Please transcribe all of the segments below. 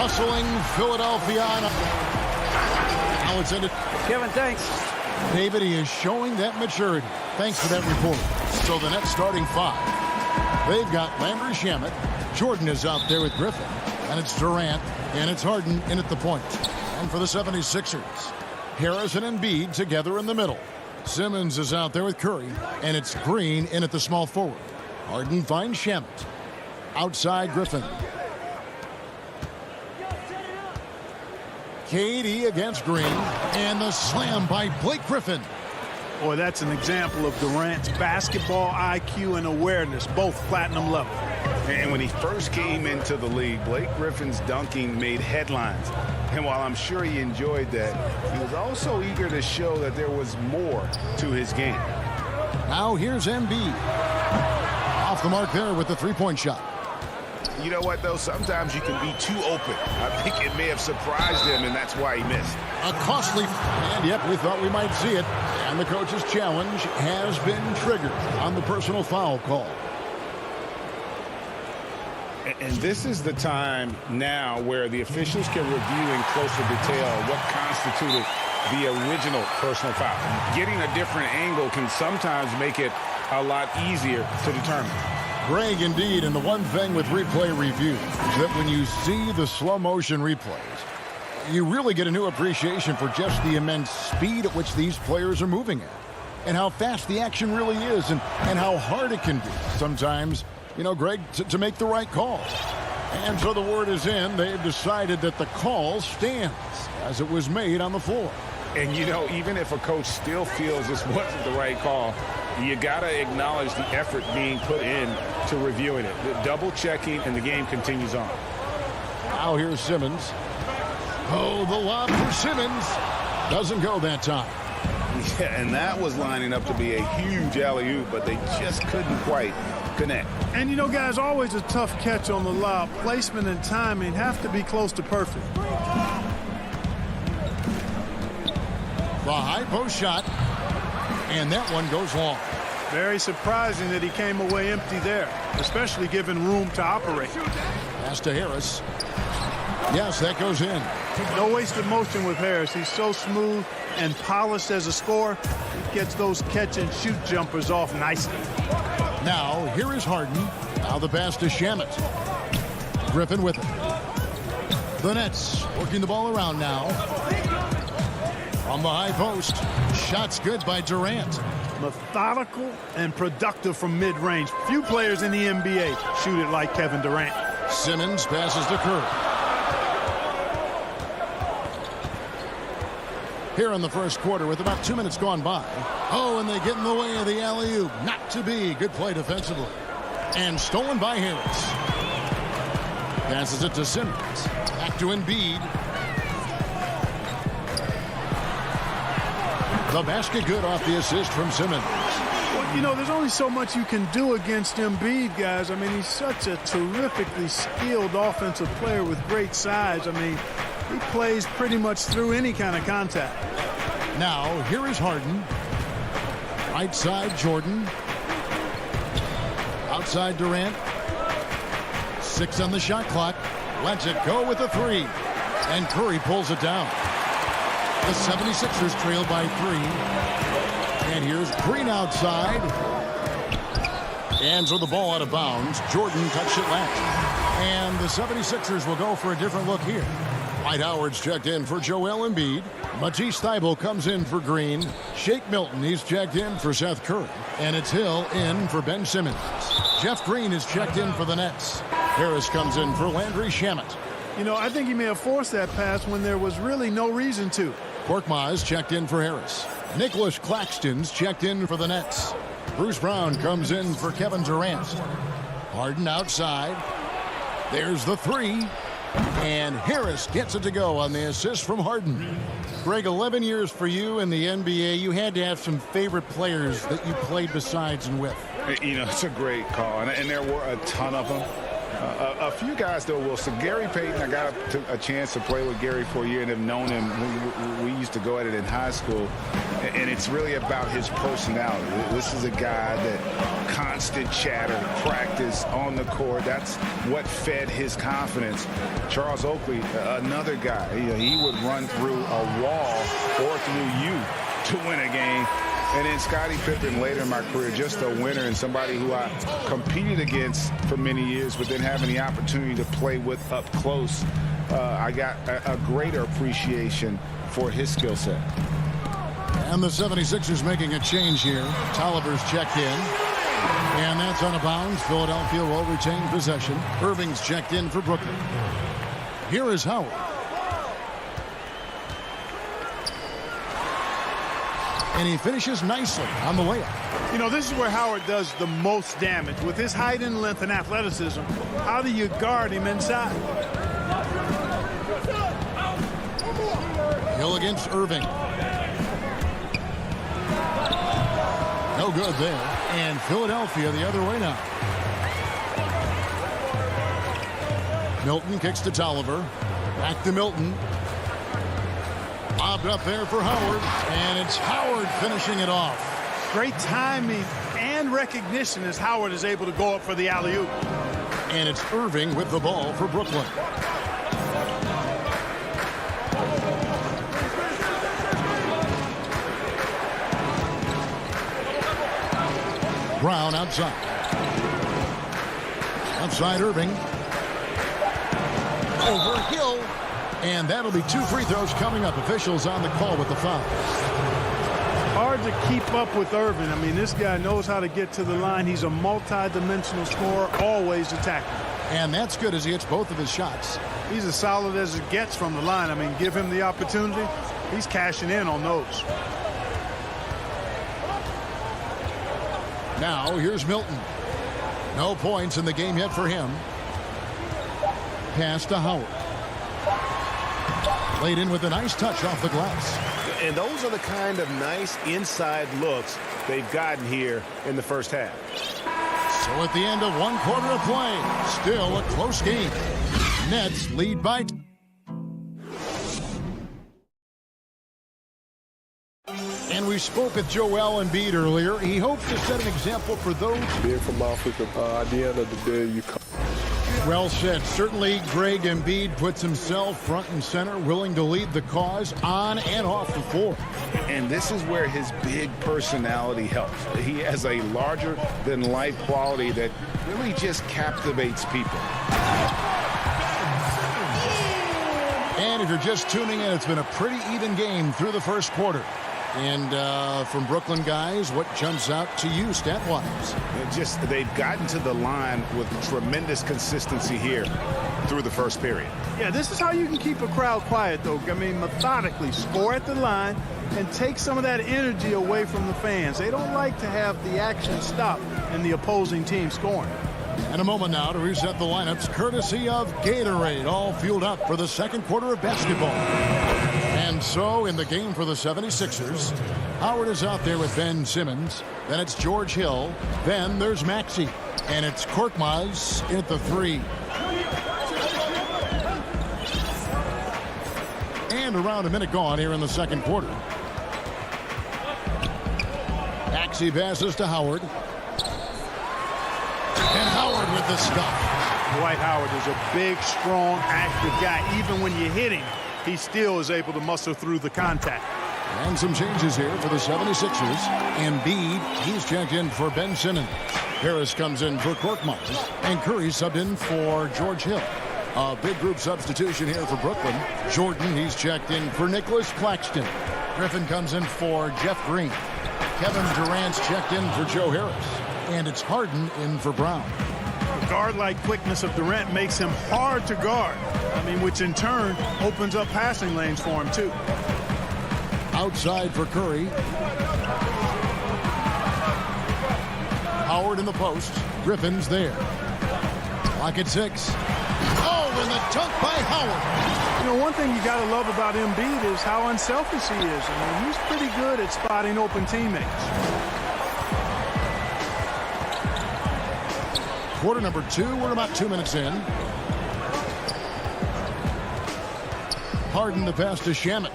hustling Philadelphia. Now it's ended. Kevin, thanks. David, he is showing that maturity. Thanks for that report. So the Nets starting five. They've got Landry Shamet. Jordan is out there with Griffin. And it's Durant. And it's Harden in at the point. And for the 76ers, Harris and Embiid together in the middle. Simmons is out there with Curry. And it's Green in at the small forward. Harden finds Shamet. Outside Griffin. KD against Green. And the slam by Blake Griffin. Boy, that's an example of Durant's basketball IQ and awareness, both platinum level. And when he first came into the league, Blake Griffin's dunking made headlines. And while I'm sure he enjoyed that, he was also eager to show that there was more to his game. Now here's Embiid. Off the mark there with the three-point shot. You know what, though? Sometimes you can be too open. I think it may have surprised him, and that's why he missed. A costly, and yep, we thought we might see it. And the coach's challenge has been triggered on the personal foul call. And this is the time now where the officials can review in closer detail what constituted the original personal foul. Getting a different angle can sometimes make it a lot easier to determine. Greg, indeed, and the one thing with replay review is that when you see the slow motion replays, you really get a new appreciation for just the immense speed at which these players are moving at and how fast the action really is and how hard it can be sometimes, you know, Greg, to make the right call. And so the word is in. They've decided that the call stands as it was made on the floor. And, you know, even if a coach still feels this wasn't the right call, you got to acknowledge the effort being put in to reviewing it. The double checking, and the game continues on. Now here's Simmons. Oh, the lob for Simmons. Doesn't go that time. Yeah, and that was lining up to be a huge alley-oop, but they just couldn't quite connect. And, you know, guys, always a tough catch on the lob. Placement and timing have to be close to perfect. The high post shot, and that one goes long. Very surprising that he came away empty there, especially given room to operate. Pass to Harris. Yes, that goes in. No wasted motion with Harris. He's so smooth and polished as a scorer. He gets those catch-and-shoot jumpers off nicely. Now, here is Harden. Now the pass to Shamet. Griffin with it. The Nets working the ball around now. From the high post. Shots good by Durant. Methodical and productive from mid-range. Few players in the NBA shoot it like Kevin Durant. Simmons passes to Curry. Here in the first quarter with about 2 minutes gone by. Oh, and they get in the way of the alley-oop. Not to be. Good play defensively. And stolen by Harris. Passes it to Simmons. Back to Embiid. The basket good off the assist from Simmons. Well, you know, there's only so much you can do against Embiid, guys. I mean, he's such a terrifically skilled offensive player with great size. I mean, he plays pretty much through any kind of contact. Now, here is Harden. Right side, Jordan. Outside, Durant. 6 on the shot clock. Lets it go with a 3. And Curry pulls it down. The 76ers trail by 3. And here's Green outside. And so the ball out of bounds. Jordan touched it last. And the 76ers will go for a different look here. Dwight Howard's checked in for Joel Embiid. Matisse Thybulle comes in for Green. Shake Milton, he's checked in for Seth Curry. And it's Hill in for Ben Simmons. Jeff Green is checked in for the Nets. Harris comes in for Landry Shamet. You know, I think he may have forced that pass when there was really no reason to. Korkmaz checked in for Harris. Nicholas Claxton's checked in for the Nets. Bruce Brown comes in for Kevin Durant. Harden outside. There's the 3. And Harris gets it to go on the assist from Harden. Greg, 11 years for you in the NBA. You had to have some favorite players that you played besides and with. You know, it's a great call, and there were a ton of them. A few guys, though, Wilson. Gary Payton, I got a chance to play with Gary for a year and have known him. We used to go at it in high school, and it's really about his personality. This is a guy that constant chatter, practice on the court. That's what fed his confidence. Charles Oakley, another guy, he would run through a wall or through you to win a game. And then Scottie Pippen later in my career, just a winner and somebody who I competed against for many years, but then having the opportunity to play with up close, I got a greater appreciation for his skill set. And the 76ers making a change here. Tolliver's checked in. And that's out of bounds. Philadelphia will retain possession. Irving's checked in for Brooklyn. Here is Howard. And he finishes nicely on the layup. You know, this is where Howard does the most damage. With his height and length and athleticism, how do you guard him inside? Hill against Irving. No good there. And Philadelphia the other way now. Milton kicks to Tolliver. Back to Milton. Lobbed up there for Howard, and it's Howard finishing it off. Great timing and recognition as Howard is able to go up for the alley-oop. And it's Irving with the ball for Brooklyn. Brown outside. Outside Irving. Over Hill. And that'll be 2 free throws coming up. Officials on the call with the foul. Hard to keep up with Irving. I mean, this guy knows how to get to the line. He's a multi-dimensional scorer, always attacking. And that's good as he hits both of his shots. He's as solid as it gets from the line. I mean, give him the opportunity. He's cashing in on those. Now, here's Milton. No points in the game yet for him. Pass to Howard. Laid in with a nice touch off the glass. And those are the kind of nice inside looks they've gotten here in the first half. So at the end of 1 quarter of play, still a close game. Nets lead by. And we spoke with Joel Embiid earlier. He hopes to set an example for those. Being from Africa, at the end of the day, you come. Well said. Certainly, Greg Embiid puts himself front and center, willing to lead the cause on and off the floor. And this is where his big personality helps. He has a larger-than-life quality that really just captivates people. And if you're just tuning in, it's been a pretty even game through the first quarter. And from Brooklyn guys, what jumps out to you stat-wise? They've gotten to the line with tremendous consistency here through the first period. Yeah, this is how you can keep a crowd quiet, though. I mean, methodically score at the line and take some of that energy away from the fans. They don't like to have the action stop in the opposing team scoring. And a moment now to reset the lineups, courtesy of Gatorade, all fueled up for the second quarter of basketball. And so in the game for the 76ers, Howard is out there with Ben Simmons. Then it's George Hill. Then there's Maxey. And it's Korkmaz at the 3. And around a minute gone here in the second quarter. Maxey passes to Howard. And Howard with the stuff. Dwight Howard is a big, strong, active guy. Even when you hit him, he still is able to muscle through the contact. And some changes here for the 76ers. Embiid, he's checked in for Ben Simmons. Harris comes in for Korkmaz. And Curry subbed in for George Hill. A big group substitution here for Brooklyn. Jordan, he's checked in for Nicholas Claxton. Griffin comes in for Jeff Green. Kevin Durant's checked in for Joe Harris. And it's Harden in for Brown. The guard-like quickness of Durant makes him hard to guard. I mean, which in turn opens up passing lanes for him, too. Outside for Curry. Howard in the post. Griffin's there. Clock at 6. Oh, and the dunk by Howard. You know, one thing you got to love about Embiid is how unselfish he is. I mean, he's pretty good at spotting open teammates. Quarter number 2. We're about 2 minutes in. Harden the pass to Shamet.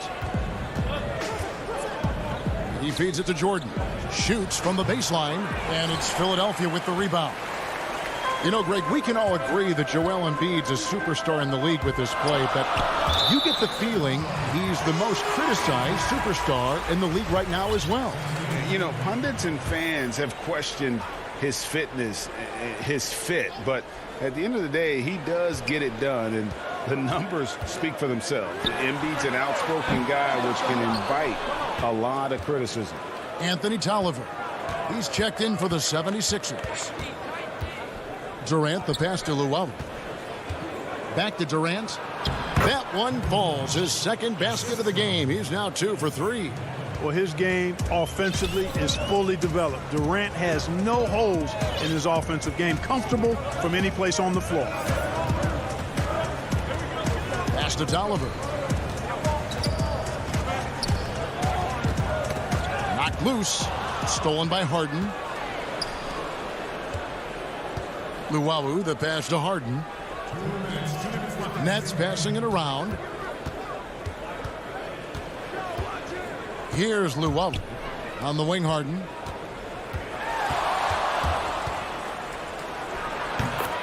He feeds it to Jordan. Shoots from the baseline, and it's Philadelphia with the rebound. You know, Greg, we can all agree that Joel Embiid's a superstar in the league with this play, but you get the feeling he's the most criticized superstar in the league right now as well. You know, pundits and fans have questioned his fitness, his fit, but at the end of the day, he does get it done, and the numbers speak for themselves. Embiid's an outspoken guy, which can invite a lot of criticism. Anthony Tolliver. He's checked in for the 76ers. Durant, the pass to Luau. Back to Durant. That one falls. His second basket of the game. He's now 2 for 3. Well, his game offensively is fully developed. Durant has no holes in his offensive game. Comfortable from any place on the floor. Pass to Tolliver. Knocked loose. Stolen by Harden. Luau, the pass to Harden. Nets passing it around. Here's Luau on the wing. Harden.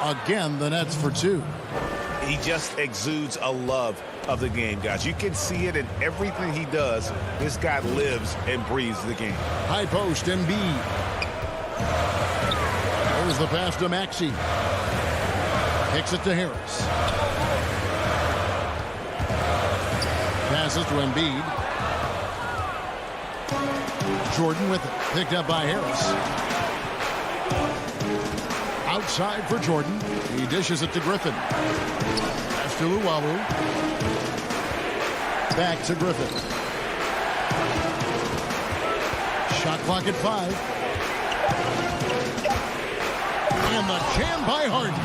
Again, the Nets for 2. He just exudes a love of the game, guys. You can see it in everything he does. This guy lives and breathes the game. High post, Embiid. There's the pass to Maxey. Kicks it to Harris. Passes to Embiid. Jordan with it. Picked up by Harris. Outside for Jordan. He dishes it to Griffin. Pass to Luau. Back to Griffin. Shot clock at 5. And the jam by Harden.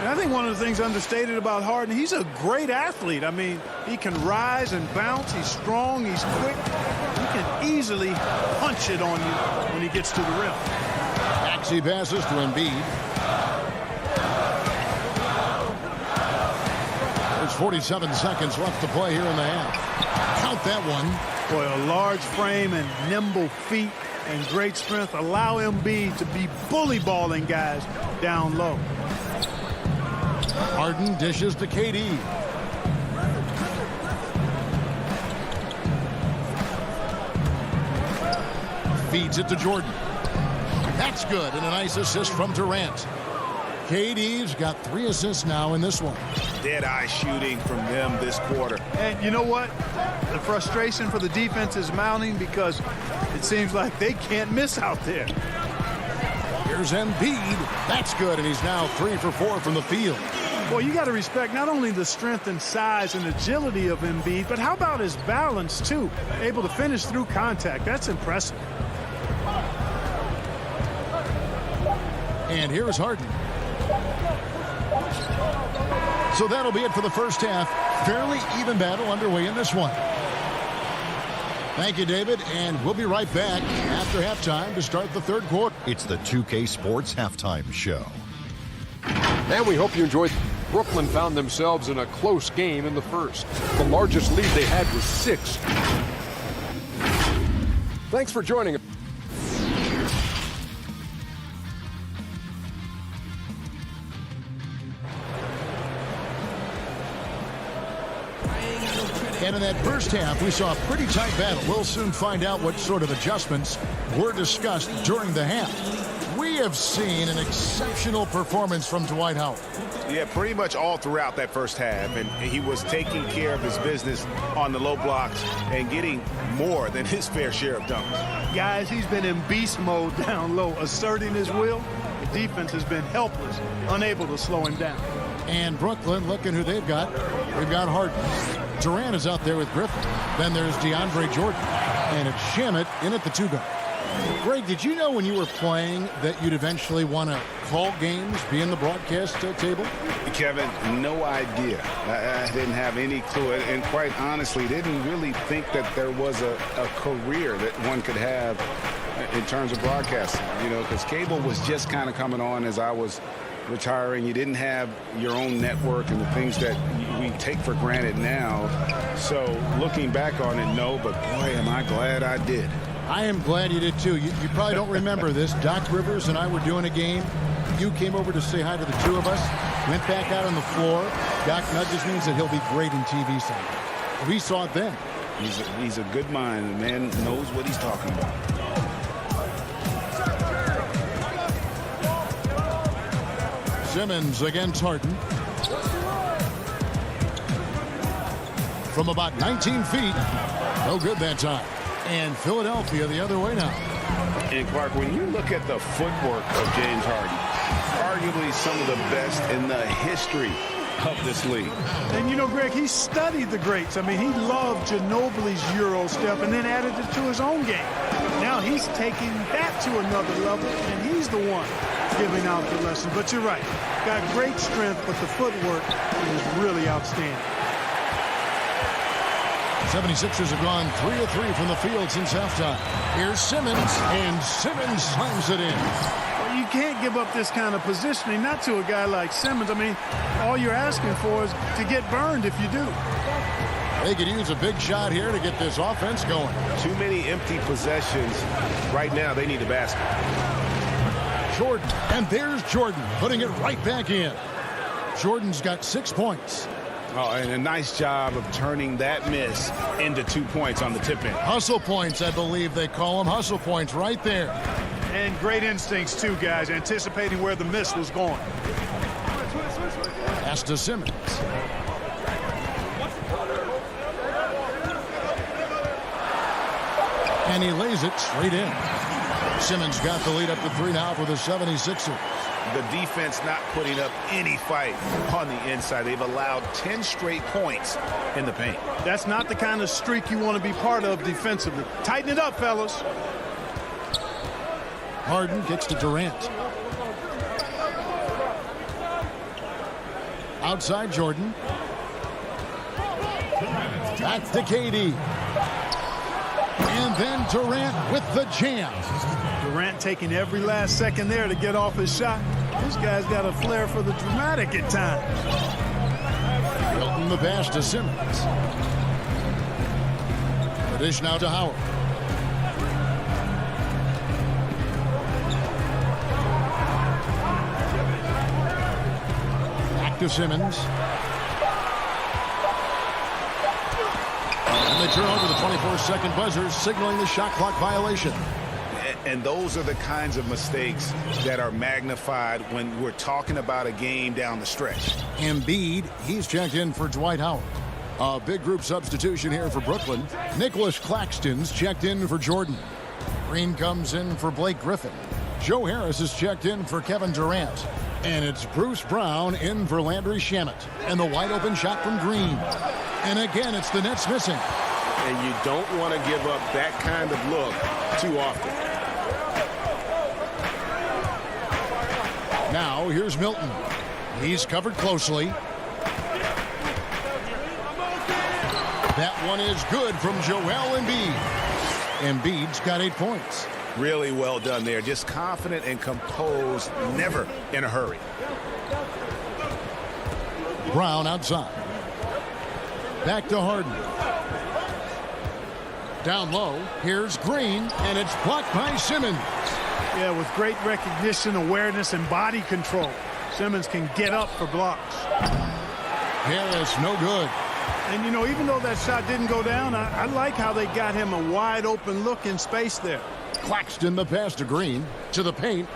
And I think one of the things understated about Harden, he's a great athlete. I mean, he can rise and bounce. He's strong. He's quick. He can easily punch it on you when he gets to the rim. Maxey passes to Embiid. There's 47 seconds left to play here in the half. Count that one. Boy, a large frame and nimble feet and great strength allow Embiid to be bully balling guys down low. Harden dishes to KD. Feeds it to Jordan. That's good, and a nice assist from Durant. KD's got 3 assists now in this one. Dead-eye shooting from them this quarter. And you know what? The frustration for the defense is mounting because it seems like they can't miss out there. Here's Embiid. That's good, and he's now 3 for 4 from the field. Well, you got to respect not only the strength and size and agility of Embiid, but how about his balance, too? Able to finish through contact. That's impressive. And here's Harden. So that'll be it for the first half. Fairly even battle underway in this one. Thank you, David, and we'll be right back after halftime to start the third quarter. It's the 2K Sports Halftime Show. And we hope you enjoyed. Brooklyn found themselves in a close game in the first. The largest lead they had was 6. Thanks for joining us. And in that first half, we saw a pretty tight battle. We'll soon find out what sort of adjustments were discussed during the half. We have seen an exceptional performance from Dwight Howard. Yeah, pretty much all throughout that first half, and he was taking care of his business on the low blocks and getting more than his fair share of dunks. Guys, he's been in beast mode down low, asserting his will. The defense has been helpless, unable to slow him down. And Brooklyn, looking who they've got. They've got Harden. Durant is out there with Griffin. Then there's DeAndre Jordan. And it's Shamet in at the 2-guard. Greg, did you know when you were playing that you'd eventually want to call games, be in the broadcast table? Kevin, no idea. I didn't have any clue. And quite honestly, didn't really think that there was a career that one could have in terms of broadcasting, you know, because cable was just kind of coming on as I was retiring. You didn't have your own network and the things that we take for granted now. So looking back on it, no, but boy, am I glad I did. I am glad you did too. You probably don't remember this. Doc Rivers and I were doing a game. You came over to say hi to the two of us, went back out on the floor. Doc nudges means that he'll be great in TV someday. We saw it then. He's a good mind. The man knows what he's talking about. Simmons against Harden. From about 19 feet. No good that time. And Philadelphia the other way now. And Clark, when you look at the footwork of James Harden, arguably some of the best in the history of this league. And you know, Greg, he studied the greats. I mean, he loved Ginobili's Euro step and then added it to his own game. Now he's taking that to another level, and he's the one giving out the lesson. But you're right. Got great strength, but the footwork is really outstanding. 76ers have gone 3 of 3 from the field since halftime. Here's Simmons, and Simmons slams it in. Well, you can't give up this kind of positioning, not to a guy like Simmons. I mean, all you're asking for is to get burned if you do. They could use a big shot here to get this offense going. Too many empty possessions. Right now, they need a basket. Jordan, and there's Jordan putting it right back in. Jordan's got 6 points. Oh, and a nice job of turning that miss into 2 points on the tip-in. Hustle points, I believe they call them. Hustle points right there. And great instincts, too, guys, anticipating where the miss was going. Pass to Simmons. And he lays it straight in. Simmons got the lead up to 3 now for the 76ers. The defense not putting up any fight on the inside. They've allowed 10 straight points in the paint. That's not the kind of streak you want to be part of defensively. Tighten it up, fellas. Harden gets to Durant. Outside Jordan. Back to KD. And then Durant with the jam. Durant taking every last second there to get off his shot. This guy's got a flair for the dramatic at times. Milton the pass to Simmons. The dish now to Howard. Back to Simmons. And they turn over the 24-second buzzer, signaling the shot clock violation. And those are the kinds of mistakes that are magnified when we're talking about a game down the stretch. Embiid, he's checked in for Dwight Howard. A big group substitution here for Brooklyn. Nicholas Claxton's checked in for Jordan. Green comes in for Blake Griffin. Joe Harris is checked in for Kevin Durant. And it's Bruce Brown in for Landry Shamet. And the wide open shot from Green. And again, it's the Nets missing. And you don't want to give up that kind of look too often. Now, here's Milton. He's covered closely. That one is good from Joel Embiid. Embiid's got 8 points. Really well done there. Just confident and composed, never in a hurry. Brown outside. Back to Harden. Down low, here's Green, and it's blocked by Simmons. Yeah, with great recognition, awareness, and body control. Simmons can get up for blocks. Harris, no good. And, you know, even though that shot didn't go down, I like how they got him a wide open look in space there. Claxton the pass to Green, to the paint.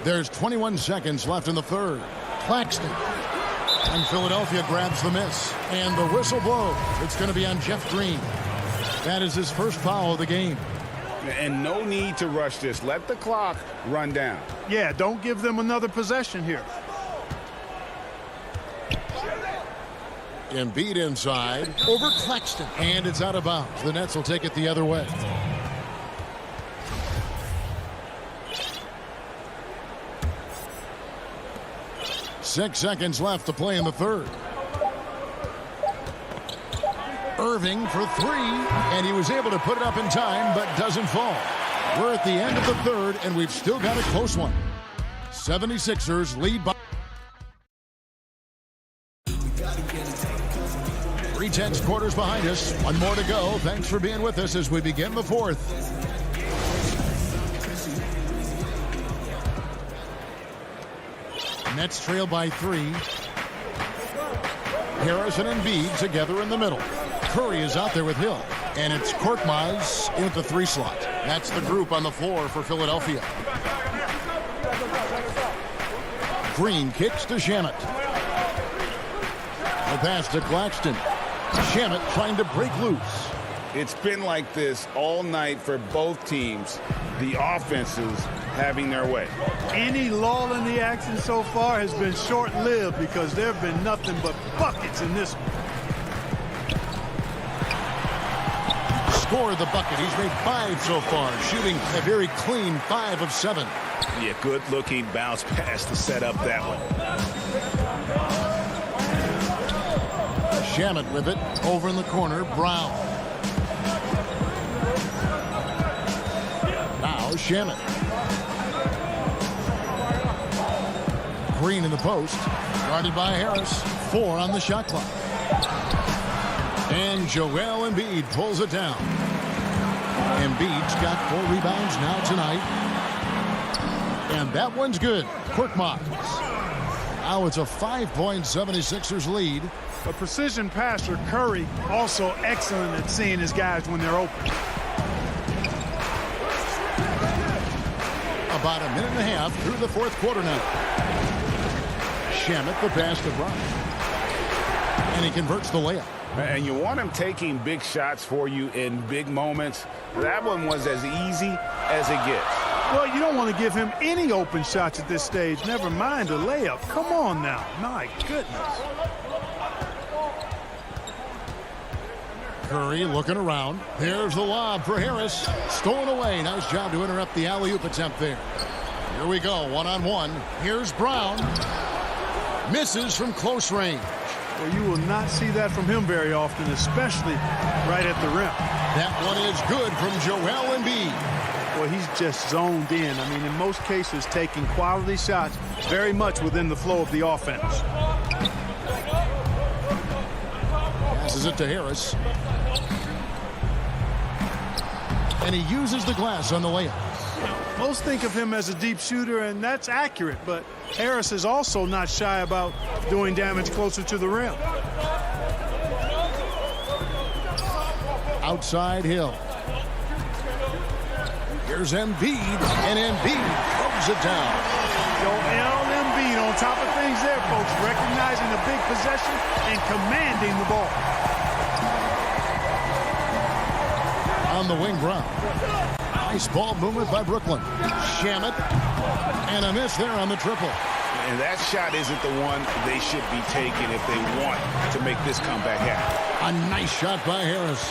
There's 21 seconds left in the third. Claxton. And Philadelphia grabs the miss. And the whistle blows. It's going to be on Jeff Green. That is his first foul of the game. And no need to rush this. Let the clock run down. Yeah, don't give them another possession here. Embiid inside. Over Claxton. And it's out of bounds. The Nets will take it the other way. Six seconds left to play in the third. Irving for three, and he was able to put it up in time, but doesn't fall. We're at the end of the third, and we've still got a close one. 76ers lead by 3/10 quarters behind us. One more to go. Thanks for being with us as we begin the fourth. Nets trail by 3. Harris and Embiid together in the middle. Curry is out there with Hill. And it's Korkmaz in at the 3 slot. That's the group on the floor for Philadelphia. Green kicks to Shamet. The pass to Claxton. Shamet trying to break loose. It's been like this all night for both teams. The offenses having their way. Any lull in the action so far has been short-lived because there have been nothing but buckets in this one. Scored the bucket. He's made 5 so far, shooting a very clean 5 of 7. Yeah, good-looking bounce pass to set up that one. Shamet with it. Over in the corner, Brown. Now Shamet. Green in the post. Guarded by Harris. 4 on the shot clock. And Joel Embiid pulls it down. Embiid's got 4 rebounds now tonight. And that one's good. Korkmaz. Now it's a 5-point 76ers lead. A precision passer, Curry, also excellent at seeing his guys when they're open. About a minute and a half through the fourth quarter now. Shamet the pass to Brown. And he converts the layup. And you want him taking big shots for you in big moments. That one was as easy as it gets. Well, you don't want to give him any open shots at this stage. Never mind a layup. Come on now. My goodness. Curry looking around. There's the lob for Harris. Stolen away. Nice job to interrupt the alley-oop attempt there. Here we go, one-on-one. Here's Brown. Misses from close range. Well, you will not see that from him very often, especially right at the rim. That one is good from Joel Embiid. Well, he's just zoned in. I mean, in most cases, taking quality shots very much within the flow of the offense. Passes it to Harris. And he uses the glass on the layup. Most think of him as a deep shooter, and that's accurate, but Harris is also not shy about doing damage closer to the rim. Outside Hill. Here's Embiid, and Embiid throws it down. Joel Embiid on top of things there, folks, recognizing a big possession and commanding the ball. On the wing, Brown. Nice ball movement by Brooklyn. Shamet, and a miss there on the triple. And that shot isn't the one they should be taking if they want to make this comeback happen. A nice shot by Harris.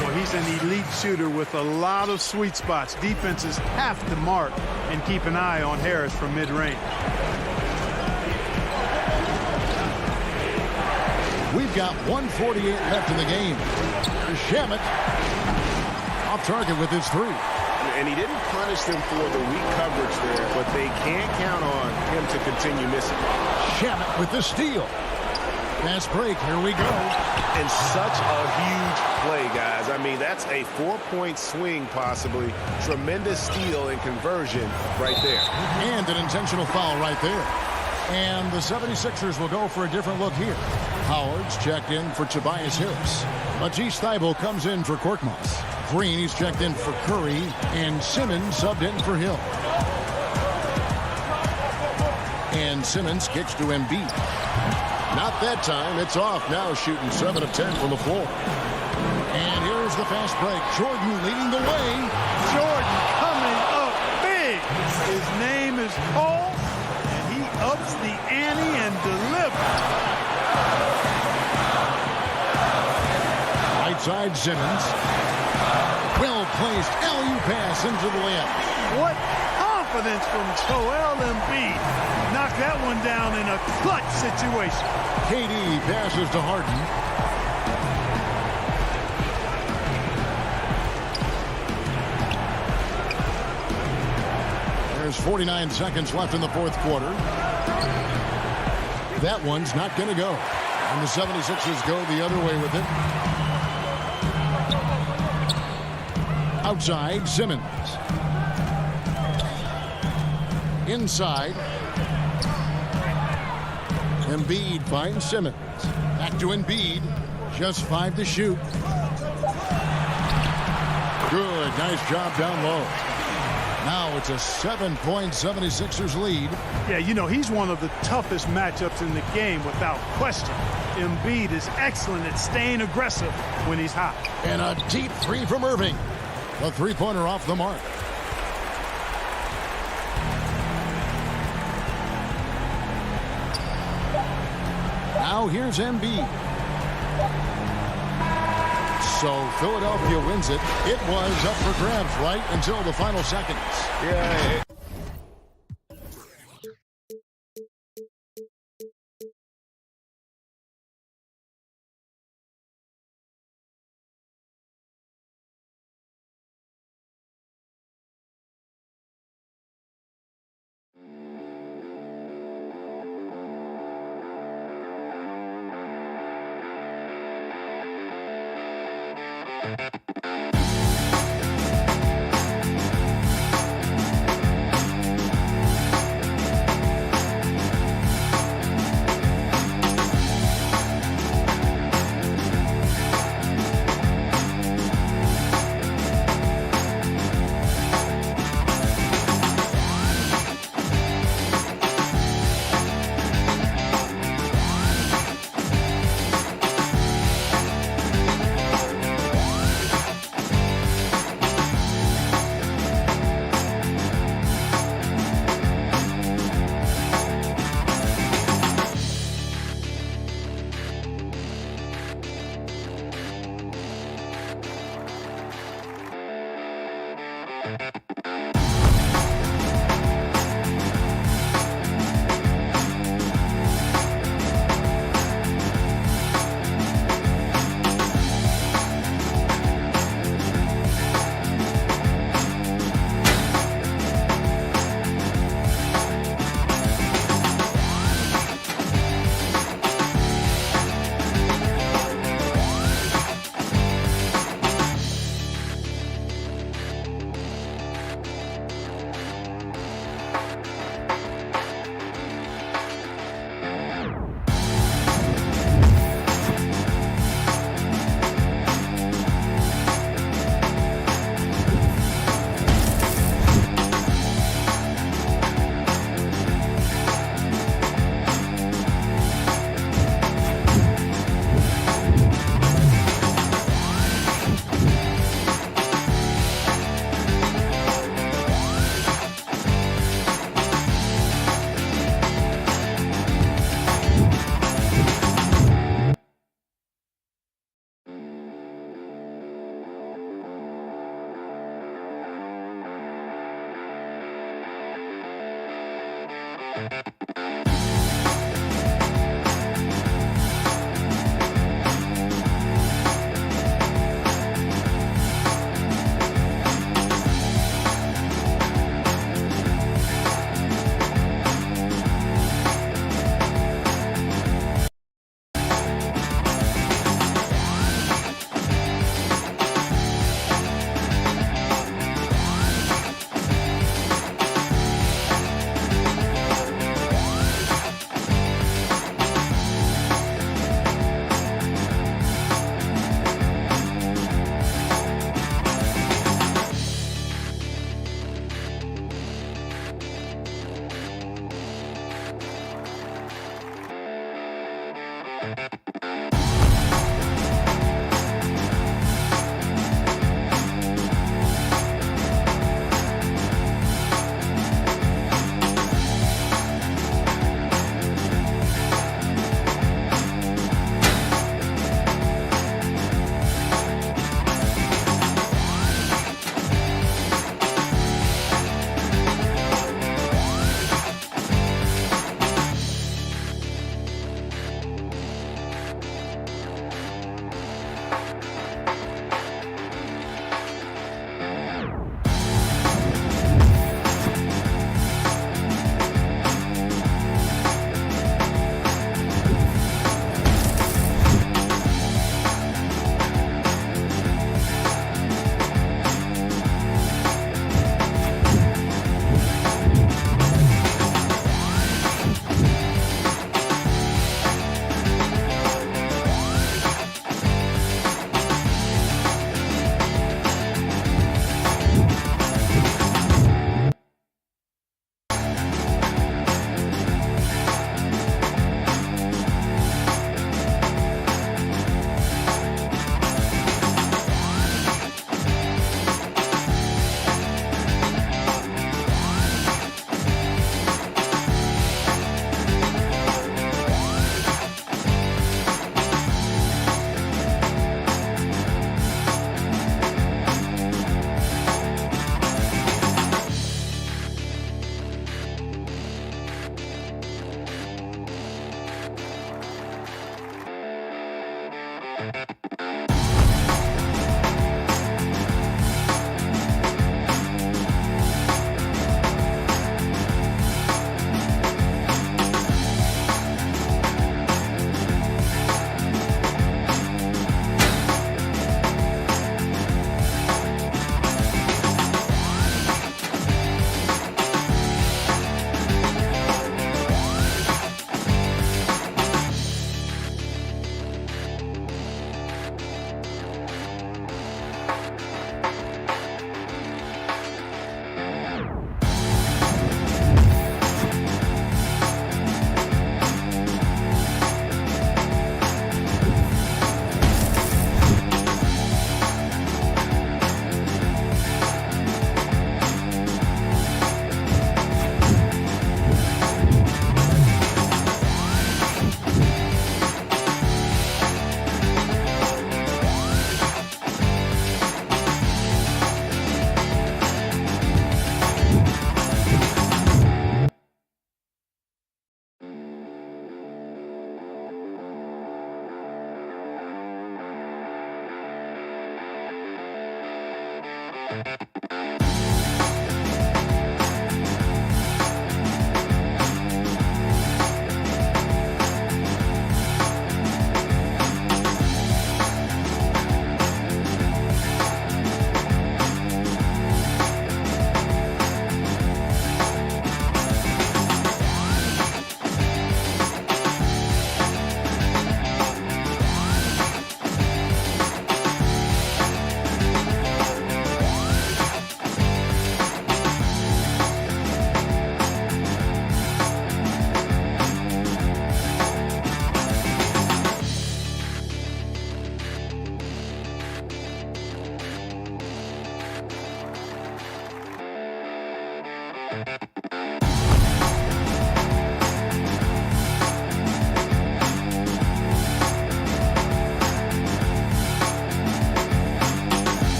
Well, he's an elite shooter with a lot of sweet spots. Defenses have to mark and keep an eye on Harris from mid-range. We've got 1:48 left in the game. Shamet off target with his 3. And he didn't punish them for the weak coverage there, but they can't count on him to continue missing. Shamet with the steal. Fast break. Here we go. And such a huge play, guys. I mean, that's a 4-point swing, possibly. Tremendous steal and conversion right there. And an intentional foul right there. And the 76ers will go for a different look here. Howard's checked in for Tobias Harris. Matisse Thybulle comes in for Korkmaz. Green, he's checked in for Curry. And Simmons subbed in for Hill. And Simmons kicks to Embiid. Not that time. It's off now, shooting 7 of 10 from the floor. And here's the fast break. Jordan leading the way. Jordan coming up big. His name is Paul, and he ups the ante and delivers. Right side Simmons. Well-placed alley-oop pass into the layup. What confidence from Joel Embiid. Knocked that one down in a clutch situation. KD passes to Harden. There's 49 seconds left in the fourth quarter. That one's not going to go. And the 76ers go the other way with it. Outside, Simmons. Inside. Embiid finds Simmons. Back to Embiid. Just 5 to shoot. Good. Nice job down low. Now it's a 7-point 76ers lead. Yeah, you know, he's one of the toughest matchups in the game without question. Embiid is excellent at staying aggressive when he's hot. And a deep three from Irving. The three-pointer off the mark. Now here's Embiid. So Philadelphia wins it. It was up for grabs right until the final seconds. Yeah.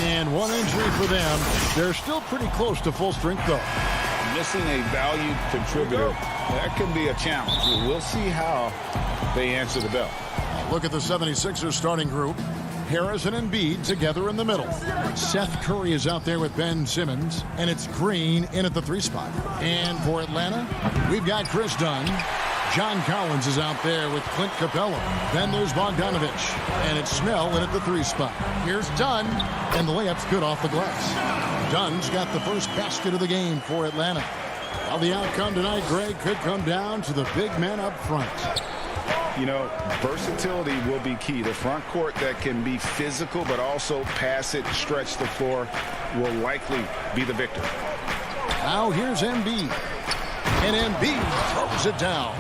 And one injury for them. They're still pretty close to full strength, though. Missing a valued contributor, that could be a challenge. We'll see how they answer the bell. Look at the 76ers starting group. Harris and Embiid together in the middle. Seth Curry is out there with Ben Simmons, and it's Green in at the 3 spot. And for Atlanta, we've got Chris Dunn. John Collins is out there with Clint Capella. Then there's Bogdanovich, and it's Snell in at the 3 spot. Here's Dunn, and the layup's good off the glass. Dunn's got the first basket of the game for Atlanta. Well, the outcome tonight, Greg, could come down to the big men up front. You know, versatility will be key. The front court that can be physical but also pass it, stretch the floor will likely be the victor. Now here's Embiid. And Embiid throws it down.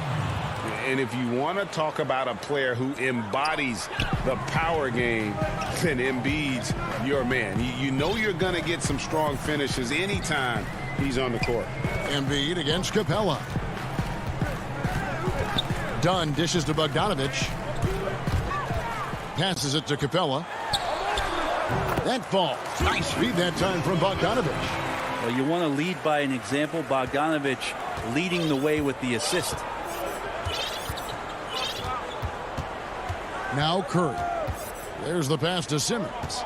And if you want to talk about a player who embodies the power game, then Embiid's your man. You know you're going to get some strong finishes anytime he's on the court. Embiid against Capella. Dunn dishes to Bogdanovich. Passes it to Capella. That falls. Nice feed that time from Bogdanovich. Well, you want to lead by an example. Bogdanovich leading the way with the assist. Now Curry. There's the pass to Simmons.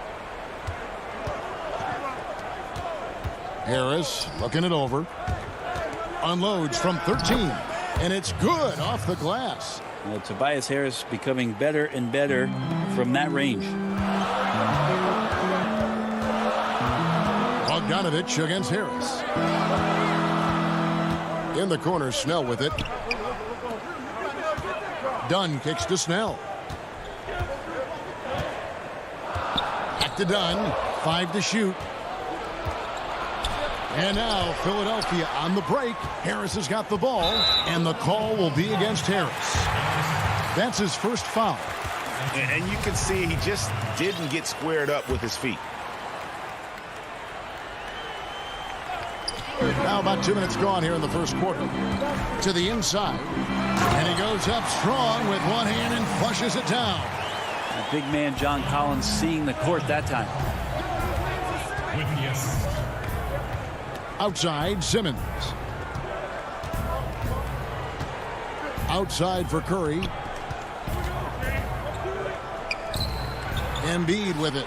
Harris looking it over. Unloads from 13. And it's good off the glass. Well, Tobias Harris becoming better and better from that range. Bogdanovich against Harris. In the corner, Snell with it. Dunn kicks to Snell. Back to Dunn. 5 to shoot. And now Philadelphia on the break. Harris has got the ball, and the call will be against Harris. That's his first foul. And you can see he just didn't get squared up with his feet. Now about 2 minutes gone here in the first quarter. To the inside. And he goes up strong with one hand and flushes it down. That big man John Collins seeing the court that time. Outside, Simmons. Outside for Curry. Embiid with it.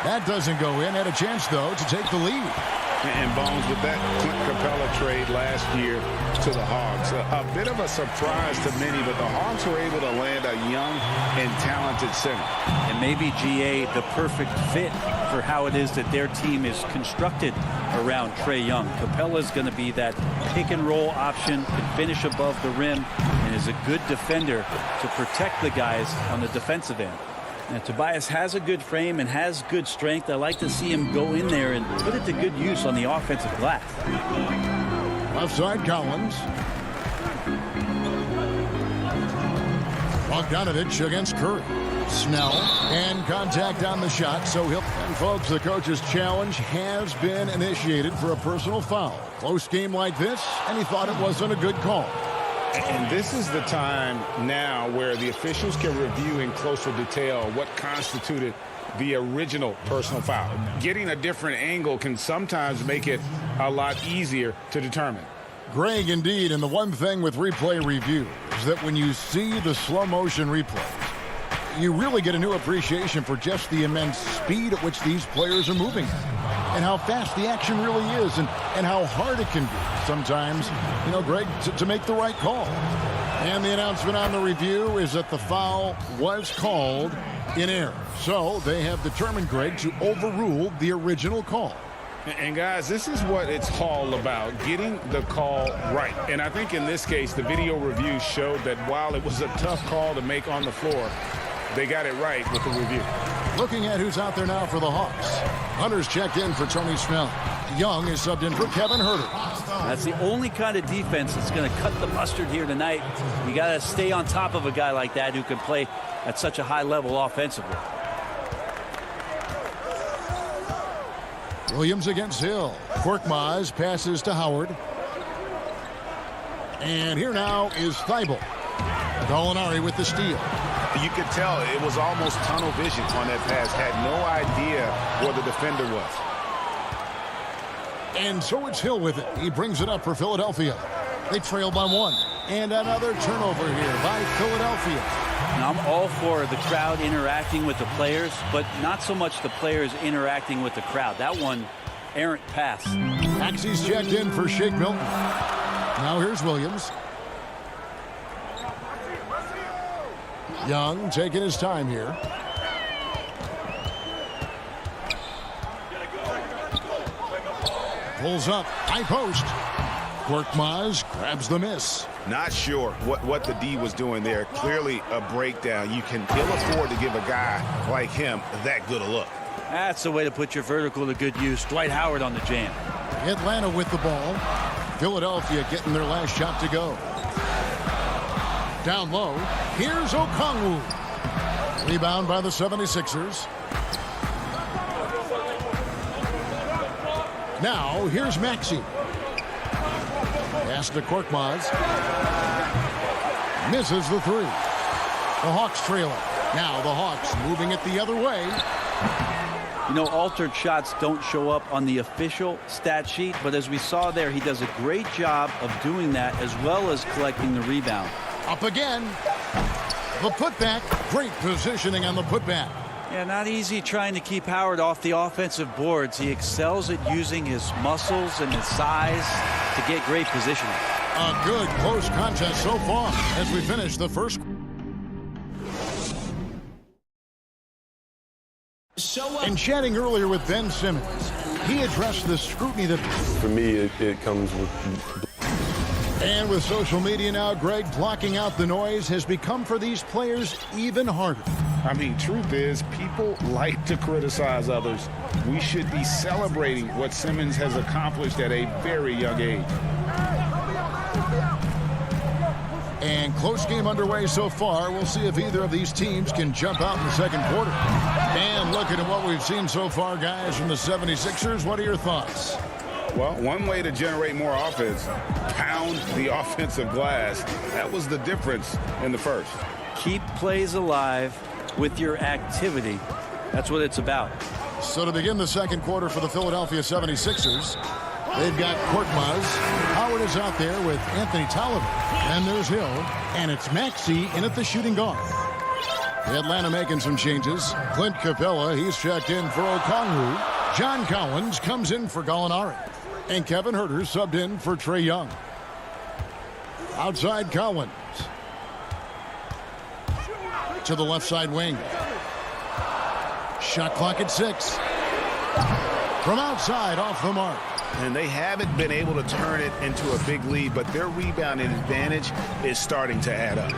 That doesn't go in. Had a chance, though, to take the lead. And Bones, with that Clint Capella trade last year to the Hawks, a bit of a surprise to many, but the Hawks were able to land a young and talented center. And maybe, GA, the perfect fit for how it is that their team is constructed around Trae Young. Capella's going to be that pick-and-roll option, can finish above the rim, and is a good defender to protect the guys on the defensive end. Now, Tobias has a good frame and has good strength. I like to see him go in there and put it to good use on the offensive glass. Left side, Collins. Bogdanovich against Curry. Snell, and contact on the shot, so he'll... And folks, the coach's challenge has been initiated for a personal foul. Close game like this, and he thought it wasn't a good call. And this is the time now where the officials can review in closer detail what constituted the original personal foul. Getting a different angle can sometimes make it a lot easier to determine. Greg, indeed, and the one thing with replay review is that when you see the slow motion replays, you really get a new appreciation for just the immense speed at which these players are moving and how fast the action really is and how hard it can be sometimes, you know, Greg, to make the right call. And the announcement on the review is that the foul was called in error. So they have determined, Greg, to overrule the original call. And guys, this is what it's all about, getting the call right. And I think in this case, the video review showed that while it was a tough call to make on the floor, they got it right with the review. Looking at who's out there now for the Hawks. Hunter's checked in for Tony Snell. Young is subbed in for Kevin Huerter. That's the only kind of defense that's going to cut the mustard here tonight. You got to stay on top of a guy like that who can play at such a high level offensively. Williams against Hill. Korkmaz passes to Howard. And here now is Thibault. Gallinari with the steal. You could tell it was almost tunnel vision on that pass. Had no idea where the defender was. And so it's Hill with it. He brings it up for Philadelphia. They trail by 1. And another turnover here by Philadelphia. Now, I'm all for the crowd interacting with the players, but not so much the players interacting with the crowd. That one, errant pass. Maxey's checked in for Shake Milton. Now here's Williams. Young taking his time here. Pulls up, high post. Korkmaz grabs the miss. Not sure what the D was doing there. Clearly a breakdown. You can ill afford to give a guy like him that good a look. That's the way to put your vertical to good use. Dwight Howard on the jam. Atlanta with the ball. Philadelphia getting their last shot to go. Down low, here's Okongwu. Rebound by the 76ers. Now, here's Maxey. Pass to Korkmaz. Misses the three. The Hawks trail it. Now the Hawks moving it the other way. You know, altered shots don't show up on the official stat sheet, but as we saw there, he does a great job of doing that as well as collecting the rebound. Up again. The putback. Great positioning on the putback. Yeah, not easy trying to keep Howard off the offensive boards. He excels at using his muscles and his size to get great positioning. A good close contest so far as we finish the first. In chatting earlier with Ben Simmons, he addressed the scrutiny that... For me, it comes with... And with social media now, Greg, blocking out the noise has become for these players even harder. I mean, truth is, people like to criticize others. We should be celebrating what Simmons has accomplished at a very young age. And close game underway so far. We'll see if either of these teams can jump out in the second quarter. And looking at what we've seen so far, guys, from the 76ers, what are your thoughts? Well, one way to generate more offense, pound the offensive glass. That was the difference in the first. Keep plays alive with your activity. That's what it's about. So to begin the second quarter for the Philadelphia 76ers, they've got Korkmaz. Howard is out there with Anthony Tolliver. And there's Hill. And it's Maxey in at the shooting guard. Atlanta making some changes. Clint Capella, he's checked in for Okongwu. John Collins comes in for Gallinari. And Kevin Huerter subbed in for Trae Young. Outside Collins. To the left side wing. Shot clock at 6. From outside, off the mark. And they haven't been able to turn it into a big lead, but their rebounding advantage is starting to add up.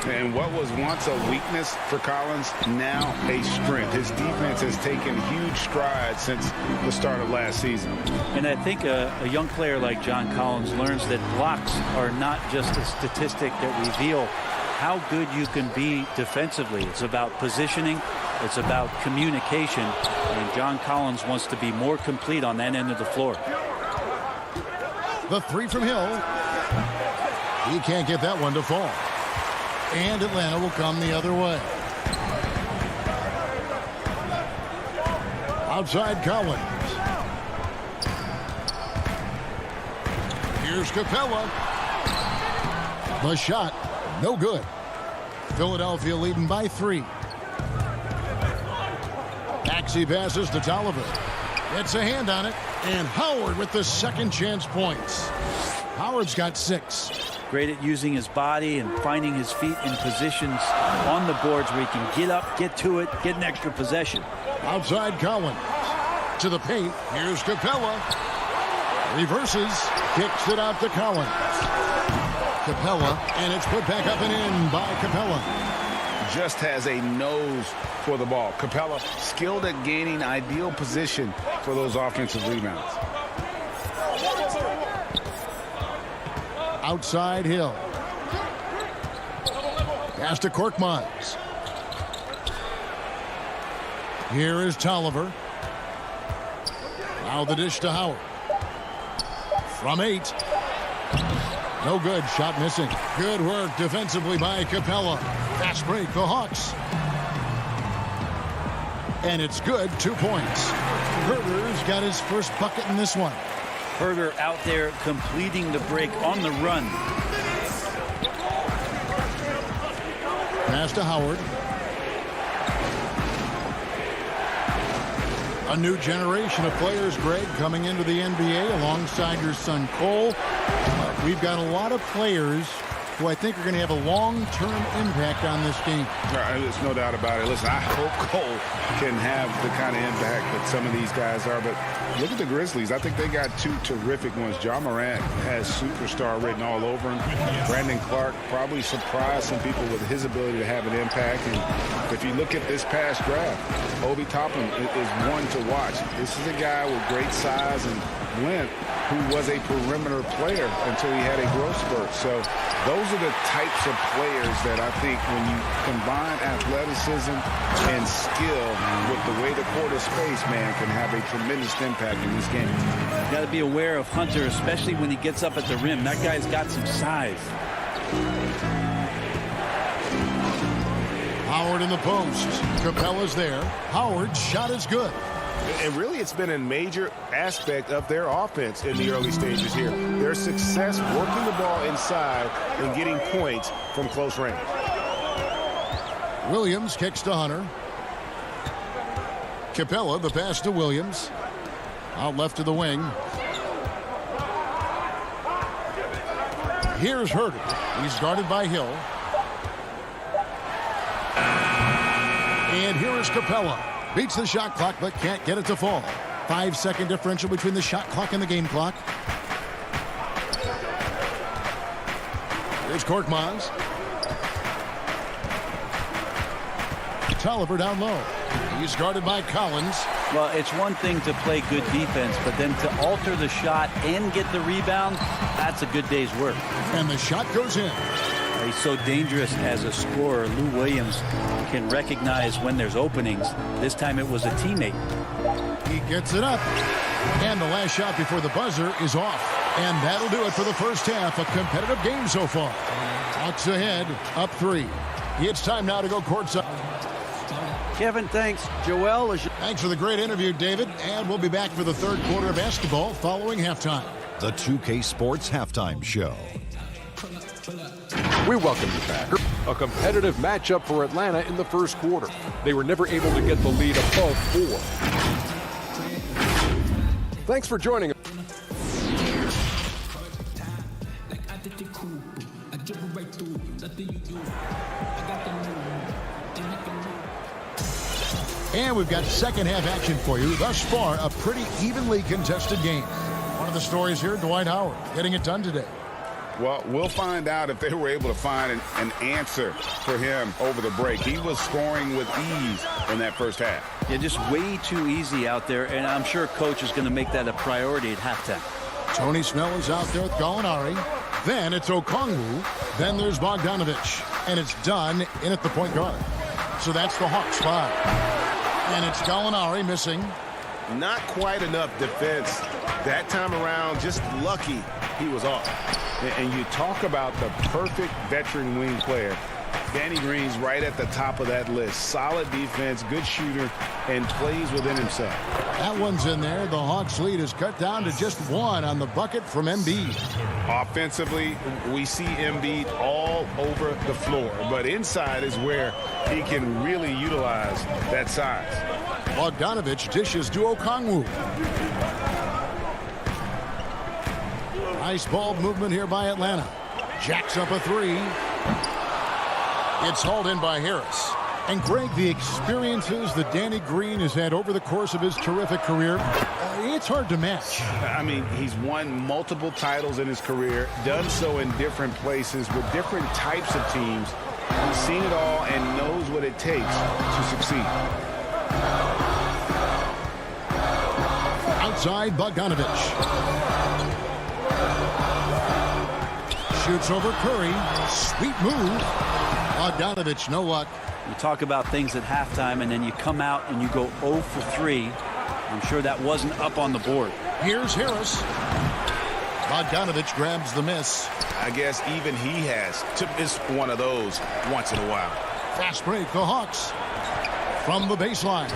And what was once a weakness for Collins, now a strength. His defense has taken huge strides since the start of last season. And I think a young player like John Collins learns that blocks are not just a statistic that reveal how good you can be defensively. It's about positioning. It's about communication. And John Collins wants to be more complete on that end of the floor. The three from Hill. He can't get that one to fall. And Atlanta will come the other way. Outside Collins. Here's Capella. The shot, no good. Philadelphia leading by 3. Maxey passes to Tolliver. Gets a hand on it. And Howard with the second chance points. Howard's got 6. Great at using his body and finding his feet in positions on the boards where he can get up, get to it, get an extra possession. Outside Collins. To the paint. Here's Capella. Reverses. Kicks it out to Collins. Capella. And it's put back up and in by Capella. Just has a nose for the ball. Capella skilled at gaining ideal position for those offensive rebounds. Outside Hill. Pass to Korkmaz. Here is Tolliver. Now the dish to Howard. From 8. No good. Shot missing. Good work defensively by Capella. Fast break, the Hawks. And it's good. 2 points. Huerter's got his first bucket in this one. Huerter out there completing the break on the run. Pass to Howard. A new generation of players, Greg, coming into the NBA alongside your son Cole. We've got a lot of players who I think are going to have a long-term impact on this game. There's no doubt about it. Listen, I hope Cole can have the kind of impact that some of these guys are. But look at the Grizzlies. I think they got 2 terrific ones. Ja Morant has superstar written all over him. Brandon Clark probably surprised some people with his ability to have an impact. And if you look at this past draft, Obi Toppin is one to watch. This is a guy with great size and length who was a perimeter player until he had a growth spurt. So those are the types of players that I think when you combine athleticism and skill with the way the court is spaced, man, can have a tremendous impact in this game. Got to be aware of Hunter, especially when he gets up at the rim. That guy's got some size. Howard in the post. Capella's there. Howard's shot is good. And really, it's been a major aspect of their offense in the early stages here. Their success working the ball inside and getting points from close range. Williams kicks to Hunter. Capella, the pass to Williams. Out left to the wing. Here's Herter. He's guarded by Hill. And here is Capella. Beats the shot clock, but can't get it to fall. 5-second differential between the shot clock and the game clock. Here's Korkmaz. Tolliver down low. He's guarded by Collins. Well, it's one thing to play good defense, but then to alter the shot and get the rebound, that's a good day's work. And the shot goes in. He's so dangerous as a scorer. Lou Williams can recognize when there's openings. This time it was a teammate. He gets it up. And the last shot before the buzzer is off. And that'll do it for the first half. A competitive game so far. Hawks ahead, up 3. It's time now to go courtside. Kevin, thanks. Joel. Thanks for the great interview, David. And we'll be back for the third quarter of basketball following halftime. The 2K Sports Halftime Show. We welcome you back. A competitive matchup for Atlanta in the first quarter. They were never able to get the lead above 4. Thanks for joining us. And we've got second half action for you. Thus far, a pretty evenly contested game. One of the stories here, Dwight Howard getting it done today. Well, we'll find out if they were able to find an answer for him over the break. He was scoring with ease in that first half. Yeah, just way too easy out there, and I'm sure coach is going to make that a priority at halftime. Tony Snell is out there with Gallinari. Then it's Okongwu. Then there's Bogdanovich. And it's done in at the point guard. So that's the Hawks 5. And it's Gallinari missing. Not quite enough defense that time around. Just lucky he was off. And you talk about the perfect veteran wing player. Danny Green's right at the top of that list. Solid defense, good shooter, and plays within himself. That one's in there. The Hawks lead is cut down to just 1 on the bucket from Embiid. Offensively, we see Embiid all over the floor. But inside is where he can really utilize that size. Bogdanovich dishes to Okongwu. Nice ball movement here by Atlanta. Jacks up a 3. It's hauled in by Harris. And Greg, the experiences that Danny Green has had over the course of his terrific career, it's hard to match. I mean, he's won multiple titles in his career, done so in different places with different types of teams. He's seen it all and knows what it takes to succeed. Outside, Bogdanovich. Shoots over Curry. Sweet move. Bogdanovich, no luck. You talk about things at halftime, and then you come out and you go 0 for 3. I'm sure that wasn't up on the board. Here's Harris. Bogdanovich grabs the miss. I guess even he has to miss one of those once in a while. Fast break, the Hawks. From the baseline.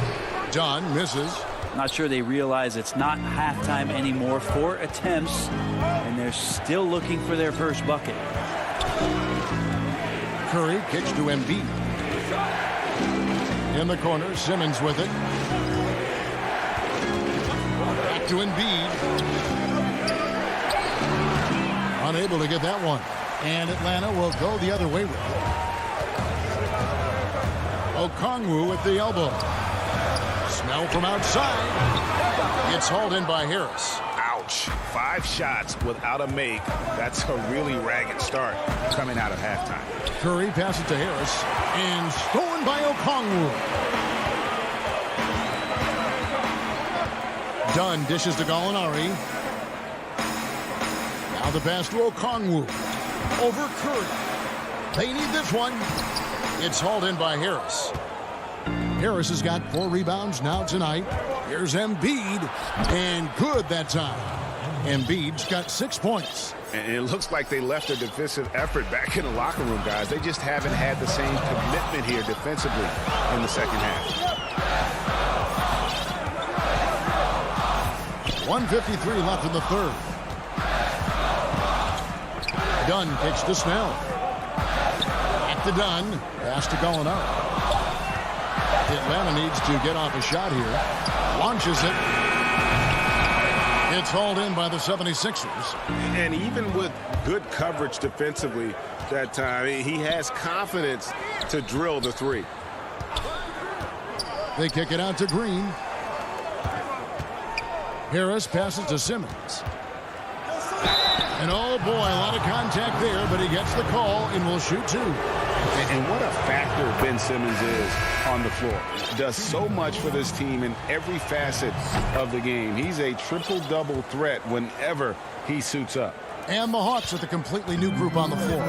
Dunn misses. Not sure they realize it's not halftime anymore. 4 attempts, and they're still looking for their first bucket. Curry kicks to Embiid. In the corner, Simmons with it. Back to Embiid. Unable to get that one. And Atlanta will go the other way with it. Okongwu at the elbow. Snell from outside. It's hauled in by Harris. Ouch. 5 shots without a make. That's a really ragged start coming out of halftime. Curry passes to Harris. And stolen by Okongwu. Dunn dishes to Gallinari. Now the pass to Okongwu. Over Curry. They need this one. It's hauled in by Harris. Harris has got 4 rebounds now tonight. Here's Embiid. And good that time. Embiid's got 6 points. And it looks like they left their defensive effort back in the locker room, guys. They just haven't had the same commitment here defensively in the second half. 1:53 left in the third. Dunn kicks to Snell. Back to Dunn. Pass to Gallinari. Atlanta needs to get off a shot here. Launches it. It's hauled in by the 76ers. And even with good coverage defensively that time, he has confidence to drill the 3. They kick it out to Green. Harris passes to Simmons. And oh boy, a lot of contact there, but he gets the call and will shoot 2. And what a factor Ben Simmons is on the floor. Does so much for this team in every facet of the game. He's a triple-double threat whenever he suits up. And the Hawks with a completely new group on the floor.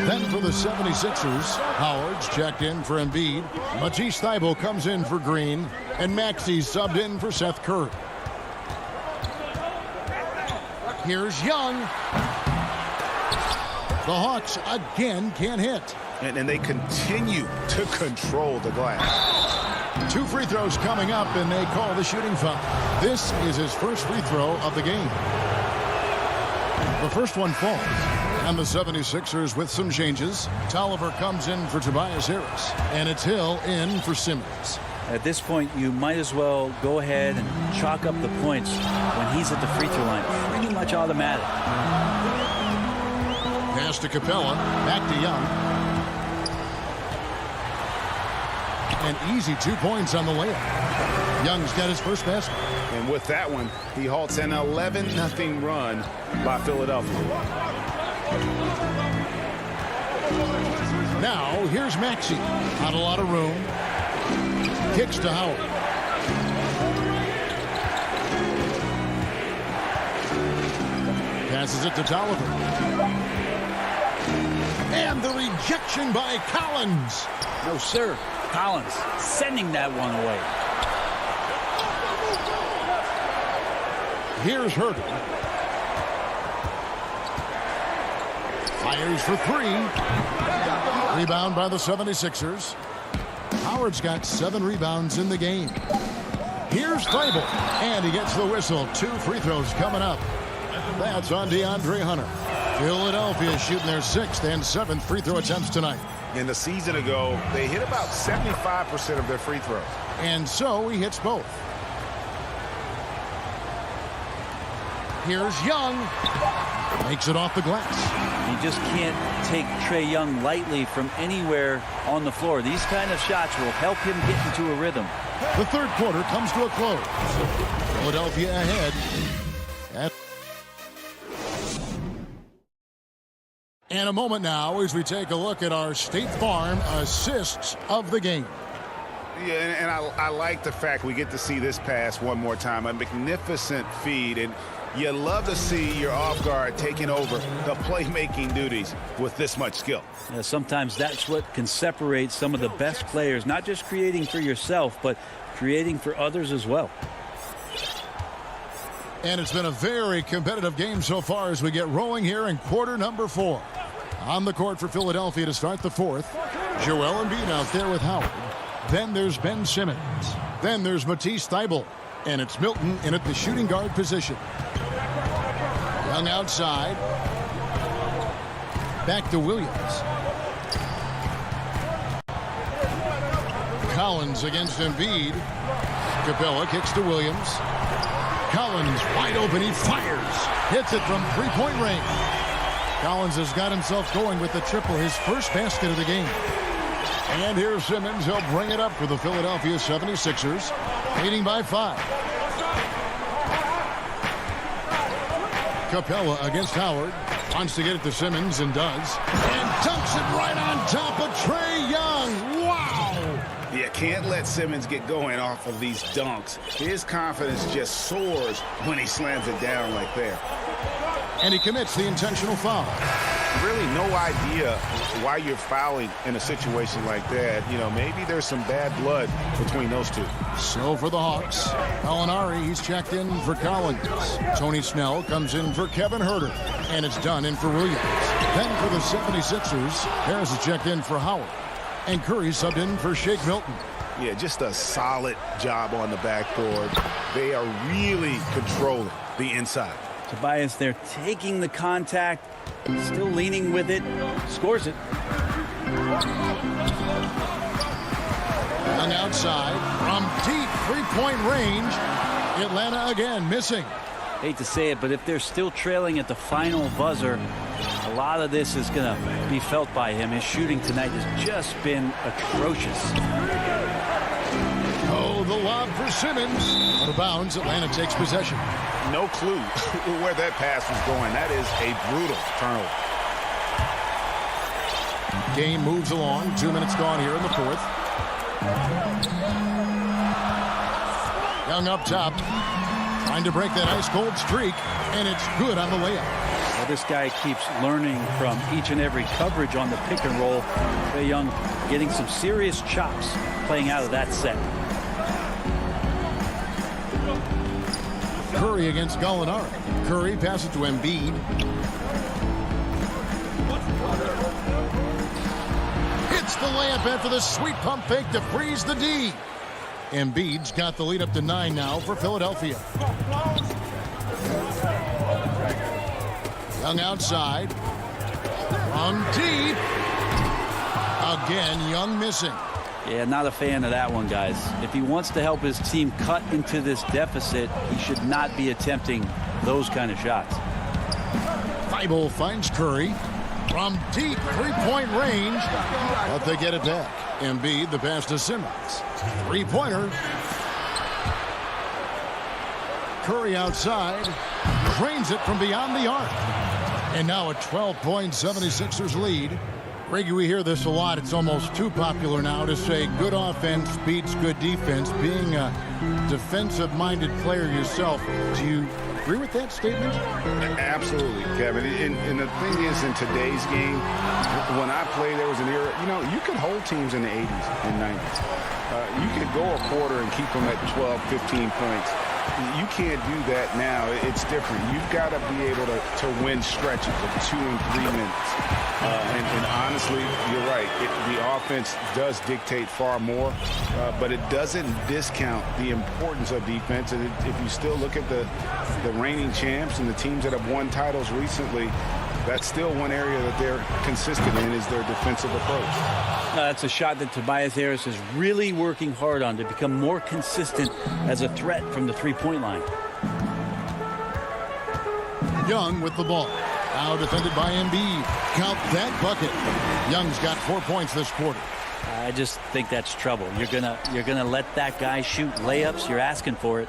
Then for the 76ers, Howard's checked in for Embiid. Matisse Thybulle comes in for Green. And Maxey's subbed in for Seth Curry. Here's Young. The Hawks again can't hit. And they continue to control the glass. 2 free throws coming up, and they call the shooting foul. This is his first free throw of the game. The first one falls. And the 76ers with some changes. Tolliver comes in for Tobias Harris. And it's Hill in for Simmons. At this point, you might as well go ahead and chalk up the points when he's at the free throw line. Pretty much automatic. Pass to Capella. Back to Young. An easy 2 points on the layup. Young's got his first basket. And with that one, he halts an 11-0 run by Philadelphia. Now, here's Maxey. Not a lot of room. Kicks to Howard. Passes it to Tolliver. And the rejection by Collins. No, sir. Collins sending that one away. Here's Herter. Fires for 3. Rebound by the 76ers. Howard's got 7 rebounds in the game. Here's Thybulle. And he gets the whistle. 2 free throws coming up. That's on DeAndre Hunter. Philadelphia shooting their 6th and 7th free throw attempts tonight. In the season ago, they hit about 75% of their free throws. And so he hits both. Here's Young. Makes it off the glass. You just can't take Trae Young lightly from anywhere on the floor. These kind of shots will help him get into a rhythm. The third quarter comes to a close. Philadelphia ahead. And a moment now as we take a look at our State Farm assists of the game. Yeah, and I like the fact we get to see this pass one more time. A magnificent feed, and you love to see your off guard taking over the playmaking duties with this much skill. Yeah, sometimes that's what can separate some of the best players, not just creating for yourself, but creating for others as well. And it's been a very competitive game so far as we get rolling here in quarter number 4. On the court for Philadelphia to start the 4th. Joel Embiid out there with Howard. Then there's Ben Simmons. Then there's Matisse Thybulle. And it's Milton in at the shooting guard position. Young outside. Back to Williams. Collins against Embiid. Capella kicks to Williams. Collins wide open. He fires. Hits it from three-point range. Collins has got himself going with the triple, his first basket of the game. And here's Simmons. He'll bring it up for the Philadelphia 76ers, leading by 5. Capella against Howard. Wants to get it to Simmons and does. And dunks it right on top of Trae Young. Wow! You can't let Simmons get going off of these dunks. His confidence just soars when he slams it down like that. And he commits the intentional foul. Really no idea why you're fouling in a situation like that. You know, maybe there's some bad blood between those two. So for the Hawks, Molinari, he's checked in for Collins. Tony Snell comes in for Kevin Herter. And it's done in for Williams. Then for the 76ers, Harris is checked in for Howard. And Curry subbed in for Shake Milton. Yeah, just a solid job on the backboard. They are really controlling the inside. Tobias there taking the contact, still leaning with it, scores it. Young outside from deep three-point range. Atlanta again missing. Hate to say it, but if they're still trailing at the final buzzer, a lot of this is going to be felt by him. His shooting tonight has just been atrocious. Oh, the lob for Simmons. Out of bounds, Atlanta takes possession. No clue where that pass was going. That is a brutal turnover. Game moves along. 2 minutes gone here in the fourth. Young up top. Trying to break that ice-cold streak. And it's good on the layup. Well, this guy keeps learning from each and every coverage on the pick and roll. Trae Young getting some serious chops playing out of that set. Curry against Gallinari. Curry passes to Embiid. Hits the layup after the sweet pump fake to freeze the D. Embiid's got the lead up to 9 now for Philadelphia. Young outside. From deep. Again, Young missing. Yeah, not a fan of that one, guys. If he wants to help his team cut into this deficit, he should not be attempting those kind of shots. Thibault finds Curry from deep three-point range, but they get it back. Embiid, the pass to Simmons. Three-pointer. Curry outside, drains it from beyond the arc. And now a 12-point 76ers lead. Greggy, we hear this a lot. It's almost too popular now to say good offense beats good defense. Being a defensive-minded player yourself, do you agree with that statement? Absolutely, Kevin. And the thing is, in today's game, when I played, there was an era, you know, you could hold teams in the 80s and 90s. You could go a quarter and keep them at 12, 15 points. You can't do that now. It's different. You've got to be able to win stretches of 2 and 3 minutes. And honestly, you're right. The offense does dictate far more, but it doesn't discount the importance of defense. And if you still look at the reigning champs and the teams that have won titles recently, that's still one area that they're consistent in is their defensive approach. That's a shot that Tobias Harris is really working hard on to become more consistent as a threat from the three-point line. Young with the ball. Now defended by Embiid. Count that bucket. Young's got 4 points this quarter. I just think that's trouble. You're gonna let that guy shoot layups. You're asking for it.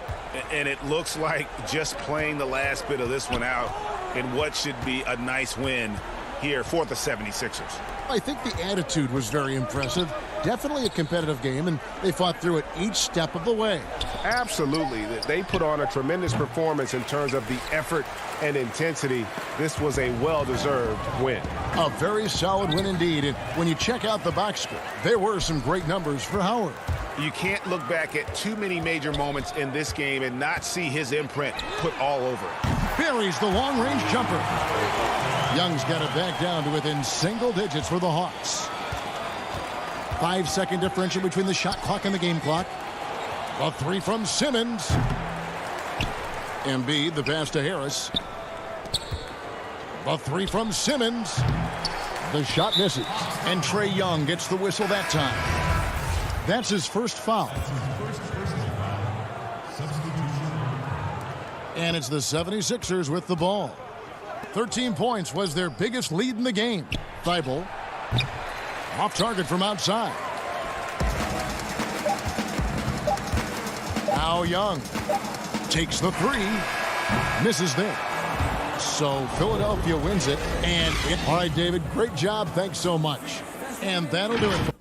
And it looks like just playing the last bit of this one out in what should be a nice win here for the 76ers. I think the attitude was very impressive. Definitely a competitive game, and they fought through it each step of the way. Absolutely. They put on a tremendous performance in terms of the effort and intensity. This was a well-deserved win. A very solid win indeed. And when you check out the box score, there were some great numbers for Howard. You can't look back at too many major moments in this game and not see his imprint put all over it. Buries the long-range jumper. Young's got it back down to within single digits for the Hawks. 5-second differential between the shot clock and the game clock. A three from Simmons. Embiid, the pass to Harris. A three from Simmons. The shot misses. And Trae Young gets the whistle that time. That's his first foul. And it's the 76ers with the ball. 13 points was their biggest lead in the game. Thibault off target from outside. Now Young takes the three. Misses there. So Philadelphia wins it. And all right, David, great job. Thanks so much. And that'll do it.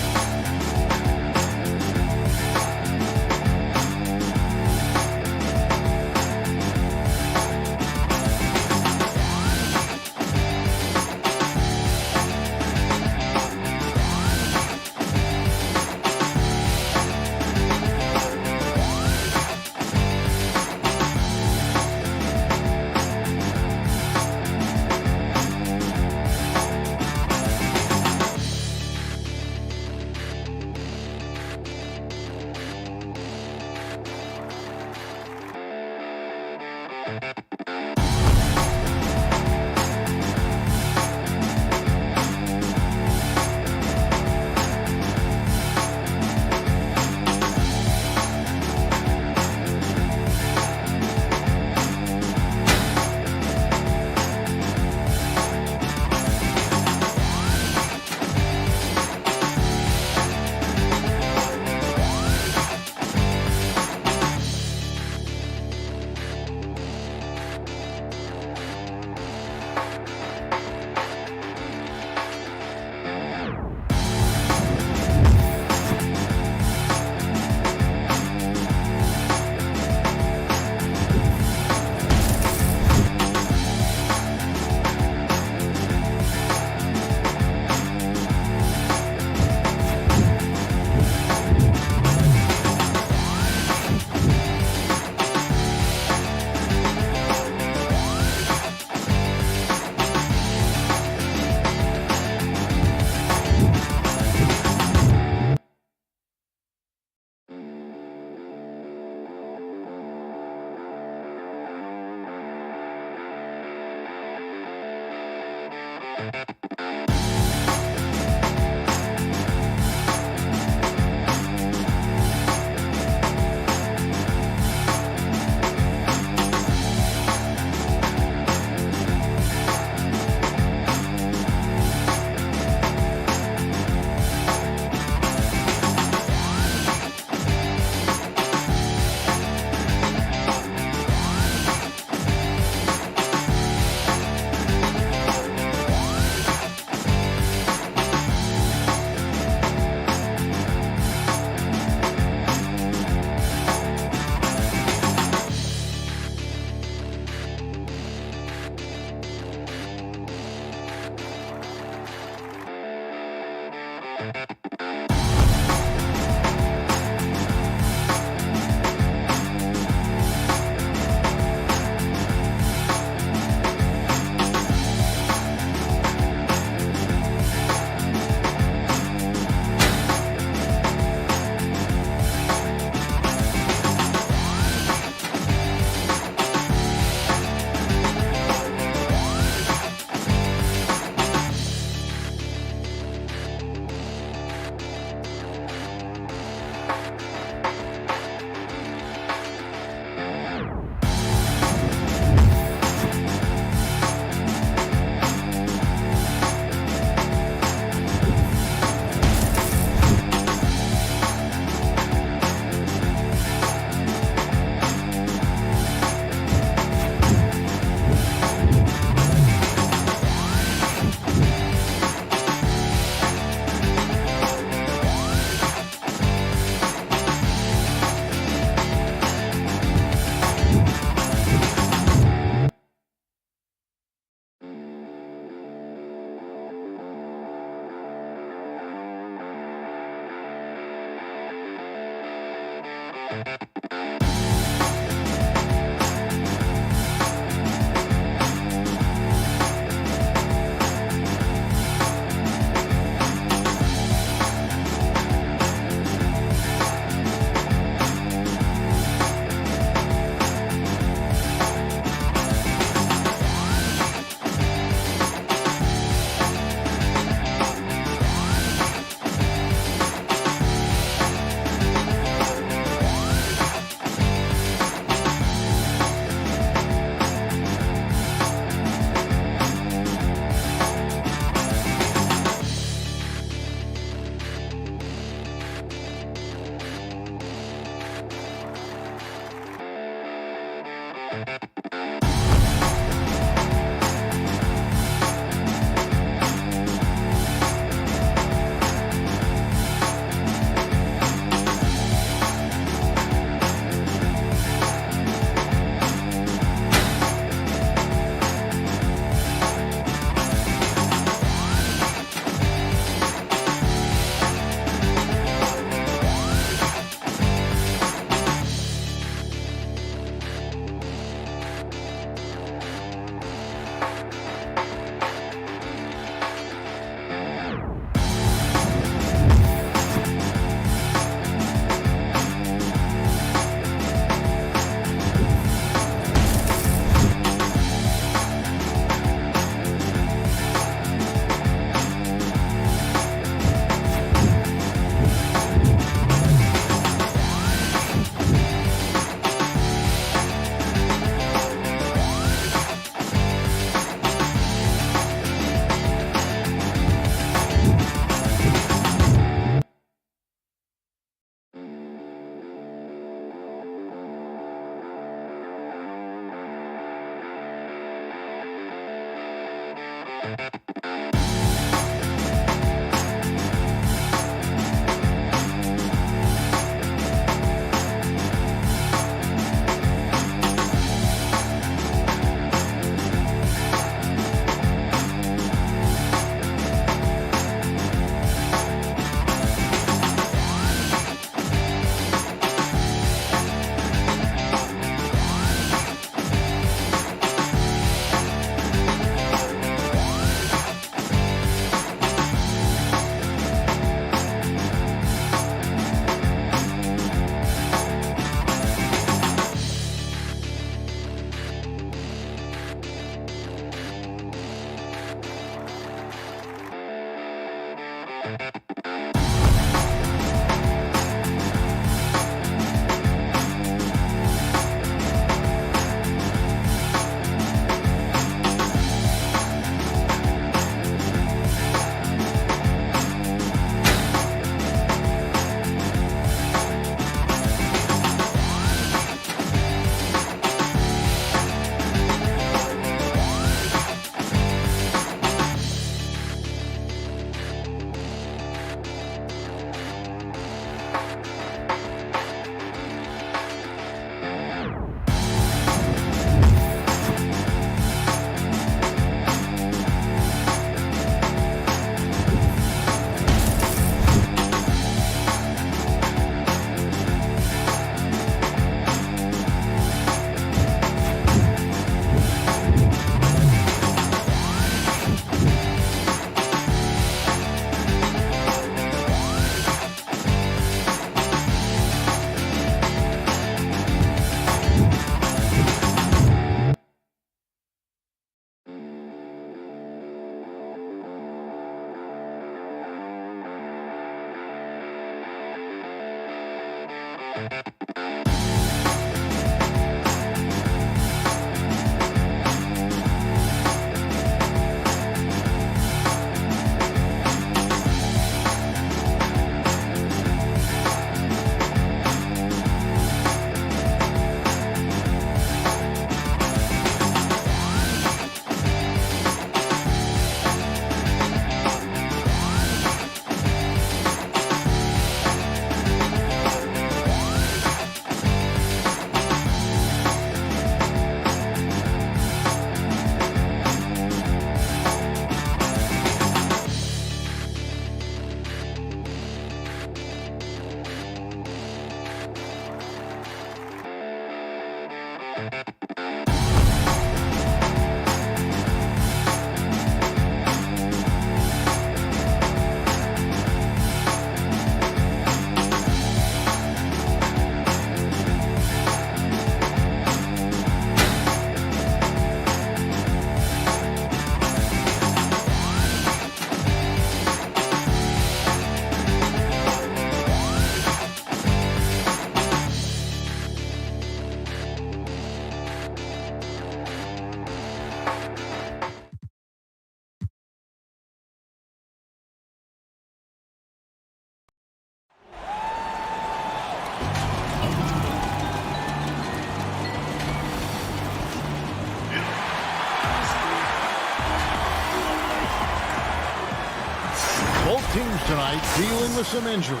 Both teams tonight dealing with some injuries.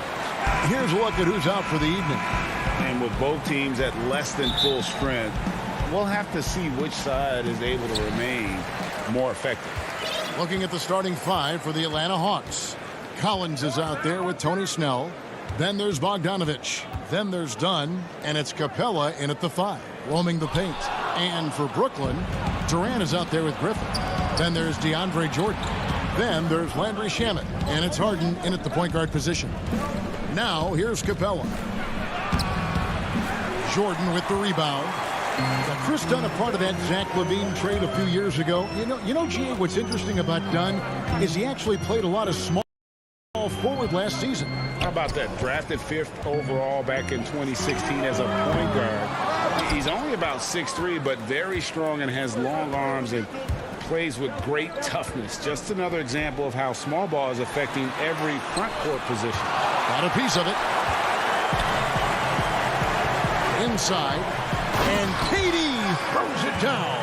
Here's a look at who's out for the evening. And with both teams at less than full strength, we'll have to see which side is able to remain more effective. Looking at the starting five for the Atlanta Hawks. Collins is out there with Tony Snell. Then there's Bogdanovich. Then there's Dunn. And it's Capella in at the 5, roaming the paint. And for Brooklyn, Durant is out there with Griffin. Then there's DeAndre Jordan. Then there's Landry Shamet. And it's Harden in at the point guard position. Now here's Capella. Jordan with the rebound. Now, Chris Dunn, a part of that Zach LaVine trade a few years ago. You know, G.A., what's interesting about Dunn is he actually played a lot of small forward last season. How about that? Drafted 5th overall back in 2016 as a point guard. He's only about 6'3", but very strong and has long arms and plays with great toughness. Just another example of how small ball is affecting every front court position. Got a piece of it. Inside. And KD throws it down.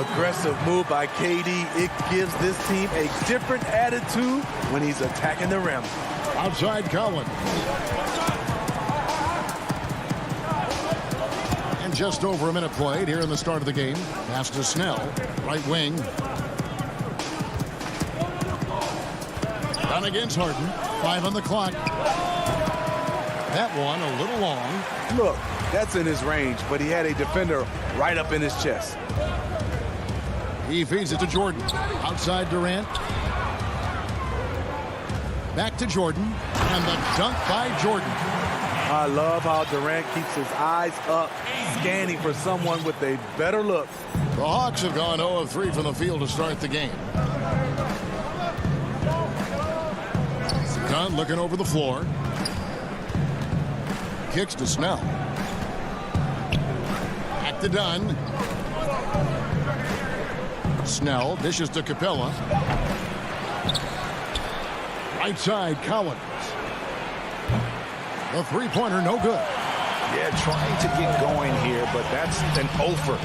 Aggressive move by KD. It gives this team a different attitude when he's attacking the rim. Outside Collins. And just over a minute played here in the start of the game. Pass to Snell. Right wing. Down against Harden. 5 on the clock. That one a little long. Look, that's in his range, but he had a defender right up in his chest. He feeds it to Jordan. Outside Durant. Back to Jordan. And the dunk by Jordan. I love how Durant keeps his eyes up, scanning for someone with a better look. The Hawks have gone 0 of 3 from the field to start the game. Dunn looking over the floor. Kicks to Snell. Back to Dunn. Snell dishes to Capella. Right side, Collins. The three-pointer, no good. Yeah, trying to get going here, but that's an offer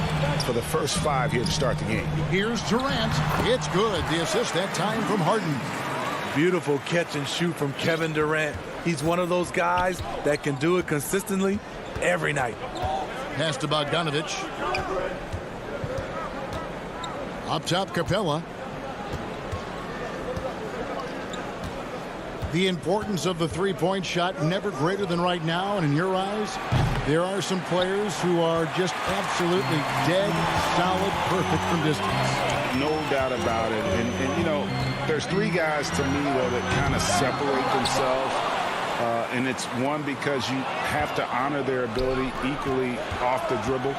for the first 5 here to start the game. Here's Durant. It's good. The assist that time from Harden. Beautiful catch and shoot from Kevin Durant. He's one of those guys that can do it consistently every night. Pass to Bogdanovich. Up top, Capella. The importance of the three-point shot never greater than right now, and in your eyes, there are some players who are just absolutely dead, solid, perfect from distance. No doubt about it. And you know, there's 3 guys to me, though, that kind of separate themselves. And it's one, because you have to honor their ability equally off the dribble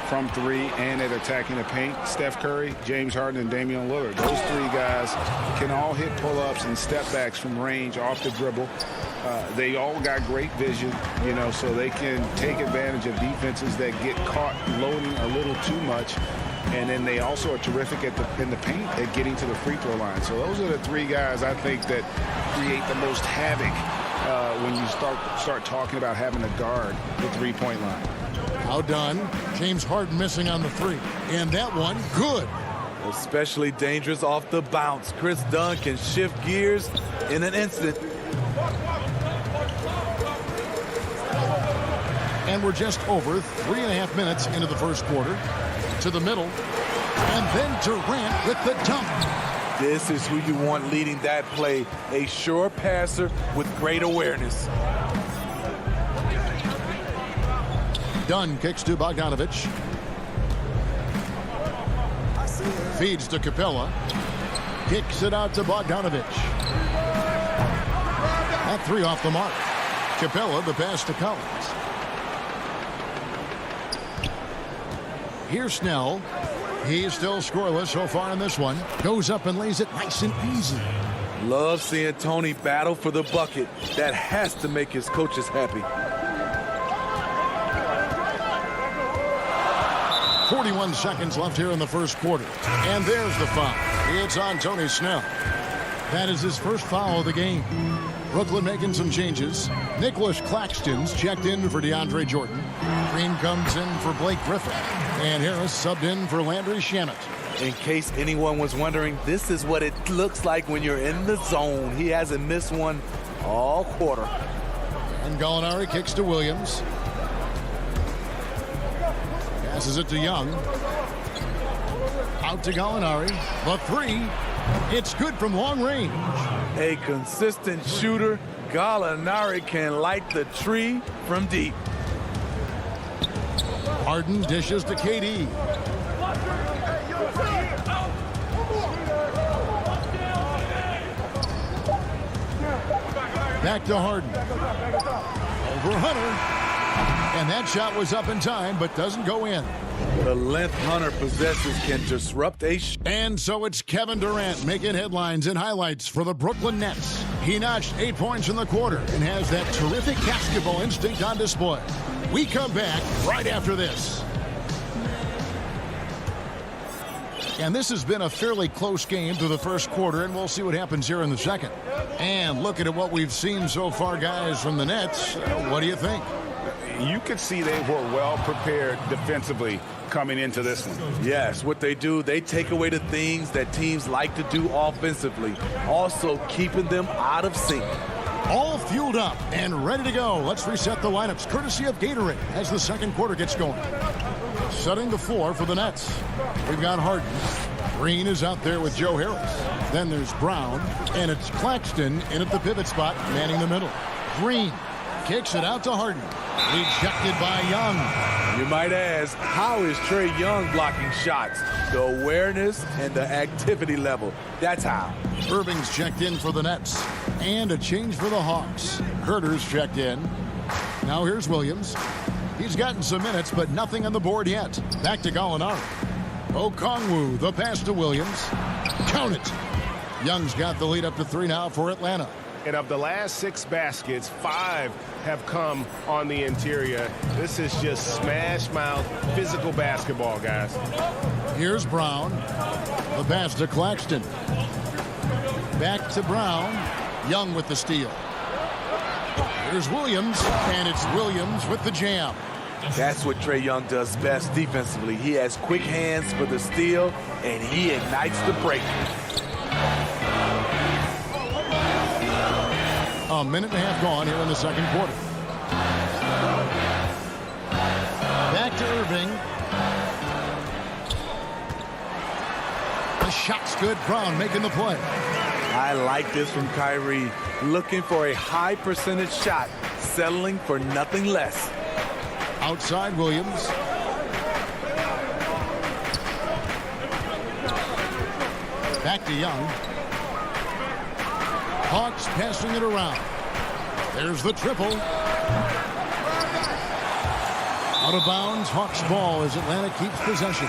from 3 and at attacking the paint. Steph Curry, James Harden, and Damian Lillard. Those 3 guys can all hit pull-ups and step-backs from range off the dribble. They all got great vision, you know, so they can take advantage of defenses that get caught loading a little too much. And then they also are terrific in the paint at getting to the free throw line. So those are the 3 guys I think that create the most havoc when you start talking about having to guard the three-point line. Now done. James Harden missing on the 3. And that one, good. Especially dangerous off the bounce. Chris Dunn can shift gears in an instant. And we're just over 3.5 minutes into the first quarter. To the middle. And then Durant with the dunk. This is who you want leading that play. A sure passer with great awareness. Dunn kicks to Bogdanovich. Feeds to Capella. Kicks it out to Bogdanovich. That 3 off the mark. Capella, the pass to Collins. Here's Snell. He's still scoreless so far in this one. Goes up and lays it nice and easy. Love seeing Tony battle for the bucket. That has to make his coaches happy. 41 seconds left here in the first quarter. And there's the foul. It's on Tony Snell. That is his first foul of the game. Brooklyn making some changes. Nicholas Claxton's checked in for DeAndre Jordan. Green comes in for Blake Griffin. And Harris subbed in for Landry Shamet. In case anyone was wondering, this is what it looks like when you're in the zone. He hasn't missed one all quarter. And Gallinari kicks to Williams. Passes it to Young. Out to Gallinari. The 3. It's good from long range. A consistent shooter. Gallinari can light the tree from deep. Harden dishes to KD. Back to Harden. Over Hunter. And that shot was up in time, but doesn't go in. The length Hunter possesses can disrupt a shot. And so it's Kevin Durant making headlines and highlights for the Brooklyn Nets. He notched 8 points in the quarter and has that terrific basketball instinct on display. We come back right after this. And this has been a fairly close game through the first quarter, and we'll see what happens here in the second. And looking at what we've seen so far, guys, from the Nets, what do you think? You could see they were well prepared defensively coming into this one. Yes, what they do, they take away the things that teams like to do offensively, also keeping them out of sync. All fueled up and ready to go. Let's reset the lineups courtesy of Gatorade as the second quarter gets going. Setting the floor for the Nets. We've got Harden. Green is out there with Joe Harris. Then there's Brown, and it's Claxton in at the pivot spot, manning the middle. Green kicks it out to Harden. Rejected by Young. You might ask, how is Trae Young blocking shots? The awareness and the activity level. That's how. Irving's checked in for the Nets. And a change for the Hawks. Herter's checked in. Now here's Williams. He's gotten some minutes, but nothing on the board yet. Back to Gallinari. Okongwu, the pass to Williams. Count it. Young's got the lead up to 3 now for Atlanta. And of the last 6 baskets, 5 have come on the interior. This is just smash mouth physical basketball, guys. Here's Brown. The pass to Claxton. Back to Brown. Young with the steal. Here's Williams, and it's Williams with the jam. That's what Trae Young does best defensively. He has quick hands for the steal, and he ignites the break. A minute and a half gone here in the second quarter. Back to Irving. The shot's good. Brown making the play. I like this from Kyrie. Looking for a high percentage shot, settling for nothing less. Outside Williams. Back to Young. Hawks passing it around. There's the triple. Out of bounds, Hawks ball as Atlanta keeps possession.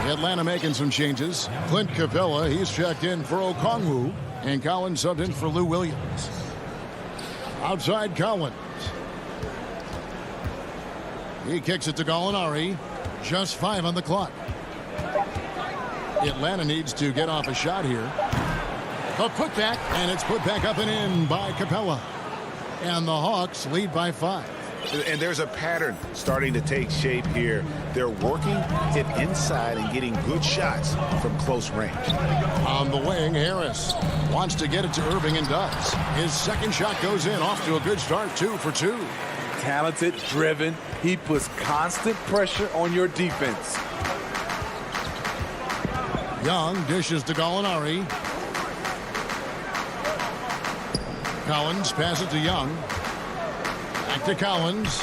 Atlanta making some changes. Clint Capella, he's checked in for Okongwu, and Collins subbed in for Lou Williams. Outside Collins. He kicks it to Gallinari. Just 5 on the clock. Atlanta needs to get off a shot here. A putback, and it's put back up and in by Capella. And the Hawks lead by 5. And there's a pattern starting to take shape here. They're working it inside and getting good shots from close range. On the wing, Harris wants to get it to Irving and does. His second shot goes in, off to a good start, 2 for 2. Talented, driven. He puts constant pressure on your defense. Young dishes to Gallinari. Collins passes to Young. Back to Collins.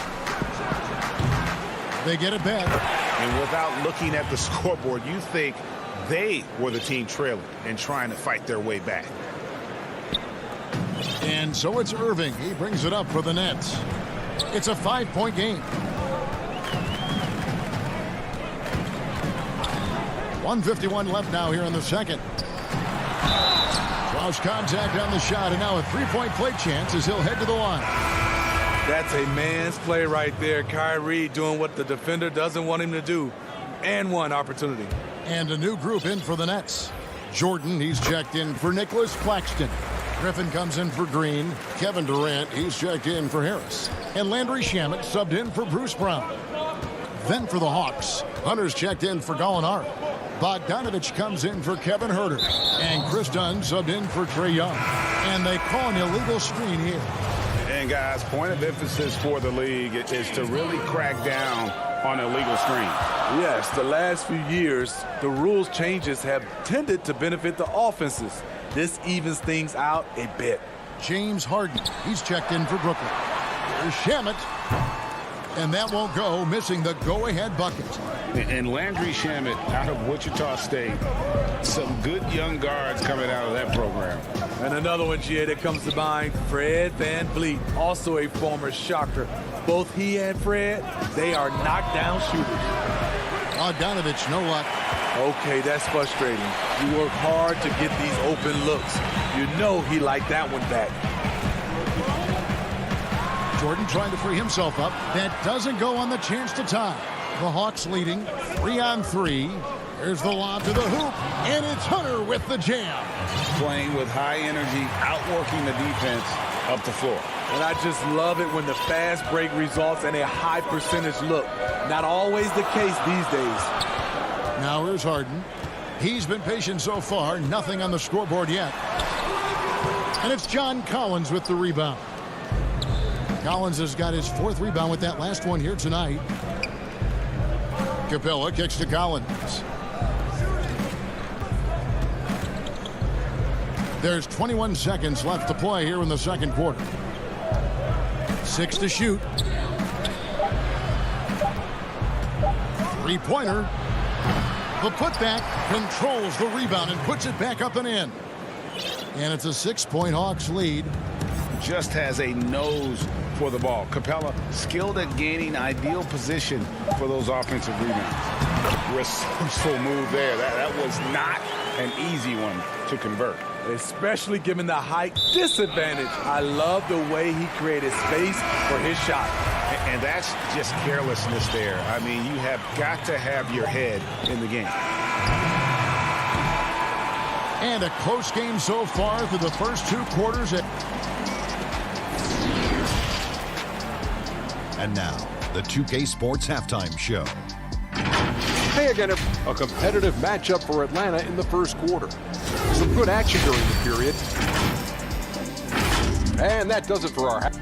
They get it back. And without looking at the scoreboard, you think they were the team trailing and trying to fight their way back. And so it's Irving. He brings it up for the Nets. It's a 5-point game. 1:51 left now here in the second. Draws contact on the shot, and now a 3-point play chance as he'll head to the line. That's a man's play right there. Kyrie doing what the defender doesn't want him to do. And one opportunity. And a new group in for the Nets. Jordan, he's checked in for Nicholas Claxton. Griffin comes in for Green. Kevin Durant, he's checked in for Harris. And Landry Shamet subbed in for Bruce Brown. Then for the Hawks, Hunter's checked in for Gallinari. Bogdanovich comes in for Kevin Huerter. And Chris Dunn subbed in for Trae Young. And they call an illegal screen here. And guys, point of emphasis for the league is to really crack down on illegal screens. Yes, the last few years, the rules changes have tended to benefit the offenses. This evens things out a bit. James Harden, he's checked in for Brooklyn. There's Shamet. And that won't go, missing the go-ahead bucket. And Landry Shamet out of Wichita State. Some good young guards coming out of that program. And another one, GA, that comes to mind, Fred VanVleet, also a former Shocker. Both he and Fred, they are knockdown shooters. Bogdanovich, no luck. Okay, that's frustrating. You work hard to get these open looks. You know he liked that one back. Jordan trying to free himself up. That doesn't go on the chance to tie. The Hawks leading 3-on-3. There's the lob to the hoop, and it's Hunter with the jam. Playing with high energy, outworking the defense up the floor. And I just love it when the fast break results in a high percentage look. Not always the case these days. Now here's Harden. He's been patient so far. Nothing on the scoreboard yet. And it's John Collins with the rebound. Collins has got his 4th rebound with that last one here tonight. Capella kicks to Collins. There's 21 seconds left to play here in the second quarter. 6 to shoot. 3-pointer. The putback controls the rebound and puts it back up and in. And it's a 6-point Hawks lead. Just has a nose for the ball. Capella skilled at gaining ideal position for those offensive rebounds. Resourceful move there. That was not an easy one to convert. especially given the height disadvantage. I love the way he created space for his shot. And that's just carelessness there. I mean, you have got to have your head in the game. And a close game so far through the first 2 quarters. And now, the 2K Sports Halftime Show. Hey again, a competitive matchup for Atlanta in the first quarter. Some good action during the period. And that does it for our half.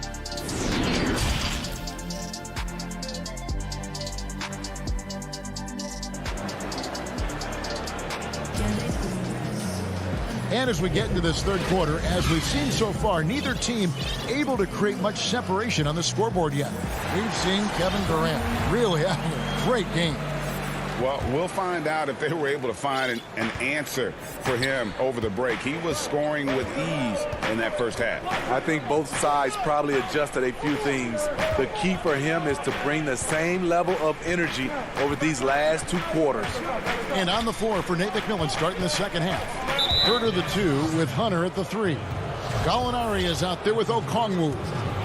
And as we get into this third quarter, as we've seen so far, neither team able to create much separation on the scoreboard yet. We've seen Kevin Durant really having a great game. Well, we'll find out if they were able to find an answer for him over the break. He was scoring with ease in that first half. I think both sides probably adjusted a few things. The key for him is to bring the same level of energy over these last 2 quarters. And on the floor for Nate McMillan starting the second half. Herter the 2 with Hunter at the 3. Gallinari is out there with Okongwu.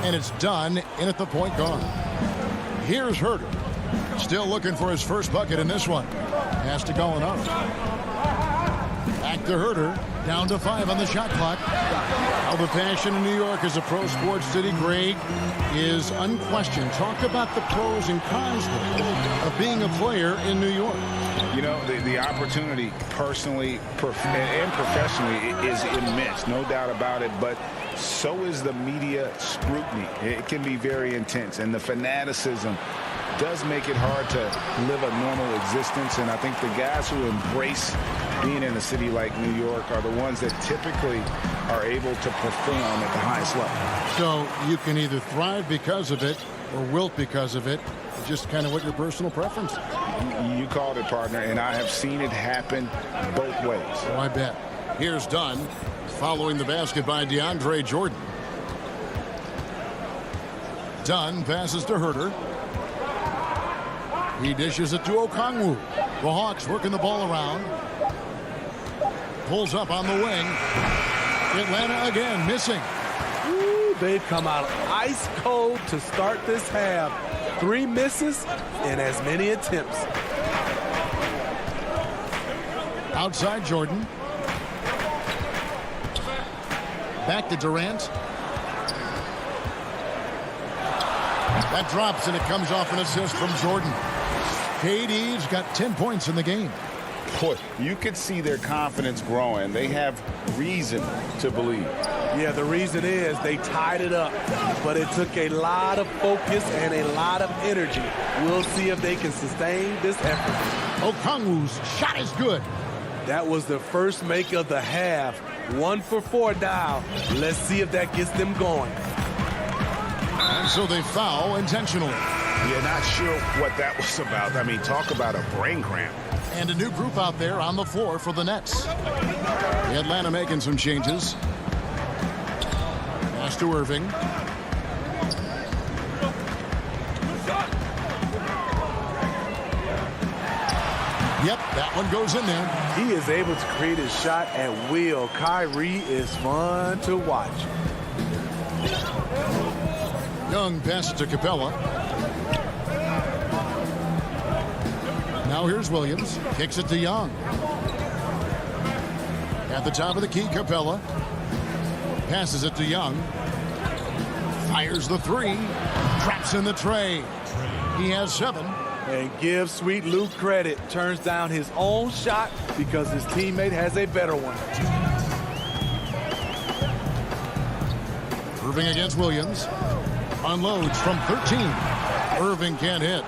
And it's done in at the point guard. Here's Herter. Still looking for his first bucket in this one. Has to Gallinari. Back to Herter. Down to 5 on the shot clock. How the passion in New York as a pro sports city, Greg, is unquestioned. Talk about the pros and cons of being a player in New York. You know, the opportunity personally and professionally is immense, no doubt about it, but so is the media scrutiny. It can be very intense, and the fanaticism does make it hard to live a normal existence, and I think the guys who embrace being in a city like New York are the ones that typically are able to perform at the highest level. So you can either thrive because of it or wilt because of it. Just kind of what your personal preference is. You called it, partner, and I have seen it happen both ways. Oh, I bet. Here's Dunn following the basket by DeAndre Jordan. Dunn passes to Herter. He dishes it to Okongwu. The Hawks working the ball around. Pulls up on the wing. Atlanta again missing. Ooh, they've come out ice cold to start this half. 3 misses and as many attempts. Outside Jordan. Back to Durant. That drops and it comes off an assist from Jordan. KD's got 10 points in the game. Boy, you could see their confidence growing. They have reason to believe. Yeah, the reason is they tied it up, but it took a lot of focus and a lot of energy. We'll see if they can sustain this effort. Okongwu's shot is good. That was the first make of the half. 1 for 4 now. Let's see if that gets them going. And so they foul intentionally. You're not sure what that was about. I mean, talk about a brain cramp. And a new group out there on the floor for the Nets. Atlanta making some changes. Pass to Irving. Yep, that one goes in there. He is able to create his shot at will. Kyrie is fun to watch. Young passes to Capella. Now here's Williams. Kicks it to Young. At the top of the key, Capella. Passes it to Young. Fires the 3. Traps in the tray. He has 7. And give Sweet Luke credit. Turns down his own shot because his teammate has a better one. Irving against Williams. Unloads from 13. Irving can't hit.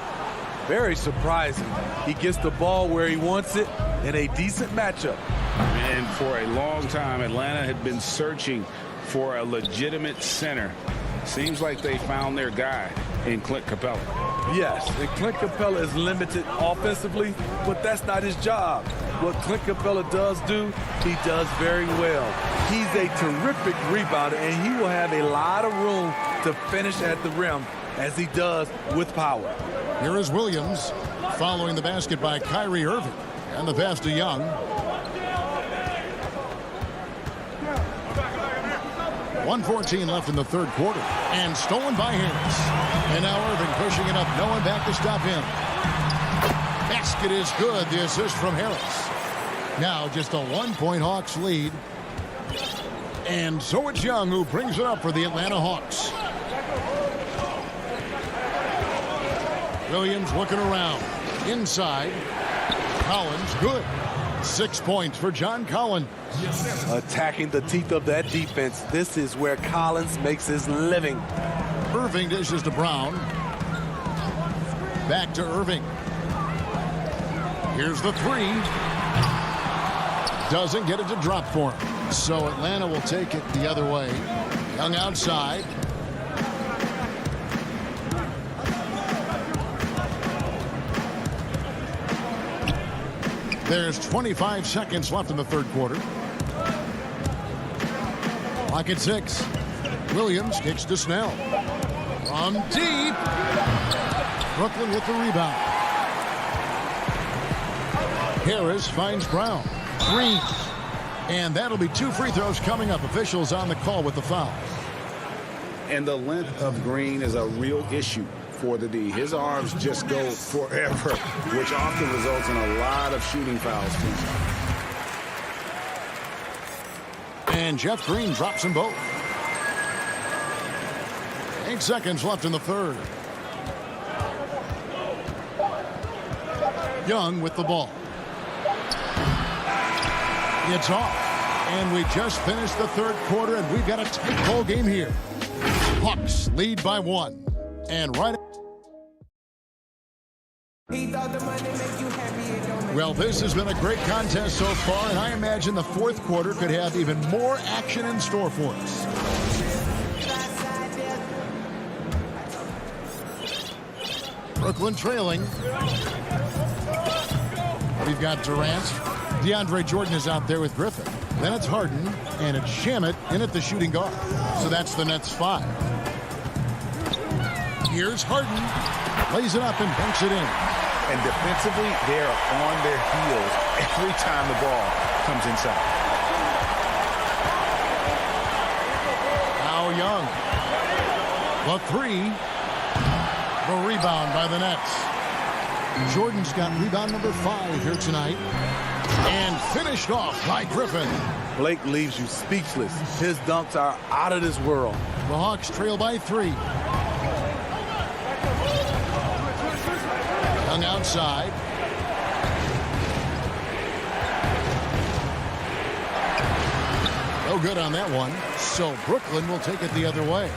Very surprising. He gets the ball where he wants it in a decent matchup. And for a long time, Atlanta had been searching for a legitimate center. Seems like they found their guy in Clint Capella. Yes, and Clint Capella is limited offensively, but that's not his job. What Clint Capella does do, he does very well. He's a terrific rebounder, and he will have a lot of room to finish at the rim, as he does with power. Here is Williams following the basket by Kyrie Irving. And the pass to Young. 1:14 left in the third quarter. And stolen by Harris. And now Irving pushing it up. No one back to stop him. Basket is good. The assist from Harris. Now just a 1-point Hawks lead. And so it's Young who brings it up for the Atlanta Hawks. Williams looking around. Inside. Collins, good. 6 points for John Collins. Attacking the teeth of that defense. This is where Collins makes his living. Irving dishes to Brown. Back to Irving. Here's the three. Doesn't get it to drop for him. So Atlanta will take it the other way. Young outside. There's 25 seconds left in the third quarter. Clock at 6. Williams kicks to Snell. From deep. Brooklyn with the rebound. Harris finds Brown. Green. And that'll be 2 free throws coming up. Officials on the call with the foul. And the length of Green is a real issue for the D. His arms just go forever, which often results in a lot of shooting fouls. And Jeff Green drops them both. 8 seconds left in the third. Young with the ball. It's off. And we just finished the third quarter, and we've got a tight ball game here. Hawks lead by 1. And right. Well, this has been a great contest so far, and I imagine the fourth quarter could have even more action in store for us. Brooklyn trailing. We've got Durant. DeAndre Jordan is out there with Griffin. Then it's Harden, and it's Shamet in at the shooting guard. So that's the Nets 5. Here's Harden. Lays it up and banks it in. And defensively, they're on their heels every time the ball comes inside. Now Young. The three. The rebound by the Nets. Jordan's got rebound number 5 here tonight. And finished off by Griffin. Blake leaves you speechless. His dunks are out of this world. The Hawks trail by 3. Young outside. No good on that one. So Brooklyn will take it the other way.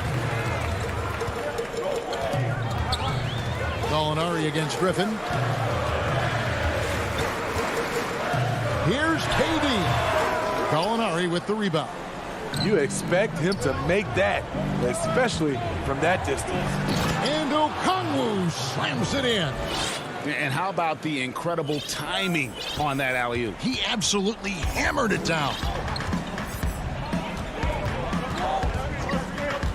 Gallinari against Griffin. Here's KD. Gallinari with the rebound. You expect him to make that, especially from that distance. And Okongwu slams it in. And how about the incredible timing on that alley-oop? He absolutely hammered it down.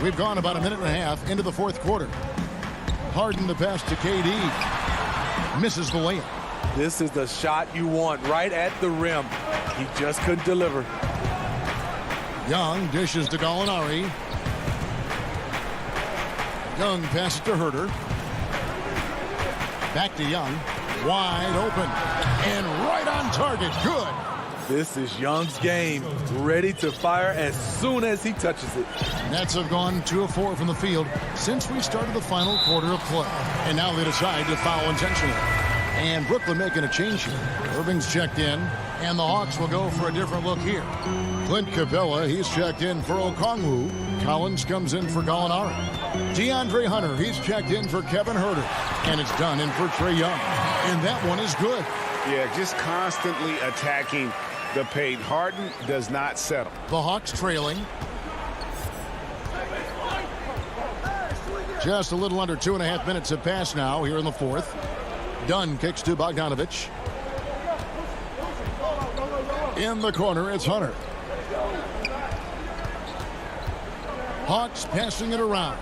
We've gone about a minute and a half into the fourth quarter. Harden the pass to KD. Misses the layup. This is the shot you want right at the rim. He just couldn't deliver. Young dishes to Gallinari. Young passes to Herter. Back to Young. Wide open. And right on target. Good. This is Young's game. Ready to fire as soon as he touches it. Nets have gone 2 of 4 from the field since we started the final quarter of play. And now they decide to foul intentionally. And Brooklyn making a change here. Irving's checked in, and the Hawks will go for a different look here. Clint Capella, he's checked in for Okongwu. Collins comes in for Gallinari. DeAndre Hunter, he's checked in for Kevin Herter. And it's done in for Trae Young. And that one is good. Yeah, just constantly attacking the paint. Harden does not settle. The Hawks trailing. Just a little under 2.5 minutes have passed now here in the fourth. Dunn kicks to Bogdanovich. In the corner, it's Hunter. Hawks passing it around.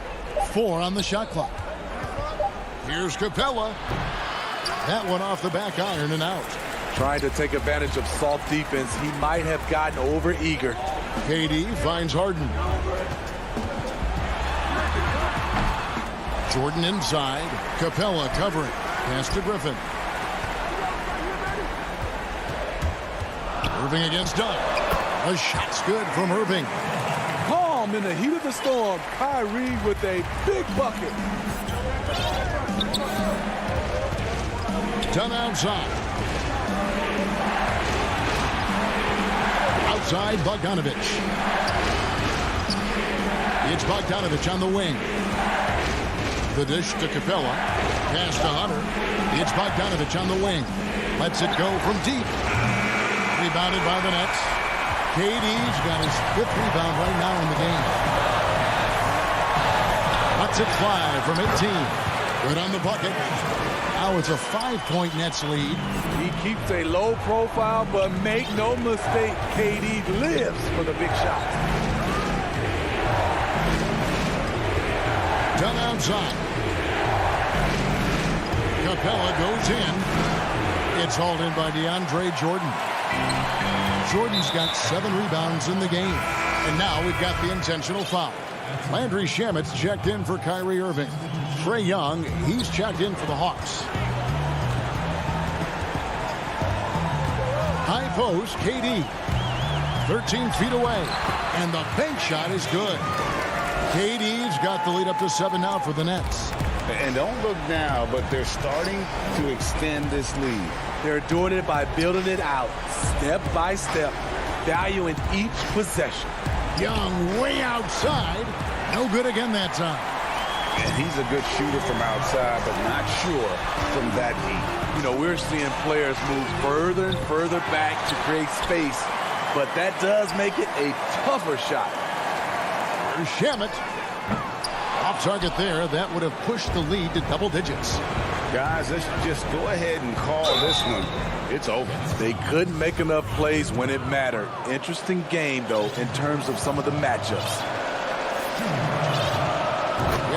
4 on the shot clock. Here's Capella. That one off the back iron and out. Trying to take advantage of soft defense. He might have gotten over eager. KD finds Harden. Jordan inside. Capella covering. Pass to Griffin. Irving against Doug. A shot's good from Irving. Calm in the heat of the storm. Kyrie with a big bucket. Done outside. Outside Bogdanovich. It's Bogdanovich on the wing. The dish to Capella. Pass to Hunter. It's Bogdanovich on the wing. Lets it go from deep. Rebounded by the Nets. KD's got his 5th rebound right now in the game. Lets it fly from 18. Good on the bucket. Now it's a 5-point Nets lead. He keeps a low profile, but make no mistake, KD lives for the big shots. Done outside. Capella goes in. It's hauled in by DeAndre Jordan. Jordan's got 7 rebounds in the game. And now we've got the intentional foul. Landry Shamet's checked in for Kyrie Irving. Trae Young, he's checked in for the Hawks. High post, KD. 13 feet away. And the bank shot is good. KD's got the lead up to 7 now for the Nets. And don't look now, but they're starting to extend this lead. They're doing it by building it out, step by step, valuing each possession. Young way outside. No good again that time. And he's a good shooter from outside, but not sure from that deep. You know, we're seeing players move further and further back to create space, but that does make it a tougher shot. Shamet. Off target there. That would have pushed the lead to double digits. Guys, let's just go ahead and call this one. It's over. They couldn't make enough plays when it mattered. Interesting game, though, in terms of some of the matchups.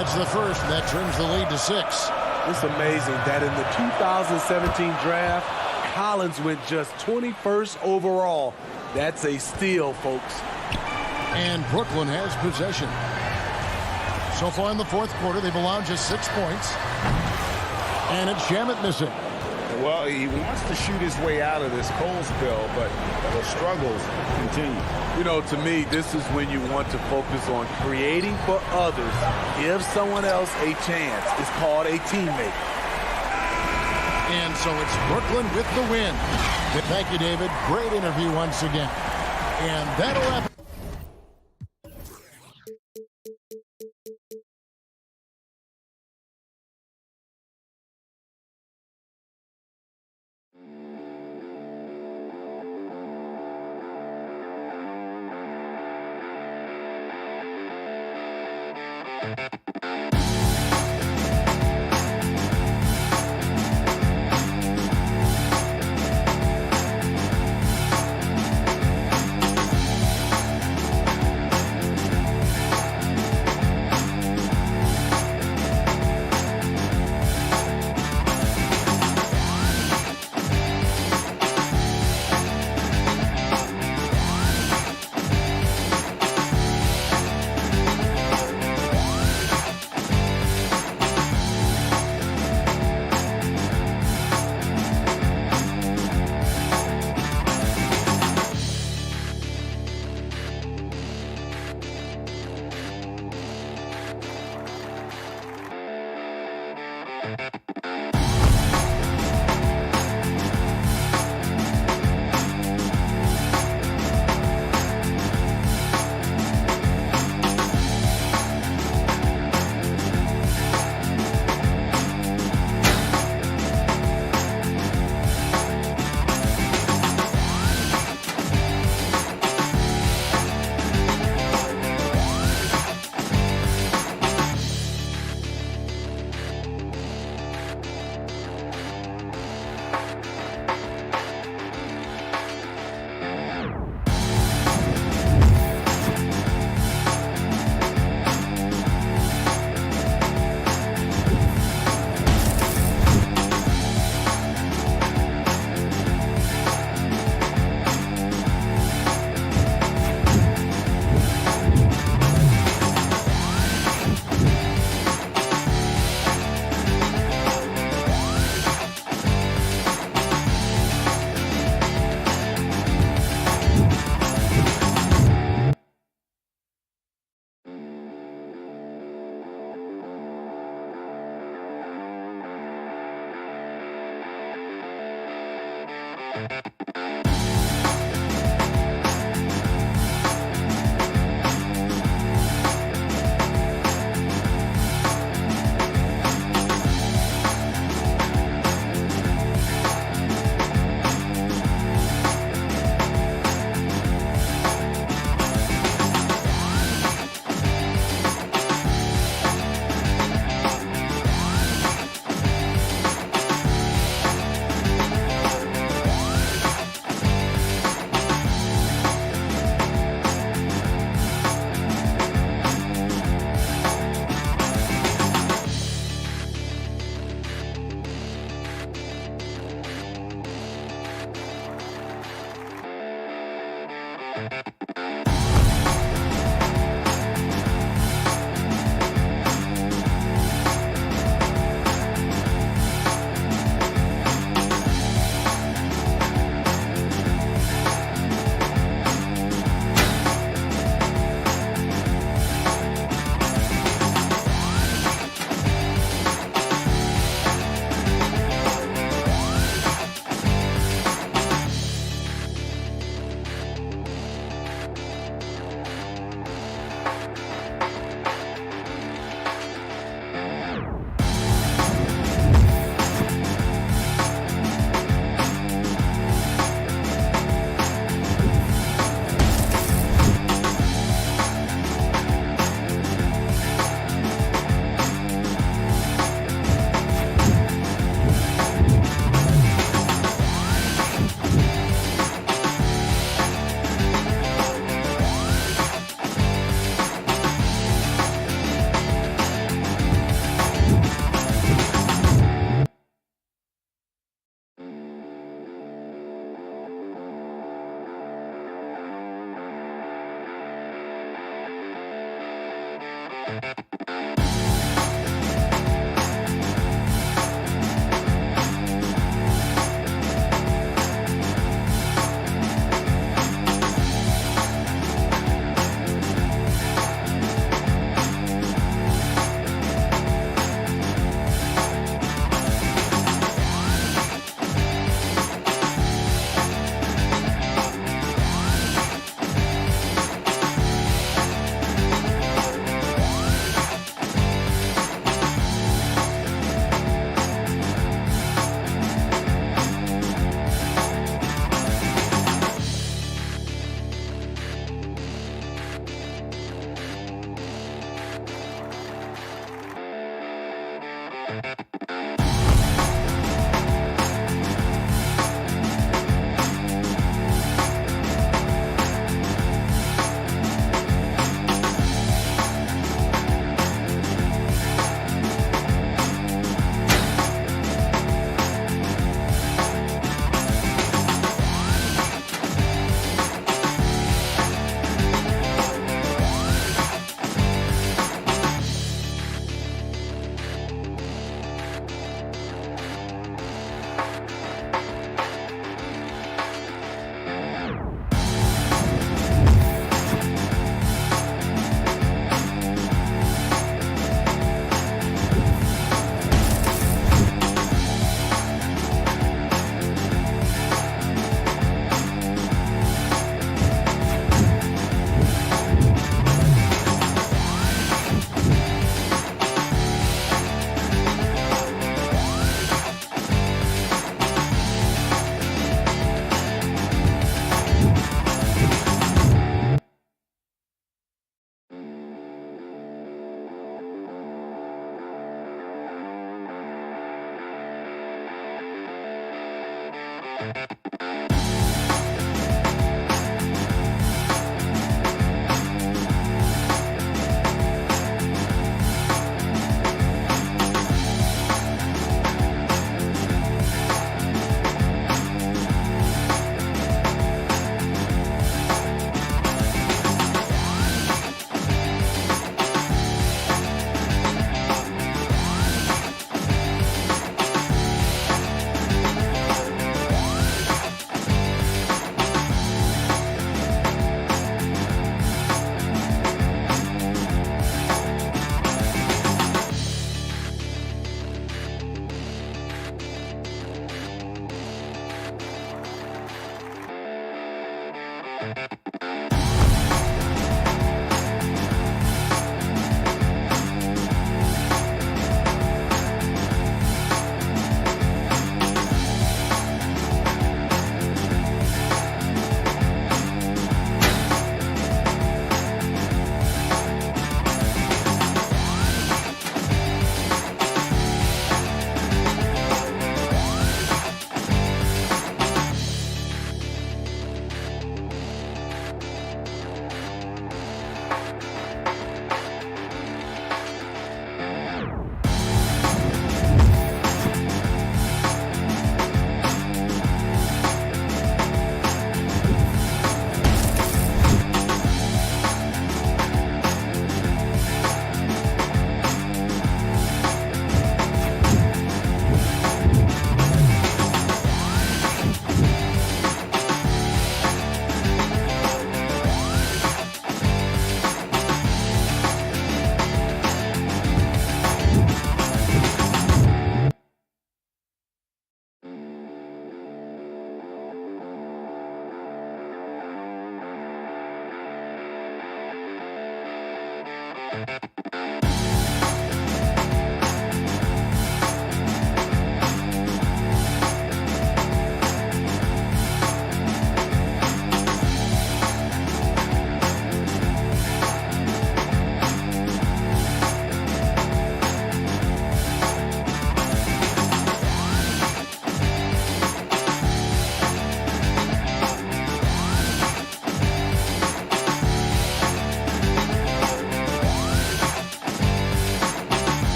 It's the first, and that trims the lead to 6. It's amazing that in the 2017 draft, Collins went just 21st overall. That's a steal, folks. And Brooklyn has possession. So far in the 4th quarter, they've allowed just 6 points. And it's Shamet missing. Well, he wants to shoot his way out of this cold spell, but the struggles continue. You know, to me, this is when you want to focus on creating for others. Give someone else a chance. It's called a teammate. And so it's Brooklyn with the win. Thank you, David. Great interview once again. And that'll wrap it.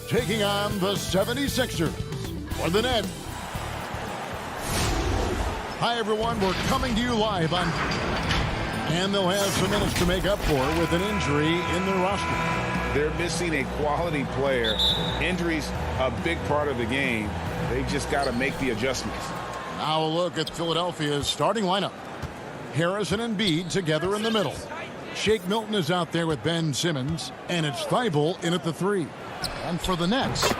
Taking on the 76ers for the net. Hi, everyone. We're coming to you live on... And they'll have some minutes to make up for with an injury in their roster. They're missing a quality player. Injuries a big part of the game. They've just got to make the adjustments. Now a look at Philadelphia's starting lineup. Harris and Embiid together in the middle. Shake Milton is out there with Ben Simmons, and it's Thibault in at the 3. And for the Nets,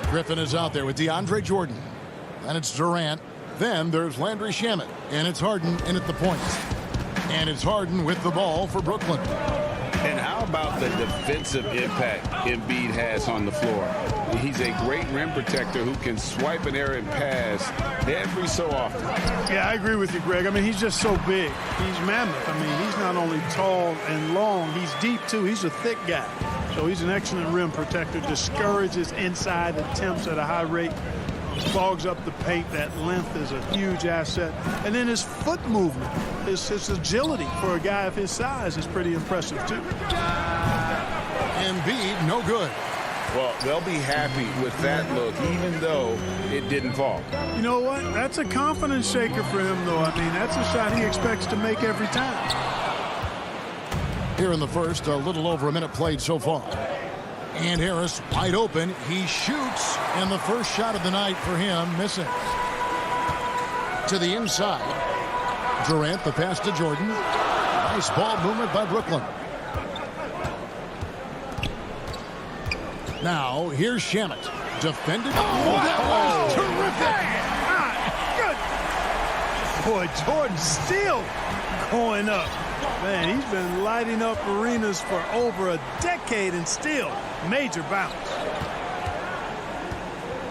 Griffin is out there with DeAndre Jordan. And it's Durant. Then there's Landry Shamet, and it's Harden in at the point. And it's Harden with the ball for Brooklyn. And how about the defensive impact Embiid has on the floor? He's a great rim protector who can swipe an errant pass every so often. Yeah, I agree with you, Greg. I mean, he's just so big. He's mammoth. I mean, he's not only tall and long, he's deep, too. He's a thick guy. So he's an excellent rim protector, discourages inside attempts at a high rate, clogs up the paint. That length is a huge asset. And then his foot movement, his agility for a guy of his size is pretty impressive, too. Embiid, no good. Well, they'll be happy with that look, even though it didn't fall. You know what? That's a confidence shaker for him, though. I mean, that's a shot he expects to make every time. Here in the first, a little over a minute played so far. And Harris wide open. He shoots, and the first shot of the night for him misses. To the inside. Durant, the pass to Jordan. Nice ball movement by Brooklyn. Now, here's Shamet. Defended. Oh, that was terrific. Boy, Jordan still going up. Man, he's been lighting up arenas for over a decade and still major bounce.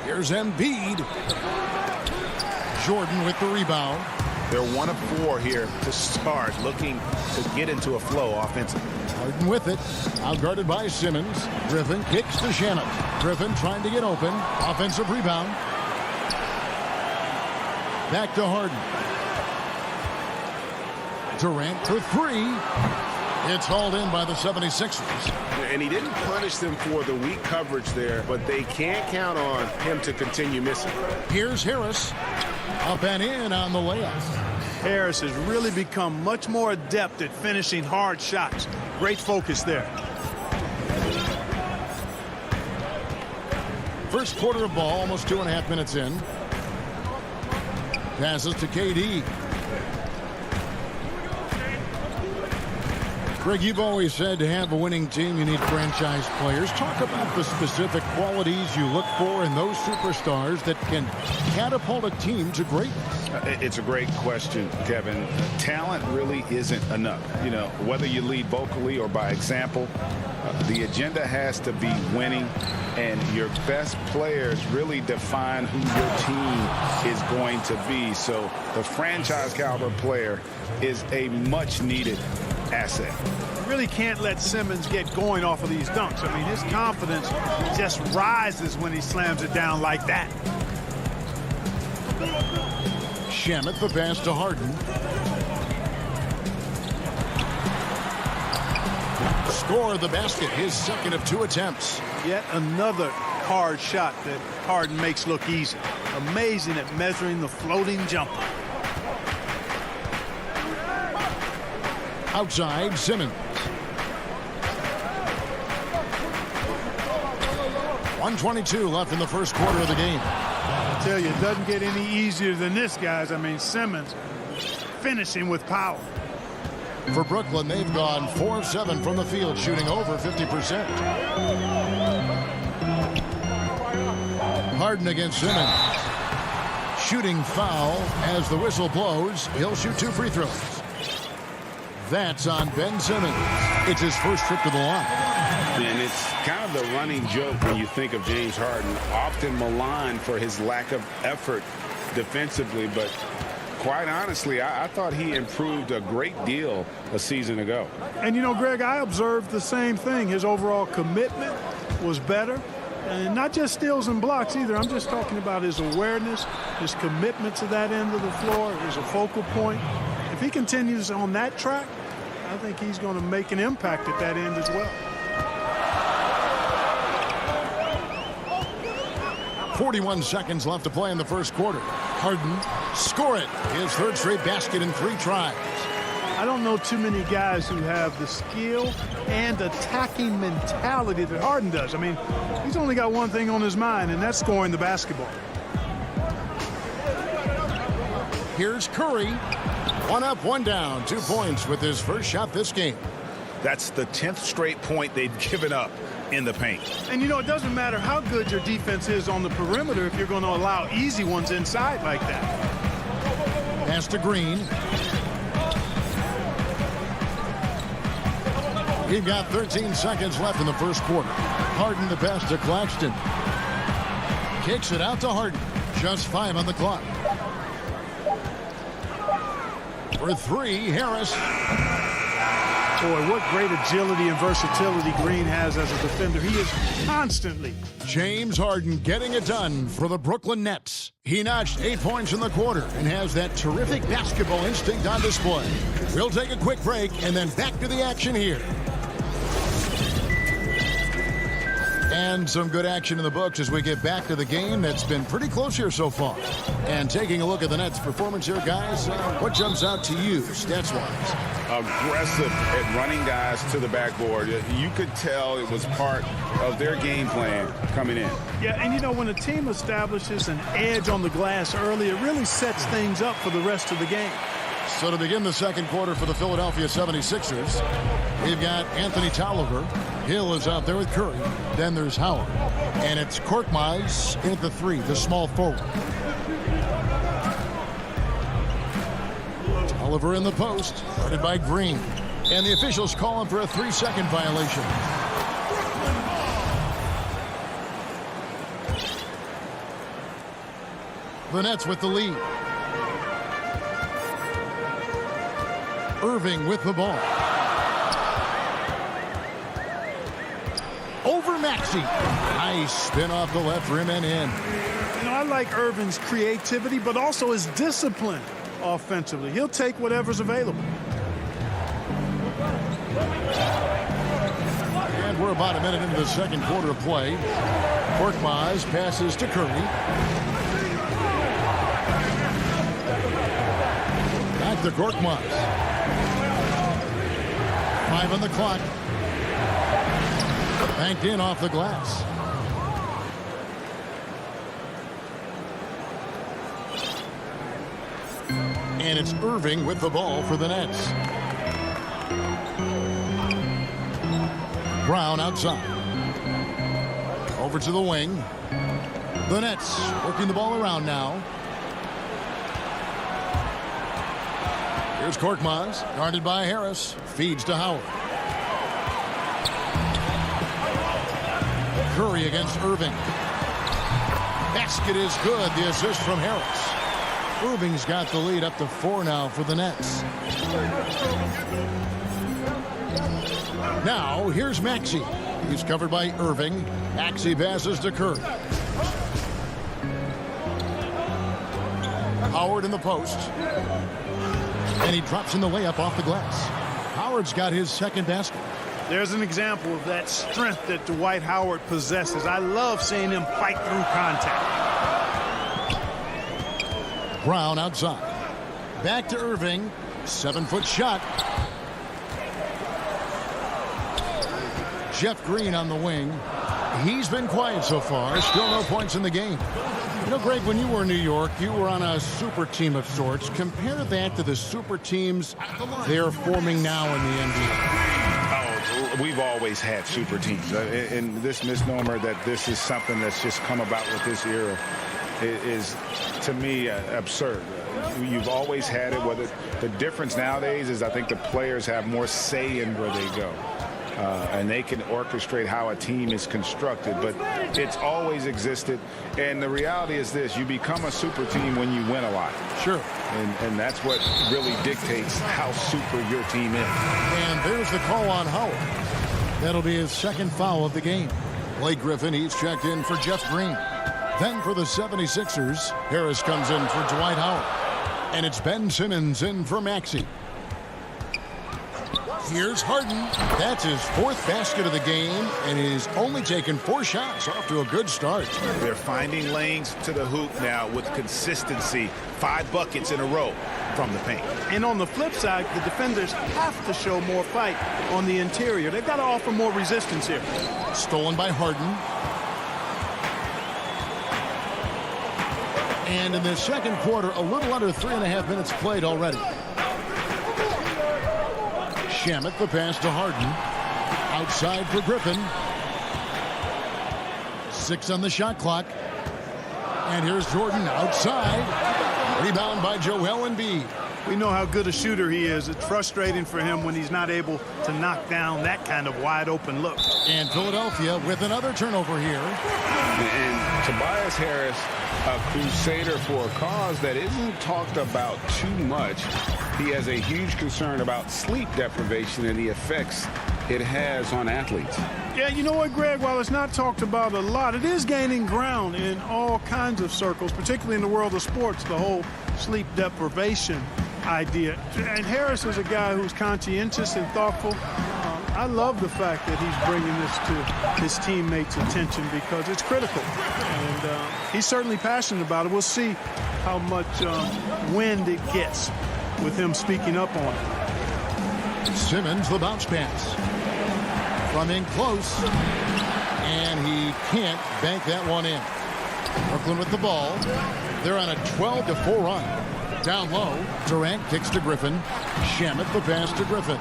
Here's Embiid. Jordan with the rebound. They're 1 of 4 here to start, looking to get into a flow offensively. Harden with it. Outguarded by Simmons. Griffin kicks to Shamet. Griffin trying to get open. Offensive rebound. Back to Harden. Durant for 3. It's hauled in by the 76ers. And he didn't punish them for the weak coverage there, but they can't count on him to continue missing. Here's Harris. Up and in on the layup. Harris has really become much more adept at finishing hard shots. Great focus there. First quarter of ball, almost 2.5 minutes in. Passes to KD. Greg, you've always said to have a winning team, you need franchise players. Talk about the specific qualities you look for in those superstars that can catapult a team to greatness. It's a great question, Kevin. Talent really isn't enough. You know, whether you lead vocally or by example, the agenda has to be winning, and your best players really define who your team is going to be. So the franchise caliber player is a much needed asset. You really can't let Simmons get going off of these dunks. I mean, his confidence just rises when he slams it down like that. Shamet, the pass to Harden. Score the basket, his second of 2 attempts. Yet another hard shot that Harden makes look easy. Amazing at measuring the floating jumper. Outside, Simmons. 1:22 left in the first quarter of the game. I tell you, it doesn't get any easier than this, guys. I mean, Simmons finishing with power. For Brooklyn, they've gone 4 of 7 from the field, shooting over 50%. Harden against Simmons. Shooting foul as the whistle blows. He'll shoot 2 free throws. That's on Ben Simmons. It's his first trip to the line. And it's kind of the running joke when you think of James Harden, often maligned for his lack of effort defensively, but quite honestly, I thought he improved a great deal a season ago. And, you know, Greg, I observed the same thing. His overall commitment was better. And not just steals and blocks either. I'm just talking about his awareness, his commitment to that end of the floor as a focal point. If he continues on that track, I think he's going to make an impact at that end as well. 41 seconds left to play in the first quarter. Harden, score it. His third straight basket in 3 tries. I don't know too many guys who have the skill and attacking mentality that Harden does. I mean, he's only got one thing on his mind, and that's scoring the basketball. Here's Curry. 1 up, 1 down. 2 points with his first shot this game. That's the 10th straight point they've given up in the paint. And, you know, it doesn't matter how good your defense is on the perimeter if you're going to allow easy ones inside like that. Pass to Green. We've got 13 seconds left in the first quarter. Harden the pass to Claxton. Kicks it out to Harden. Just 5 on the clock. For 3, Harris. Boy, what great agility and versatility Green has as a defender. He is constantly. James Harden getting it done for the Brooklyn Nets. He notched 8 points in the quarter and has that terrific basketball instinct on display. We'll take a quick break and then back to the action here. And some good action in the books as we get back to the game that's been pretty close here so far. And taking a look at the Nets' performance here, guys, what jumps out to you, stats-wise? Aggressive at running guys to the backboard. You could tell it was part of their game plan coming in. Yeah, and you know, when a team establishes an edge on the glass early, it really sets things up for the rest of the game. So to begin the second quarter for the Philadelphia 76ers, we've got Anthony Tolliver. Hill is out there with Curry. Then there's Howard. And it's Korkmaz in at the 3, the small forward. Tolliver in the post, guarded by Green. And the officials call him for a 3-second violation. The Nets with the lead. Irving with the ball. Over Maxey. Nice spin off the left rim and in. You know, I like Irving's creativity, but also his discipline offensively. He'll take whatever's available. And we're about a minute into the second quarter of play. Korkmaz passes to Curry. Back to Korkmaz. 5 on the clock. Banked in off the glass. And it's Irving with the ball for the Nets. Brown outside. Over to the wing. The Nets working the ball around now. Here's Korkmaz, guarded by Harris. Feeds to Howard. Curry against Irving. Basket is good. The assist from Harris. Irving's got the lead up to 4 now for the Nets. Now, here's Maxey. He's covered by Irving. Maxey passes to Curry. Howard in the post. And he drops in the layup off the glass. Howard's got his second basket. There's an example of that strength that Dwight Howard possesses. I love seeing him fight through contact. Brown outside. Back to Irving. 7-foot shot. Jeff Green on the wing. He's been quiet so far. Still no points in the game. You know, Greg, when you were in New York, you were on a super team of sorts. Compare that to the super teams they're forming now in the NBA. Oh, we've always had super teams. And this misnomer that this is something that's just come about with this era is, to me, absurd. You've always had it. Whether the difference nowadays is I think the players have more say in where they go. And they can orchestrate how a team is constructed, but it's always existed. And the reality is this: you become a super team when you win a lot. Sure. And that's what really dictates how super your team is. And there's the call on Howard. That'll be his second foul of the game. Blake Griffin, he's checked in for Jeff Green. Then for the 76ers, Harris comes in for Dwight Howard. And it's Ben Simmons in for Maxey. Here's Harden. That's his fourth basket of the game, and he's only taken 4 shots. Off to a good start. They're finding lanes to the hoop now with consistency. 5 buckets in a row from the paint. And on the flip side, the defenders have to show more fight on the interior. They've got to offer more resistance here. Stolen by Harden. And in the second quarter, a little under 3.5 minutes played already. Shamet, the pass to Harden. Outside for Griffin. 6 on the shot clock. And here's Jordan outside. Rebound by Joel Embiid. We know how good a shooter he is. It's frustrating for him when he's not able to knock down that kind of wide open look. And Philadelphia with another turnover here. And Tobias Harris, a crusader for a cause that isn't talked about too much. He has a huge concern about sleep deprivation and the effects it has on athletes. Yeah, you know what, Greg? While it's not talked about a lot, it is gaining ground in all kinds of circles, particularly in the world of sports, the whole sleep deprivation idea. And Harris is a guy who's conscientious and thoughtful. I love the fact that he's bringing this to his teammates' attention because it's critical. And he's certainly passionate about it. We'll see how much wind it gets with him speaking up on it. Simmons, the bounce pass. From in close. And he can't bank that one in. Brooklyn with the ball. They're on a 12-4 run. Down low, Durant kicks to Griffin. Shamet, the pass to Griffin.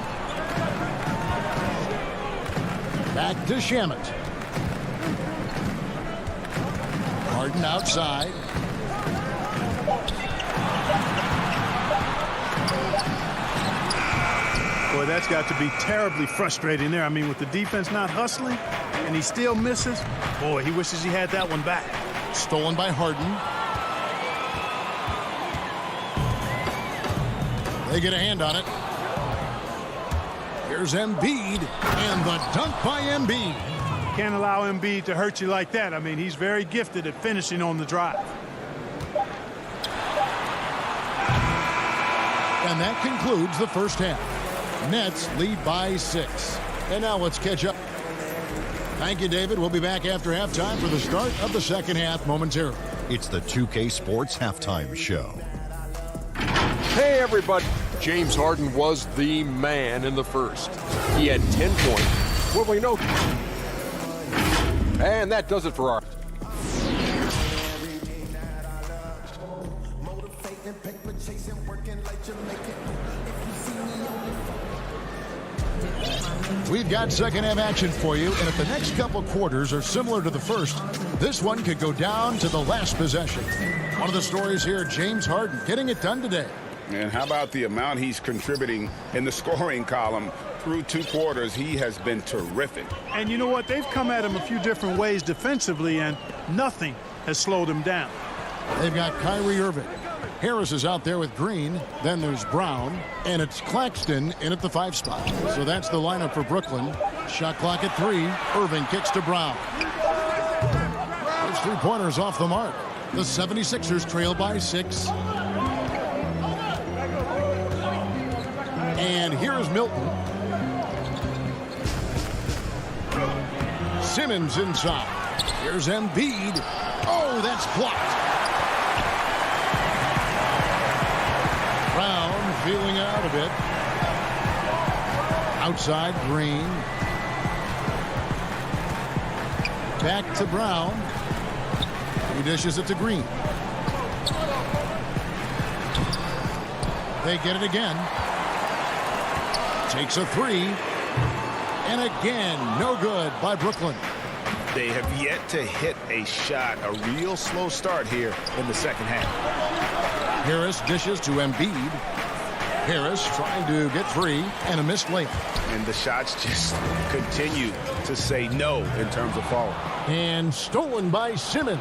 Back to Shamet. Harden outside. Boy, that's got to be terribly frustrating there. I mean, with the defense not hustling and he still misses, boy, he wishes he had that one back. Stolen by Harden. They get a hand on it. Here's Embiid, and the dunk by Embiid. Can't allow Embiid to hurt you like that. I mean, he's very gifted at finishing on the drive. And that concludes the first half. Nets lead by 6. And now let's catch up. Thank you, David. We'll be back after halftime for the start of the second half momentarily. It's the 2K Sports Halftime Show. Hey, everybody. James Harden was the man in the first. He had 10 points. Well, we know. And that does it for our... We've got second half action for you, and if the next couple quarters are similar to the first, this one could go down to the last possession. One of the stories here, James Harden getting it done today. And how about the amount he's contributing in the scoring column through 2 quarters? He has been terrific. And you know what? They've come at him a few different ways defensively, and nothing has slowed him down. They've got Kyrie Irving. Harris is out there with Green. Then there's Brown. And it's Claxton in at the 5 spot. So that's the lineup for Brooklyn. Shot clock at 3. Irving kicks to Brown. Those 3-pointers off the mark. The 76ers trail by 6. And here's Milton. Simmons inside. Here's Embiid. Oh, that's blocked. Brown feeling out a bit. Outside, Green. Back to Brown. He dishes it to Green. They get it again. Takes a three. And again, no good by Brooklyn. They have yet to hit a shot. A real slow start here in the second half. Harris dishes to Embiid. Harris trying to get free and a missed layup. And the shots just continue to say no in terms of falling. And stolen by Simmons.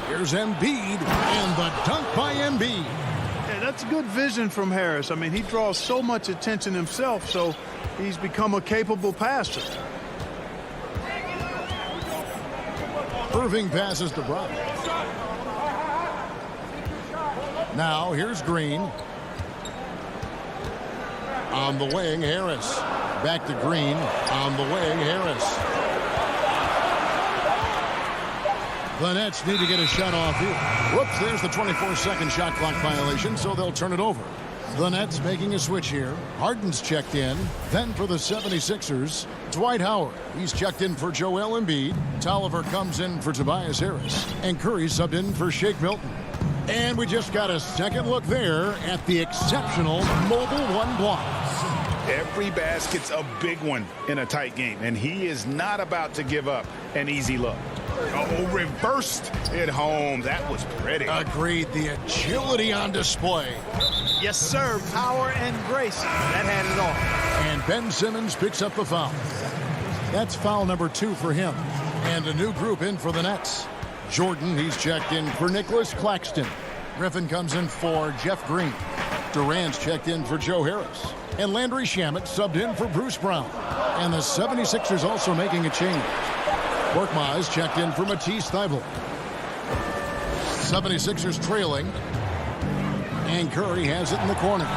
Here's Embiid and the dunk by Embiid. Yeah, that's good vision from Harris. I mean, he draws so much attention himself, so he's become a capable passer. Irving passes to Brown. Now here's Green. On the wing, Harris. Back to Green. On the wing, Harris. The Nets need to get a shot off here. Whoops, there's the 24-second shot clock violation, so they'll turn it over. The Nets making a switch here. Harden's checked in. Then for the 76ers, Dwight Howard. He's checked in for Joel Embiid. Tolliver comes in for Tobias Harris. And Curry subbed in for Shake Milton. And we just got a second look there at the exceptional Mobile One blocks. Every basket's a big one in a tight game, and he is not about to give up an easy look. Oh, reversed it home. That was pretty. Agreed. The agility on display. Yes, sir. Power and grace. That had it all. And Ben Simmons picks up the foul. That's foul number 2 for him. And a new group in for the Nets. Jordan, he's checked in for Nicholas Claxton. Griffin comes in for Jeff Green. Durant's checked in for Joe Harris. And Landry Shamet subbed in for Bruce Brown. And the 76ers also making a change. Korkmaz checked in for Matisse Thybulle. 76ers trailing. And Curry has it in the corner.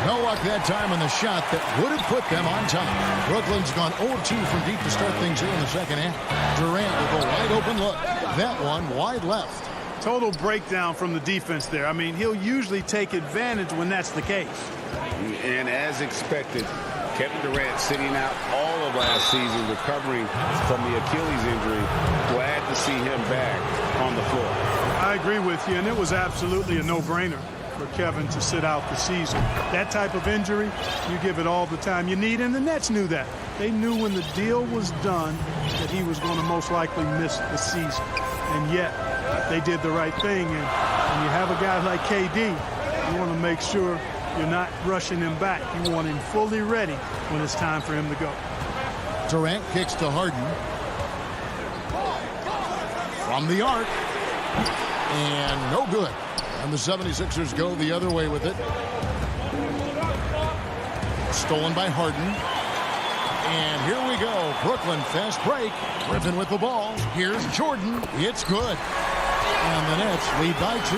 No luck that time on the shot that would have put them on top. Brooklyn's gone 0-2 from deep to start things here in the second half. Durant with a wide open look. That one wide left. Total breakdown from the defense there. I mean, he'll usually take advantage when that's the case. And as expected, Kevin Durant sitting out all of last season, recovering from the Achilles injury. Glad to see him back on the floor. I agree with you, and it was absolutely a no-brainer for Kevin to sit out the season. That type of injury, you give it all the time you need, and the Nets knew that. They knew when the deal was done that he was going to most likely miss the season. And yet, they did the right thing. And when you have a guy like KD, you want to make sure you're not rushing him back. You want him fully ready when it's time for him to go. Durant kicks to Harden. From the arc. And no good. And the 76ers go the other way with it. Stolen by Harden. And here we go. Brooklyn fast break. Griffin with the ball. Here's Jordan. It's good. And the Nets lead by 2.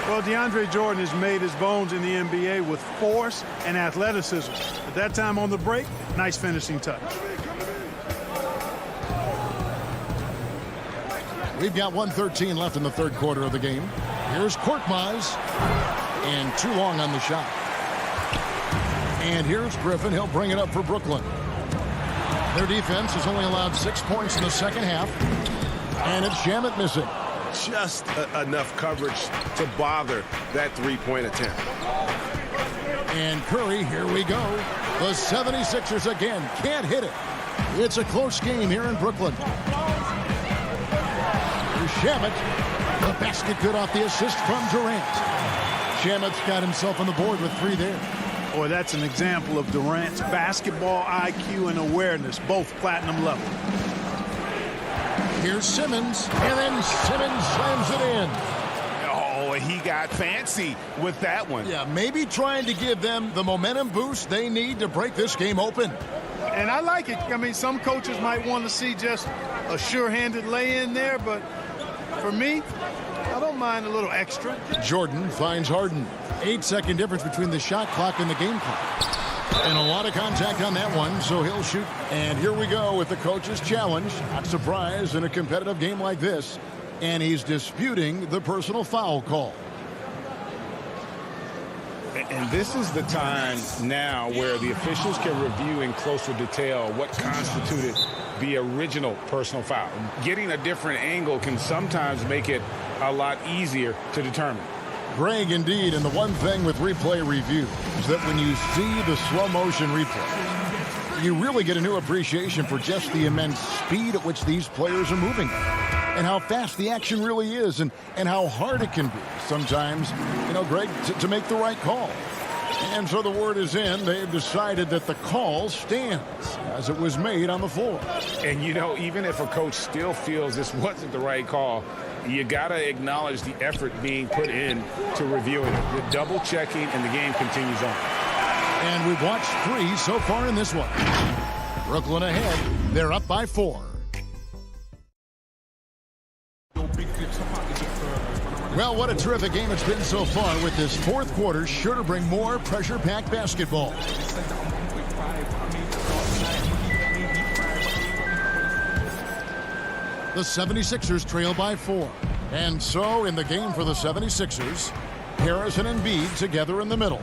Well, DeAndre Jordan has made his bones in the NBA with force and athleticism. At that time on the break, nice finishing touch. We've got 1:13 left in the third quarter of the game. Here's Korkmaz. And too long on the shot. And here's Griffin. He'll bring it up for Brooklyn. Their defense has only allowed 6 points in the second half. And it's Shamet missing. Just enough coverage to bother that three-point attempt. And Curry, here we go. The 76ers again can't hit it. It's a close game here in Brooklyn. Here's Shamet. The basket good off the assist from Durant. Shamet's got himself on the board with 3 there. Boy, that's an example of Durant's basketball IQ and awareness, both platinum level. Here's Simmons, and then Simmons slams it in. Oh, he got fancy with that one. Yeah, maybe trying to give them the momentum boost they need to break this game open. And I like it. I mean, some coaches might want to see just a sure-handed lay-in there, but for me, I don't mind a little extra. Jordan finds Harden. 8-second difference between the shot clock and the game clock. And a lot of contact on that one, so he'll shoot. And here we go with the coach's challenge. Not surprised in a competitive game like this. And he's disputing the personal foul call. And this is the time now where the officials can review in closer detail what constituted the original personal foul. Getting a different angle can sometimes make it a lot easier to determine. Greg, indeed, and the one thing with replay review is that when you see the slow motion replay, you really get a new appreciation for just the immense speed at which these players are moving and how fast the action really is and how hard it can be sometimes, Greg, to make the right call. And so the word is in. They've decided that the call stands as it was made on the floor. And, even if a coach still feels this wasn't the right call, you got to acknowledge the effort being put in to reviewing it. You're double-checking, and the game continues on. And we've watched 3 so far in this one. Brooklyn ahead. They're up by 4. Well, what a terrific game it's been so far, with this fourth quarter sure to bring more pressure-packed basketball. The 76ers trail by 4. And so in the game for the 76ers, Harris and Embiid together in the middle.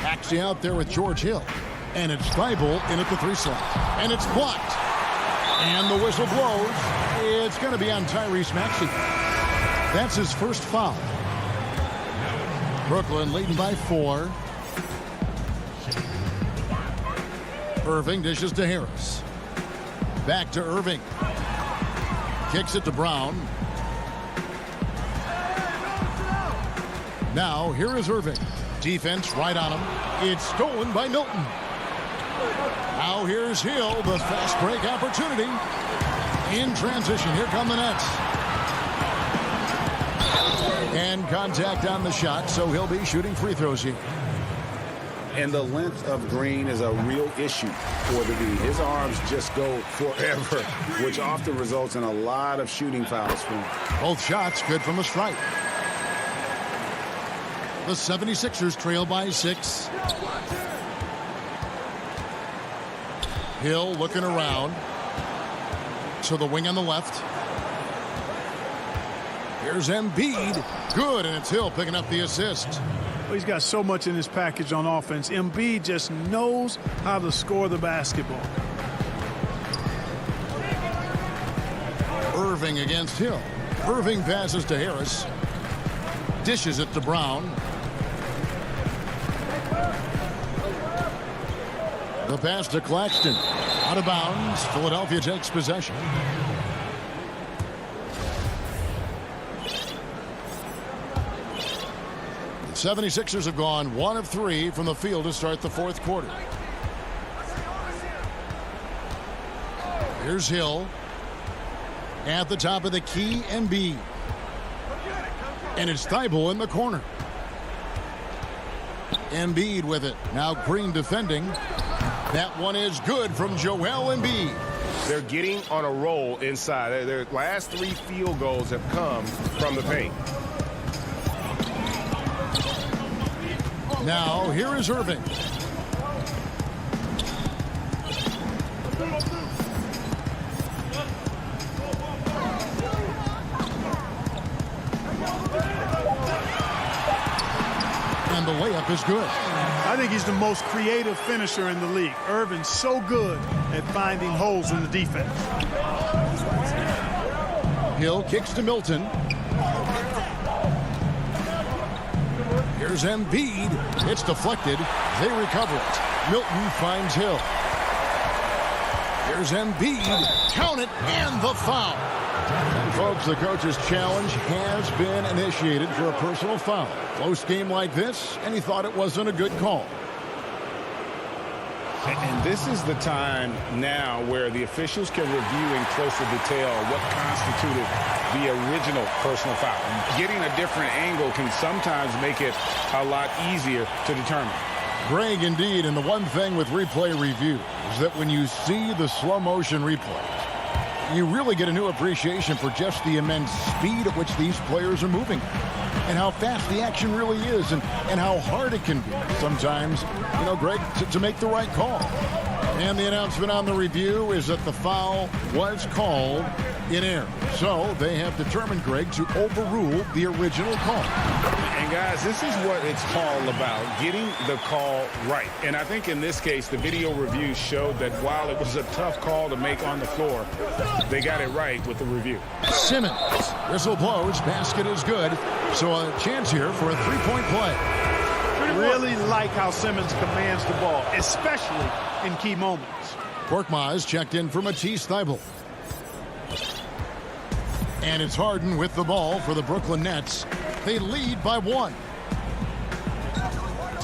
Maxey out there with George Hill. And it's Thibault in at the 3 slot. And it's blocked. And the whistle blows. It's going to be on Tyrese Maxey. That's his first foul. Brooklyn leading by 4. Irving dishes to Harris. Back to Irving. Kicks it to Brown. Now here is Irving. Defense right on him. It's stolen by Milton. Now here's Hill. The fast break opportunity. In transition. Here come the Nets. And contact on the shot, so he'll be shooting free throws here. And the length of Green is a real issue for the D. His arms just go forever, which often results in a lot of shooting fouls for him. Both shots good from the stripe. The 76ers trail by 6. Hill looking around to the wing on the left. Here's Embiid. Good, and it's Hill picking up the assist. Well, he's got so much in his package on offense. Embiid just knows how to score the basketball. Irving against Hill. Irving passes to Harris. Dishes it to Brown. The pass to Claxton. Out of bounds. Philadelphia takes possession. The 76ers have gone 1 of 3 from the field to start the fourth quarter. Here's Hill. At the top of the key, Embiid. And it's Thibault in the corner. Embiid with it. Now Green defending. That one is good from Joel Embiid. They're getting on a roll inside. Their last 3 field goals have come from the paint. Now here is Irving. And the layup is good. I think he's the most creative finisher in the league. Irving's so good at finding holes in the defense. Hill kicks to Milton. Here's Embiid. It's deflected. They recover it. Milton finds Hill. Here's Embiid. Count it, and the foul. And folks, the coach's challenge has been initiated for a personal foul. Close game like this, and he thought it wasn't a good call. And this is the time now where the officials can review in closer detail what constituted the original personal foul. Getting a different angle can sometimes make it a lot easier to determine. Greg, indeed, and the one thing with replay review is that when you see the slow motion replays, you really get a new appreciation for just the immense speed at which these players are moving and how fast the action really is and how hard it can be sometimes, Greg, to make the right call. And the announcement on the review is that the foul was called in error. So they have determined, Greg, to overrule the original call. And guys, this is what it's all about, getting the call right. And I think in this case, the video review showed that while it was a tough call to make on the floor, they got it right with the review. Simmons. Whistle blows. Basket is good. So a chance here for a three-point play. Really like how Simmons commands the ball, especially in key moments. Korkmaz checked in for Matisse Thybulle. And it's Harden with the ball for the Brooklyn Nets. They lead by 1. 2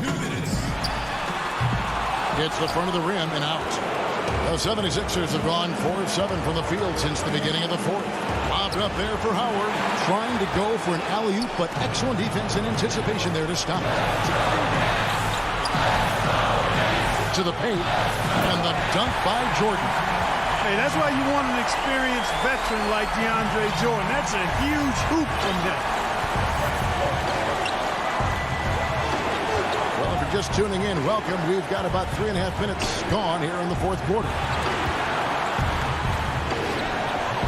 minutes. Hits the front of the rim and out. The 76ers have gone 4 of 7 from the field since the beginning of the fourth. Lobbed up there for Howard. Trying to go for an alley-oop, but excellent defense and anticipation there to stop it. To the paint. And the dunk by Jordan. Hey, that's why you want an experienced veteran like DeAndre Jordan. That's a huge hoop from him. Well, if you're just tuning in, welcome. We've got about 3.5 minutes gone here in the fourth quarter.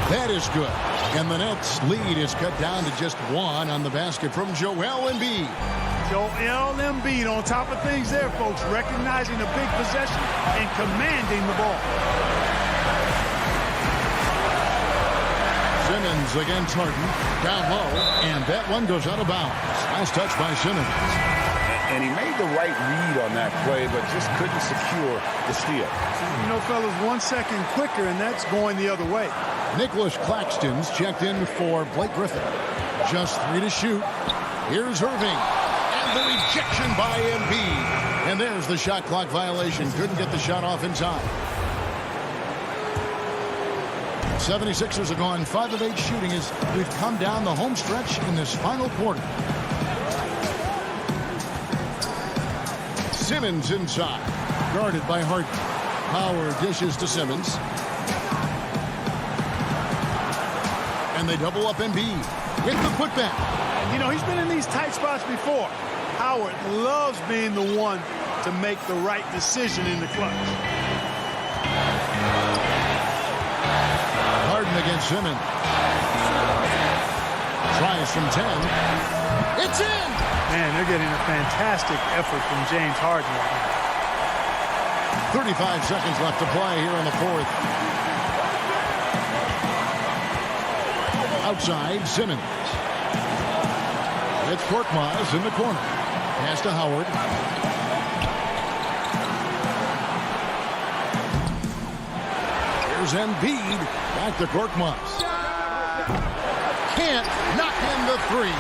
That is good. And the Nets' lead is cut down to just 1 on the basket from Joel Embiid. Joel Embiid on top of things there, folks. Recognizing a big possession and commanding the ball. Simmons against Harden. Down low. And that one goes out of bounds. Last touch by Simmons. And he made the right read on that play, but just couldn't secure the steal. You know, fellas, 1 second quicker, and that's going the other way. Nicholas Claxton's checked in for Blake Griffin. Just 3 to shoot. Here's Irving. And the rejection by Embiid. And there's the shot clock violation. Couldn't get the shot off in time. 76ers have gone 5 of 8 shooting as we've come down the home stretch in this final quarter. Simmons inside. Guarded by Harden. Howard dishes to Simmons. And they double up Embiid. With the putback. You know, he's been in these tight spots before. Howard loves being the one to make the right decision in the clutch. Harden against Simmons. Tries from 10. It's in! Man, they're getting a fantastic effort from James Harden right now. 35 seconds left to play here in the fourth. Outside, Simmons. It's Korkmaz in the corner. Pass to Howard. Here's Embiid. Back to Korkmaz. Can't knock in the 3.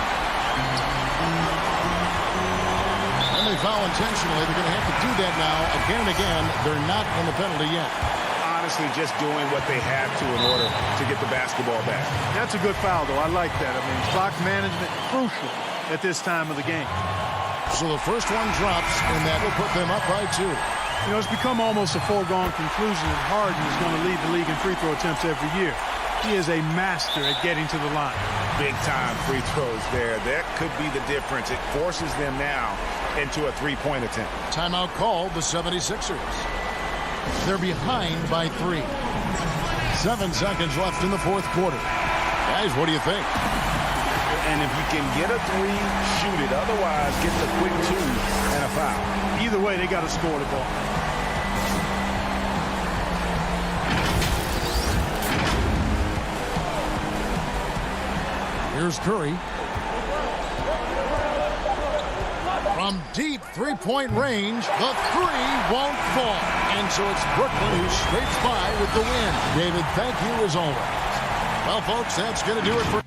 And they foul intentionally. They're going to have to do that now again and again. They're not on the penalty yet. Honestly, just doing what they have to in order to get the basketball back. That's a good foul, though. I like that. I mean, clock management crucial at this time of the game. So the first one drops, and that will put them up by 2. You know, it's become almost a foregone conclusion that Harden is going to lead the league in free throw attempts every year. He is a master at getting to the line. Big-time free throws there. That could be the difference. It forces them now into a three-point attempt. Timeout called the 76ers. They're behind by 3. 7 seconds left in the fourth quarter. Guys, what do you think? And if you can get a 3, shoot it. Otherwise, get the quick 2 and a foul. Either way, they got to score the ball. Here's Curry. From deep three-point range, the 3 won't fall. And so it's Brooklyn who scrapes by with the win. David, thank you as always. Well, folks, that's going to do it for...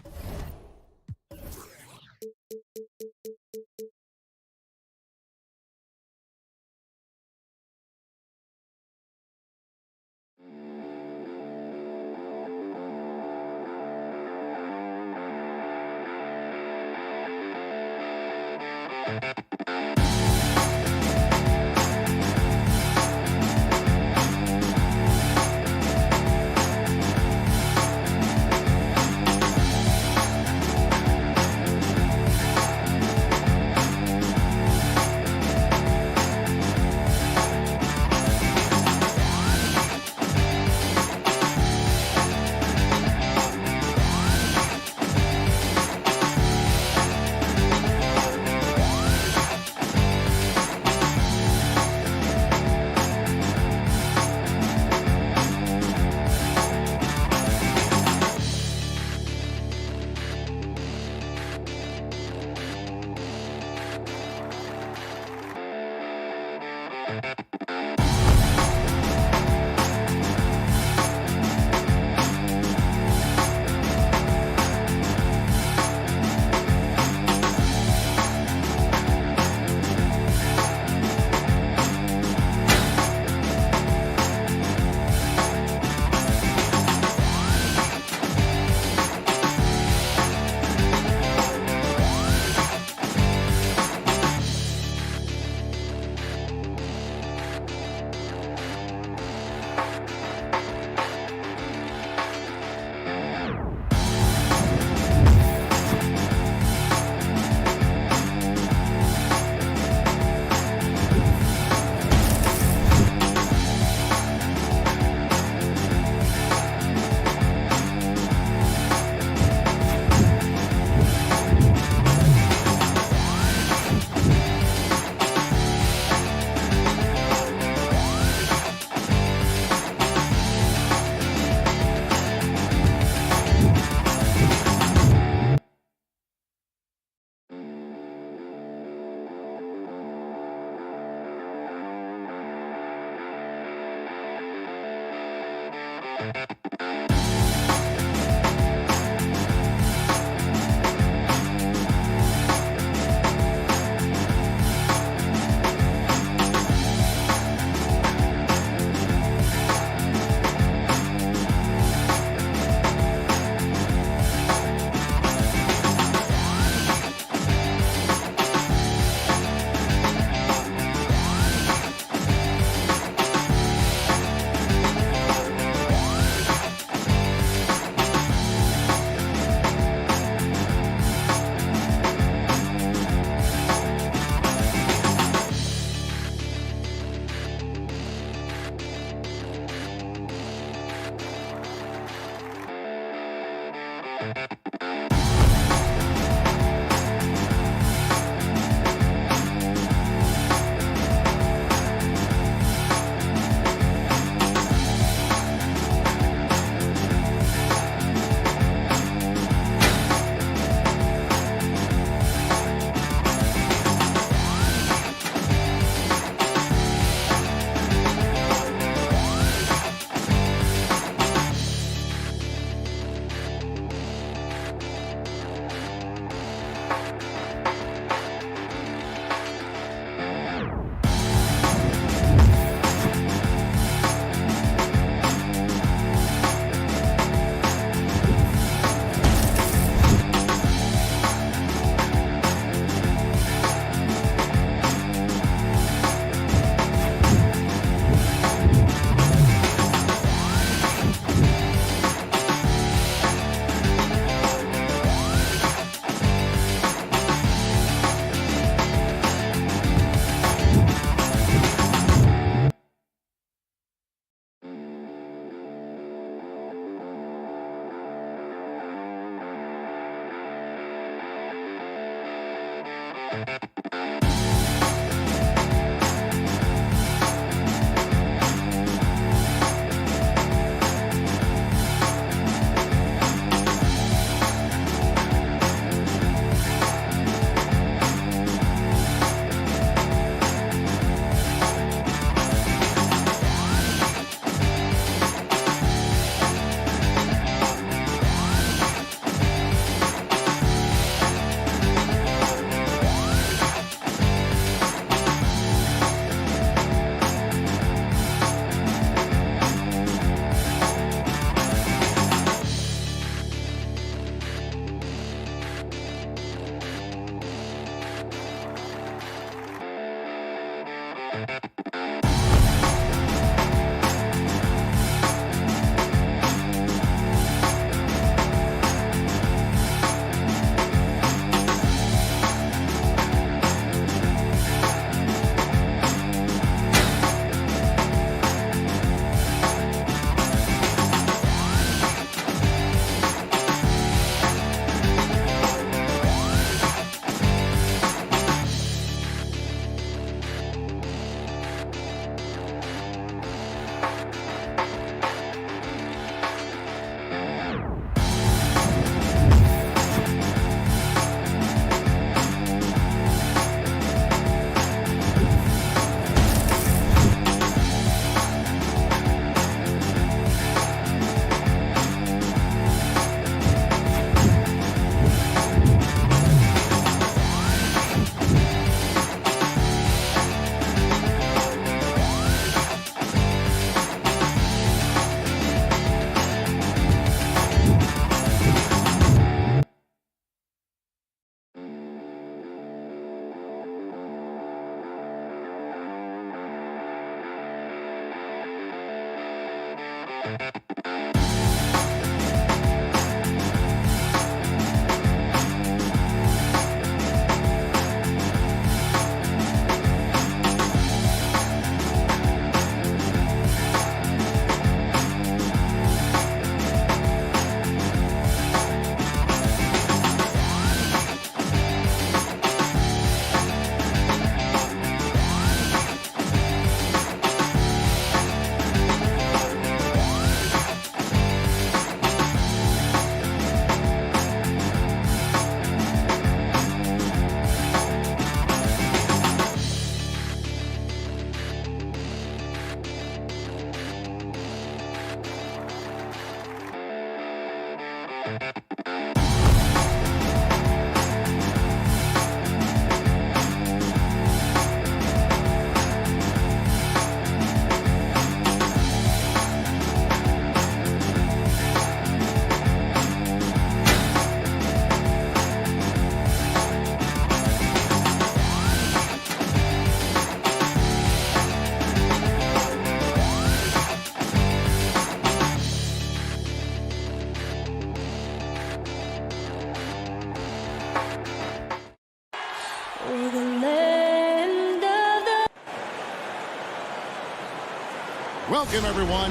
Welcome, everyone.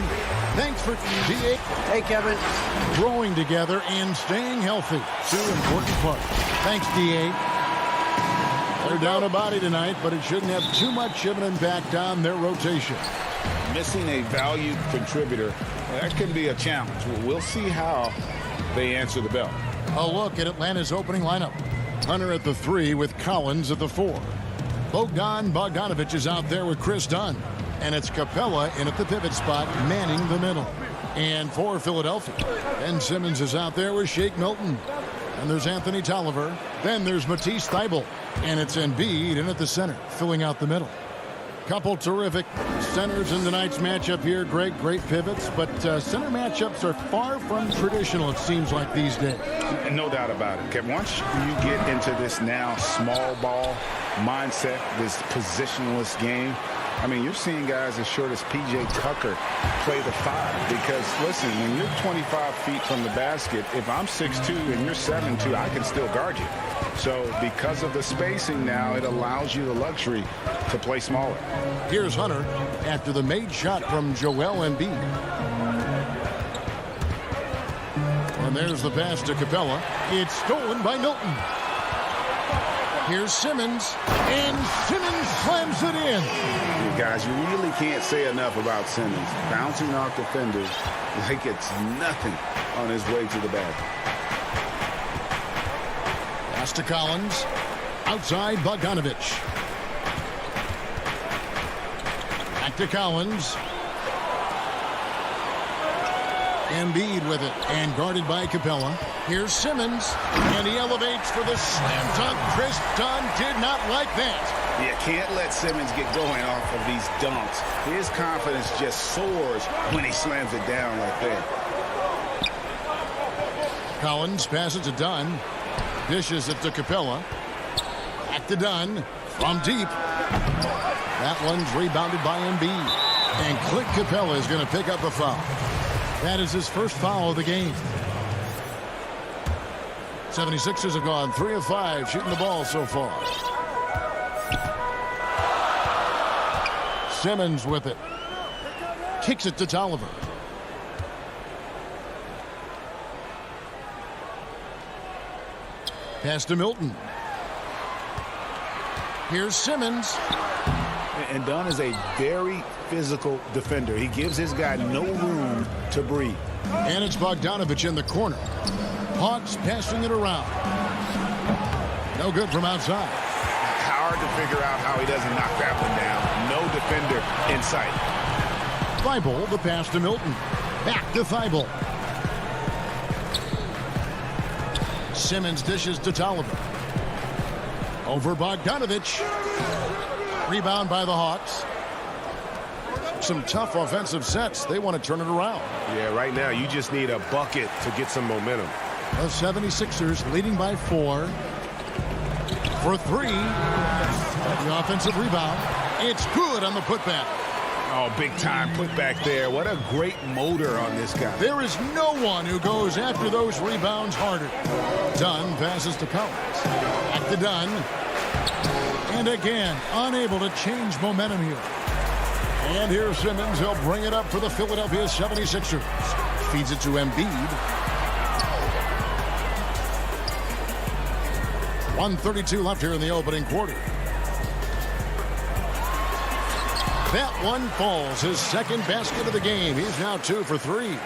Thanks for DA. Hey, Kevin. Growing together and staying healthy. Two important parts. Thanks, DA. They're down a body tonight, but it shouldn't have too much of an impact on their rotation. Missing a valued contributor, that can be a challenge. We'll see how they answer the bell. A look at Atlanta's opening lineup. Hunter at the 3 with Collins at the 4. Bogdanovich is out there with Chris Dunn. And it's Capella in at the pivot spot, manning the middle. And for Philadelphia, Ben Simmons is out there with Shake Milton. And there's Anthony Tolliver. Then there's Matisse Thybulle. And it's Embiid in at the center, filling out the middle. Couple terrific centers in tonight's matchup here. Great pivots. But center matchups are far from traditional, it seems like, these days. No doubt about it, Kevin. Once you get into this now small ball mindset, this positionless game, I mean, you're seeing guys as short as P.J. Tucker play the 5 because, listen, when you're 25 feet from the basket, if I'm 6'2 and you're 7'2, I can still guard you. So because of the spacing now, it allows you the luxury to play smaller. Here's Hunter after the made shot from Joel Embiid. And there's the pass to Capella. It's stolen by Milton. Here's Simmons, and Simmons slams it in. You guys, you really can't say enough about Simmons. Bouncing off defenders like it's nothing on his way to the bag. Pass to Collins. Outside Bogdanovich. Back to Collins. Embiid with it, and guarded by Capella. Here's Simmons, and he elevates for the slam dunk. Chris Dunn did not like that. You can't let Simmons get going off of these dunks. His confidence just soars when he slams it down like that. Collins passes to Dunn. Dishes it to Capella. Back to Dunn from deep. That one's rebounded by Embiid. And Clint Capella is going to pick up a foul. That is his first foul of the game. 76ers have gone 3 of 5 shooting the ball so far. Simmons with it. Kicks it to Tolliver. Pass to Milton. Here's Simmons. And Dunn is a very physical defender. He gives his guy no room to breathe. And it's Bogdanovich in the corner. Hawks passing it around. No good from outside. Hard to figure out how he doesn't knock that one down. No defender in sight. Thybulle, the pass to Milton. Back to Thybulle. Simmons dishes to Tolliver. Over Bogdanovich. Rebound by the Hawks. Some tough offensive sets. They want to turn it around. Yeah, right now you just need a bucket to get some momentum. The 76ers leading by 4. For 3. The offensive rebound. It's good on the putback. Oh, big time put back there. What a great motor on this guy. There is no one who goes after those rebounds harder. Dunn passes to Collins. Back to Dunn. And again, unable to change momentum here. And here's Simmons. He'll bring it up for the Philadelphia 76ers. Feeds it to Embiid. 1:32 left here in the opening quarter. That one falls. His second basket of the game. He's now 2 for 3.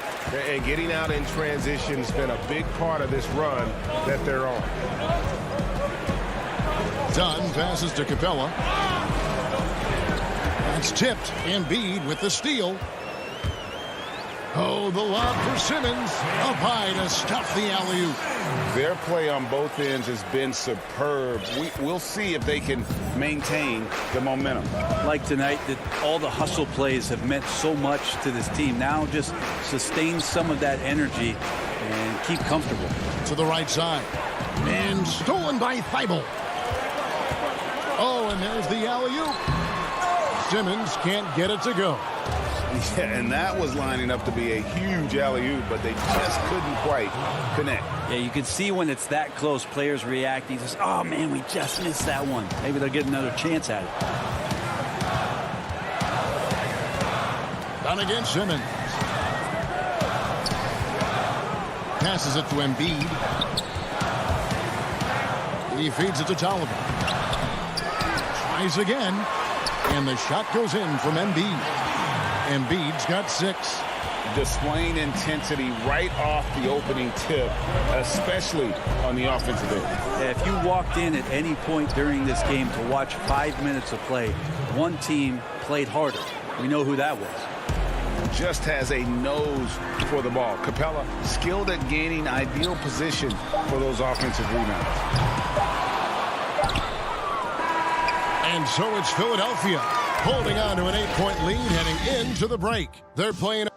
And getting out in transition has been a big part of this run that they're on. Dunn passes to Capella. That's tipped. Embiid with the steal. Oh, the lob for Simmons. Up high to stuff the alley-oop. Their play on both ends has been superb. We'll see if they can maintain the momentum. Like tonight, that all the hustle plays have meant so much to this team. Now just sustain some of that energy and keep comfortable. To the right side. And stolen by Thibault. Oh, and there's the alley-oop. Simmons can't get it to go. Yeah, and that was lining up to be a huge alley-oop, but they just couldn't quite connect. Yeah, you can see when it's that close, players reacting. Just, oh, man, we just missed that one. Maybe they'll get another chance at it. Done against Simmons. Passes it to Embiid. He feeds it to Tolliver. Tries again. And the shot goes in from Embiid. Embiid's got 6. Displaying intensity right off the opening tip, especially on the offensive end. Yeah, if you walked in at any point during this game to watch 5 minutes of play, one team played harder. We know who that was. Just has a nose for the ball. Capella skilled at gaining ideal position for those offensive rebounds. And so it's Philadelphia holding on to an 8-point lead heading into the break. They're playing.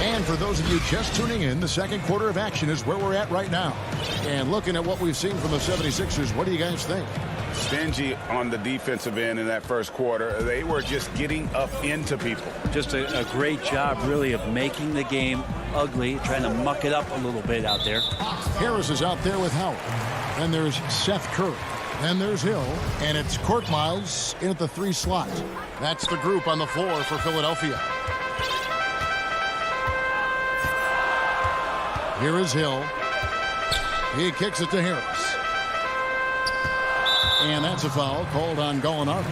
And for those of you just tuning in, the second quarter of action is where we're at right now. And looking at what we've seen from the 76ers, what do you guys think? Stingy on the defensive end in that first quarter. They were just getting up into people. Just a great job, really, of making the game ugly, trying to muck it up a little bit out there. Harris is out there with Howard. Then there's Seth Curry. Then there's Hill. And it's Korkmaz in at the 3 slot. That's the group on the floor for Philadelphia. Here is Hill. He kicks it to Harris. And that's a foul called on Gallinari.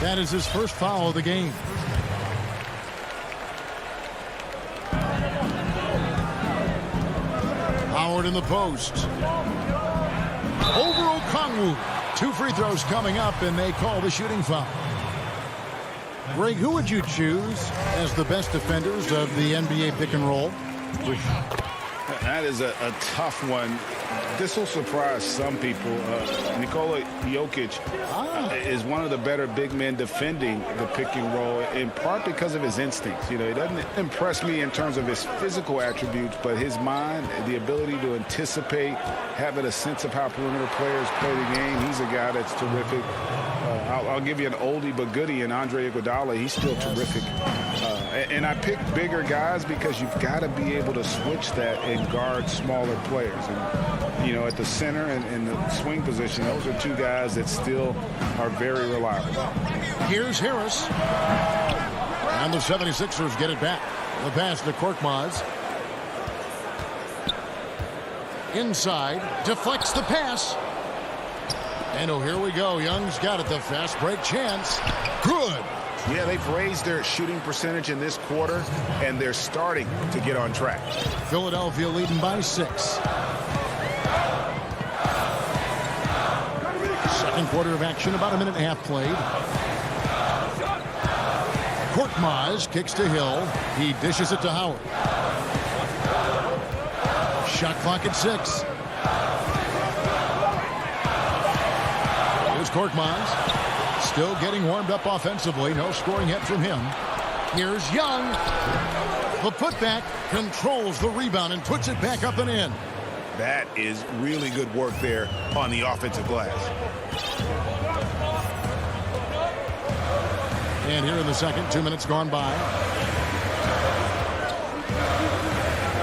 That is his first foul of the game. Howard in the post. Over Okongwu. 2 free throws coming up, and they call the shooting foul. Greg, who would you choose as the best defenders of the NBA pick and roll? That is a tough one. This will surprise some people. Nikola Jokic is one of the better big men defending the pick and roll, in part because of his instincts. You know, he doesn't impress me in terms of his physical attributes, but his mind, the ability to anticipate, having a sense of how perimeter players play the game. He's a guy that's terrific. I'll give you an oldie but goodie in Andre Iguodala. He's still terrific. And I pick bigger guys because you've got to be able to switch that and guard smaller players. And, you know, at the center and the swing position, those are 2 guys that still are very reliable. Here's Harris. And the 76ers get it back. The pass to Korkmaz. Inside. Deflects the pass. And oh, here we go. Young's got it. The fast break chance. Good. Yeah, they've raised their shooting percentage in this quarter, and they're starting to get on track. Philadelphia leading by 6. Second quarter of action, about a minute and a half played. Korkmaz kicks to Hill. He dishes it to Howard. Shot clock at 6. Here's Korkmaz. Still getting warmed up offensively. No scoring yet from him. Here's Young. The putback controls the rebound and puts it back up and in. That is really good work there on the offensive glass. And here in the second, 2 minutes gone by.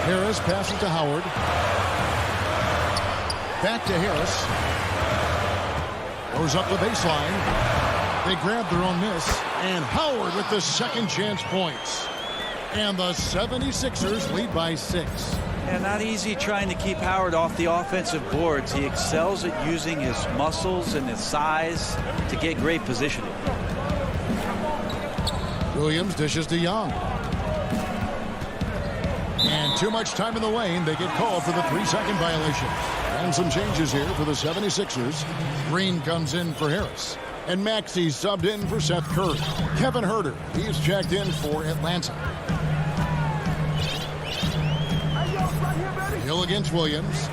Harris passes to Howard. Back to Harris. Goes up the baseline. They grab their own miss. And Howard with the second chance points. And the 76ers lead by 6. And not easy trying to keep Howard off the offensive boards. He excels at using his muscles and his size to get great positioning. Williams dishes to Young. And too much time in the lane. They get called for the 3-second violation. And some changes here for the 76ers. Green comes in for Harris. And Maxey subbed in for Seth Curry. Kevin Huerter, he's checked in for Atlanta. Hill against Williams.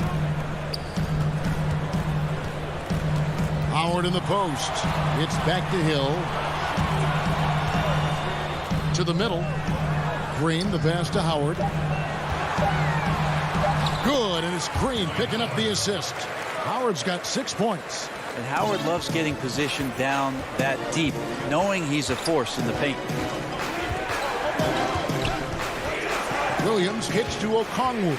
Howard in the post. It's back to Hill. To the middle. Green, the pass to Howard. Good, and it's Green picking up the assist. Howard's got 6 points. And Howard loves getting positioned down that deep, knowing he's a force in the paint. Williams hits to Okongwu.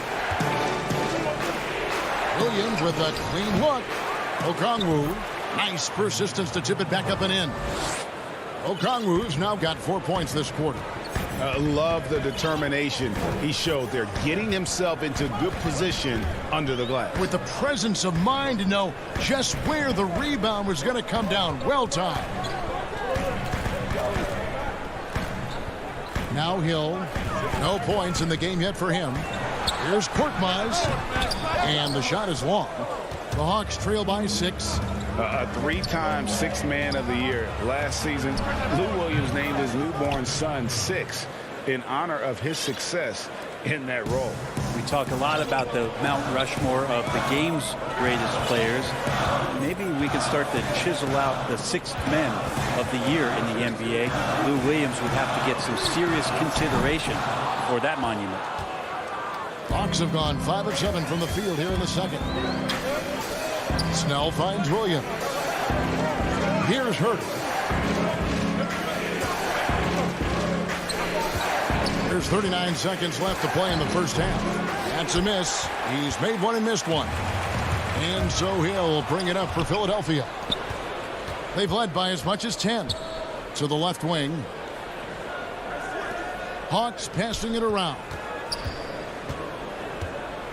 Williams with a clean look. Okongwu, nice persistence to tip it back up and in. Okongwu's now got 4 points this quarter. Love the determination he showed there, getting himself into good position under the glass. With the presence of mind to know just where the rebound was going to come down. Well timed. Now Hill. No points in the game yet for him. Here's Korkmaz. And the shot is long. The Hawks trail by 6. A 3-time Sixth Man of the Year last season. Lou Williams named his newborn son 6 in honor of his success in that role. We talk a lot about the Mount Rushmore of the game's greatest players. Maybe we can start to chisel out the 6th men of the year in the NBA. Lou Williams would have to get some serious consideration for that monument. Hawks have gone 5 of 7 from the field here in the second. Snell finds Williams. Here's Huerter. There's 39 seconds left to play in the first half. That's a miss. He's made one and missed one. And so he'll bring it up for Philadelphia. They've led by as much as 10 to the left wing. Hawks passing it around.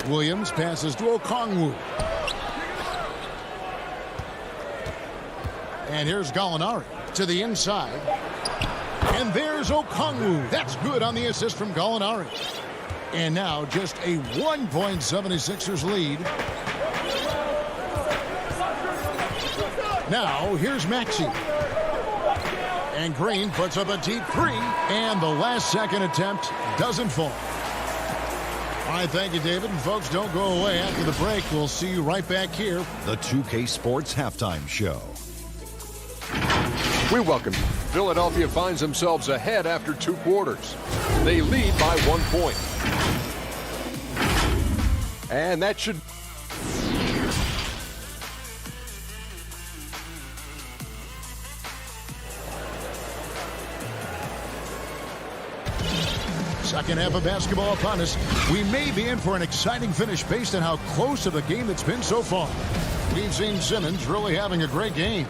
Williams passes to Okongwu. And here's Gallinari to the inside. And there's Okongwu. That's good on the assist from Gallinari. And now just a 1-point 76ers lead. Now here's Maxey. And Green puts up a deep 3. And the last second attempt doesn't fall. All right, thank you, David. And folks, don't go away. After the break, we'll see you right back here. The 2K Sports Halftime Show. We welcome you. Philadelphia finds themselves ahead after 2 quarters. They lead by 1 point. And that should... Second half of basketball upon us. We may be in for an exciting finish based on how close of a game it's been so far. We've seen Simmons really having a great game.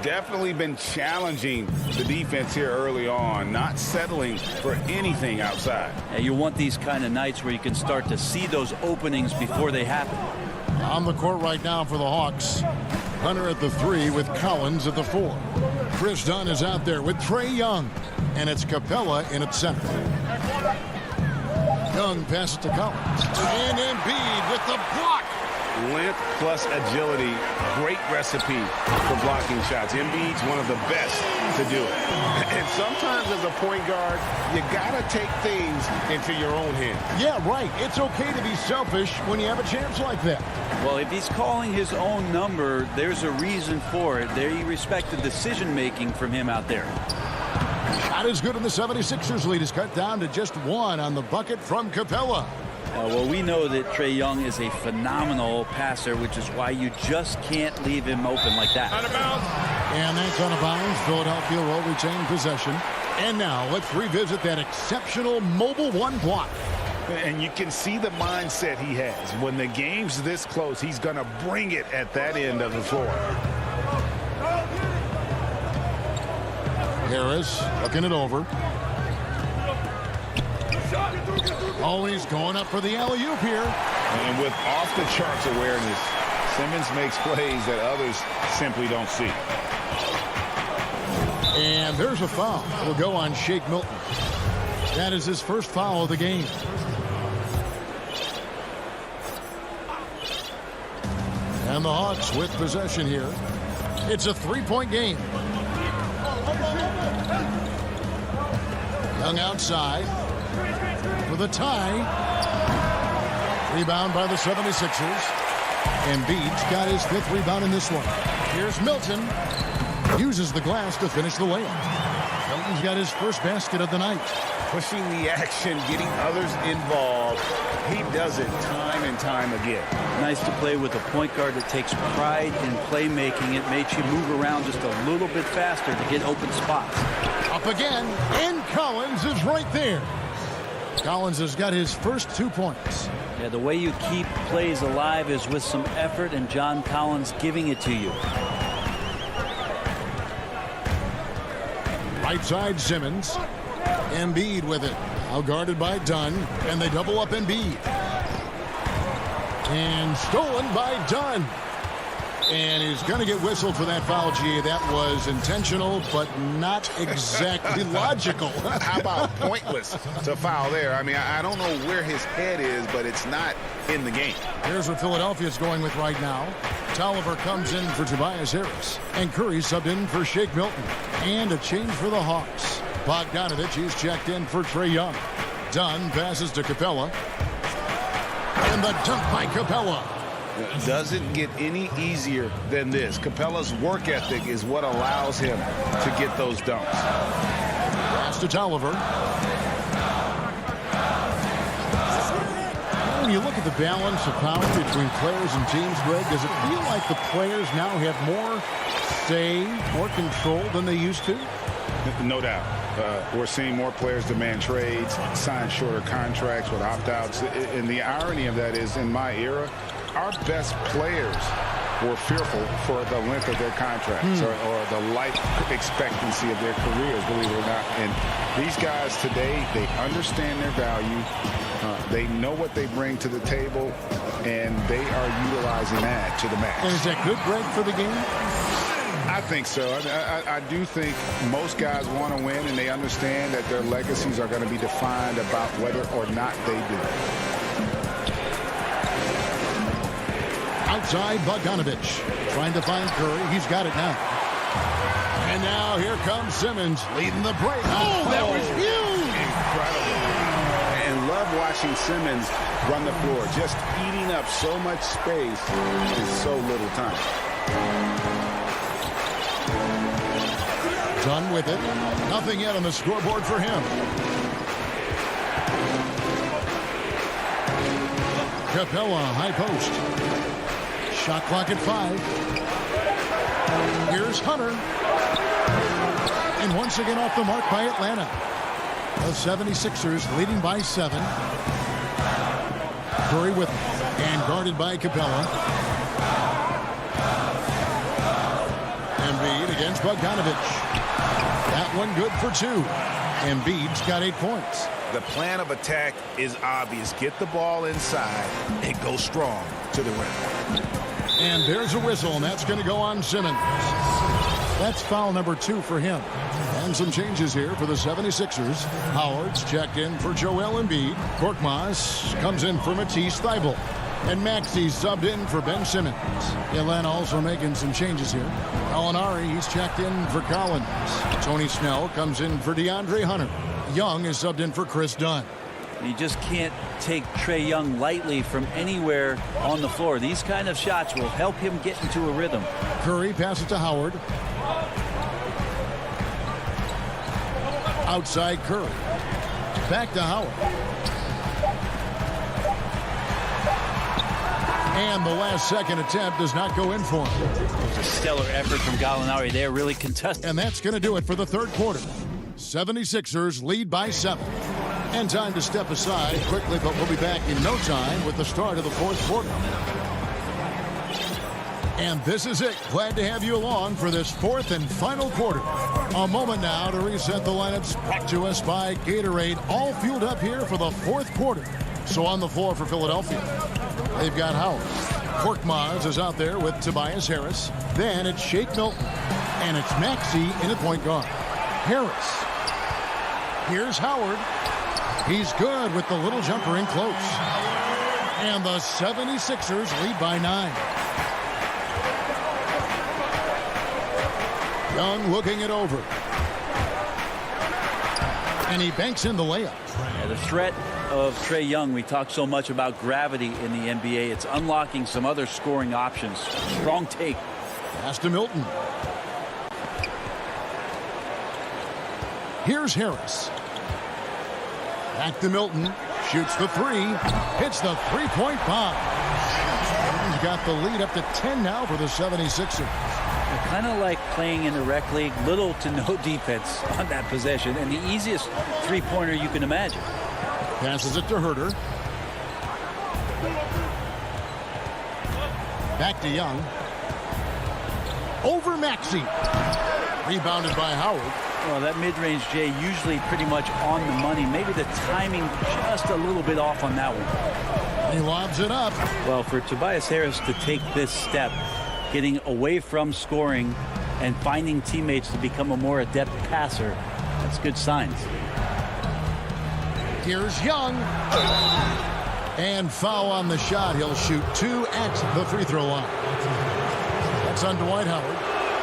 Definitely been challenging the defense here early on, not settling for anything outside. And you want these kind of nights where you can start to see those openings before they happen. On the court right now for the Hawks. Hunter at the 3 with Collins at the 4. Chris Dunn is out there with Trae Young. And it's Capella in at center. Young passes to Collins. And Embiid with the block. Length plus agility, great recipe for blocking shots. Embiid's one of the best to do it. And sometimes as a point guard, you gotta take things into your own hands. Yeah, right. It's okay to be selfish when you have a chance like that. Well, if he's calling his own number, there's a reason for it. They respect the decision-making from him out there. Shot is good, and the 76ers lead is cut down to just 1 on the bucket from Capella. Well, we know that Trae Young is a phenomenal passer, which is why you just can't leave him open like that. Out of bounds. And that's out of bounds. Philadelphia will retain possession. And now let's revisit that exceptional mobile one block. And you can see the mindset he has. When the game's this close, he's going to bring it at that end of the floor. Harris looking it over. Oh, he's going up for the alley-oop here. And with off-the-charts awareness, Simmons makes plays that others simply don't see. And there's a foul. Will go on Shake Milton. That is his first foul of the game. And the Hawks with possession here. It's a three-point game. Young outside for the tie. Rebound by the 76ers. Embiid's got his 5th rebound in this one. Here's Milton. Uses the glass to finish the layup. Milton's got his first basket of the night. Pushing the action, getting others involved. He does it time and time again. Nice to play with a point guard that takes pride in playmaking. It makes you move around just a little bit faster to get open spots. Up again, and Collins is right there. Collins has got his first 2 points. Yeah, the way you keep plays alive is with some effort, and John Collins giving it to you. Right side, Simmons. Embiid with it. Now guarded by Dunn, and they double up Embiid. And stolen by Dunn. And he's going to get whistled for that foul, G. That was intentional, but not exactly logical. How about pointless to foul there? I mean, I don't know where his head is, but it's not in the game. Here's what Philadelphia's going with right now. Tolliver comes in for Tobias Harris. And Curry subbed in for Shake Milton. And a change for the Hawks. Bogdanovich, he's checked in for Trae Young. Dunn passes to Capella. And the dunk by Capella. It doesn't get any easier than this. Capella's work ethic is what allows him to get those dunks. Pass to Tolliver. When you look at the balance of power between players and teams, Greg, does it feel like the players now have more say, more control than they used to? No doubt. We're seeing more players demand trades, sign shorter contracts with opt-outs. And the irony of that is, in my era, our best players were fearful for the length of their contracts or the life expectancy of their careers, believe it or not. And these guys today, they understand their value. They know what they bring to the table, and they are utilizing that to the max. And is that good, Greg, for the game? I think so. I do think most guys want to win, and they understand that their legacies are going to be defined about whether or not they do. Outside, Bogdanovich trying to find Curry. He's got it now. And now here comes Simmons leading the break. Oh, that was huge! Incredible. And love watching Simmons run the floor. Just eating up so much space in so little time. Done with it. Nothing yet on the scoreboard for him. Capella, high post. Shot clock at 5. Here's Hunter. And once again off the mark by Atlanta. The 76ers leading by 7. Curry with it. And guarded by Capella. Embiid against Bogdanovich. That one good for 2. Embiid's got 8 points. The plan of attack is obvious. Get the ball inside and go strong to the rim. And there's a whistle, and that's going to go on Simmons. That's foul number 2 for him. And some changes here for the 76ers. Howard's checked in for Joel Embiid. Korkmaz comes in for Matisse Thybulle. And Maxey's subbed in for Ben Simmons. Atlanta also making some changes here. Alinari, he's checked in for Collins. Tony Snell comes in for DeAndre Hunter. Young is subbed in for Chris Dunn. You just can't take Trae Young lightly from anywhere on the floor. These kind of shots will help him get into a rhythm. Curry passes to Howard. Outside Curry. Back to Howard. And the last second attempt does not go in for him. It was a stellar effort from Gallinari there, really contested. And that's going to do it for the third quarter. 76ers lead by 7. And time to step aside quickly, but we'll be back in no time with the start of the fourth quarter. And this is it. Glad to have you along for this fourth and final quarter. A moment now to reset the lineups, brought to us by Gatorade. All fueled up here for the fourth quarter. So on the floor for Philadelphia, they've got Howard. Korkmaz is out there with Tobias Harris. Then it's Shake Milton. And it's Maxey in at point guard. Harris. Here's Howard. He's good with the little jumper in close. And the 76ers lead by 9. Young looking it over. And he banks in the layup. Yeah, the threat of Trae Young, we talk so much about gravity in the NBA. It's unlocking some other scoring options. Strong take. Pass to Milton. Here's Harris. Back to Milton. Shoots the 3. Hits the three-point bomb. He's got the lead up to 10 now for the 76ers. Kind of like playing in the rec league, little to no defense on that possession, and the easiest three-pointer you can imagine. Passes it to Herter. Back to Young. Over Maxey. Rebounded by Howard. Well, that mid-range, Jay, usually pretty much on the money. Maybe the timing just a little bit off on that one. He lobs it up. Well, for Tobias Harris to take this step, getting away from scoring and finding teammates to become a more adept passer, that's good signs. Here's Young. And foul on the shot. He'll shoot 2 at the free throw line. That's on Dwight Howard.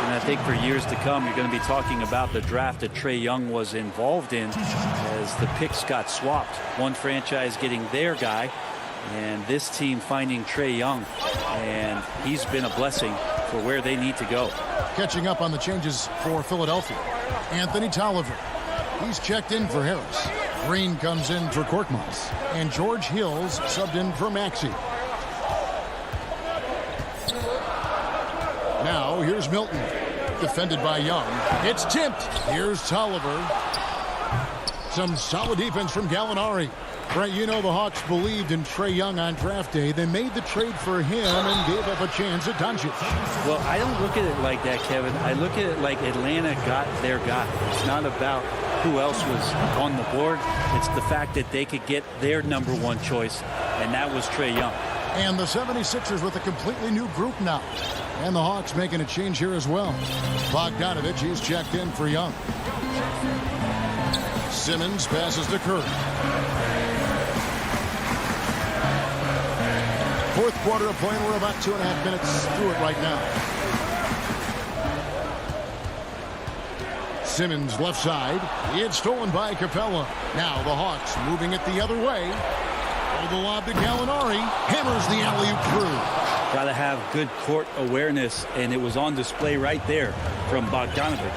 And I think for years to come, you're going to be talking about the draft that Trae Young was involved in as the picks got swapped. One franchise getting their guy, and this team finding Trae Young. And he's been a blessing for where they need to go. Catching up on the changes for Philadelphia. Anthony Tolliver. He's checked in for Harris. Green comes in for Korkmaz. And George Hills subbed in for Maxey. Now, here's Milton. Defended by Young. It's tipped. Here's Tolliver. Some solid defense from Gallinari. Brent, you know the Hawks believed in Trae Young on draft day. They made the trade for him and gave up a chance at Doncic. Well, I don't look at it like that, Kevin. I look at it like Atlanta got their guy. It's not about who else was on the board. It's the fact that they could get their number one choice, and that was Trae Young. And the 76ers with a completely new group now. And the Hawks making a change here as well. Bogdanovich, he's checked in for Young. Simmons passes to Curry. Fourth quarter of play, and we're about 2.5 minutes through it right now. Simmons left side. It's stolen by Capella. Now the Hawks moving it the other way. The lob to Gallinari. Hammers the alley-oop through. Got to have good court awareness, and it was on display right there from Bogdanovich.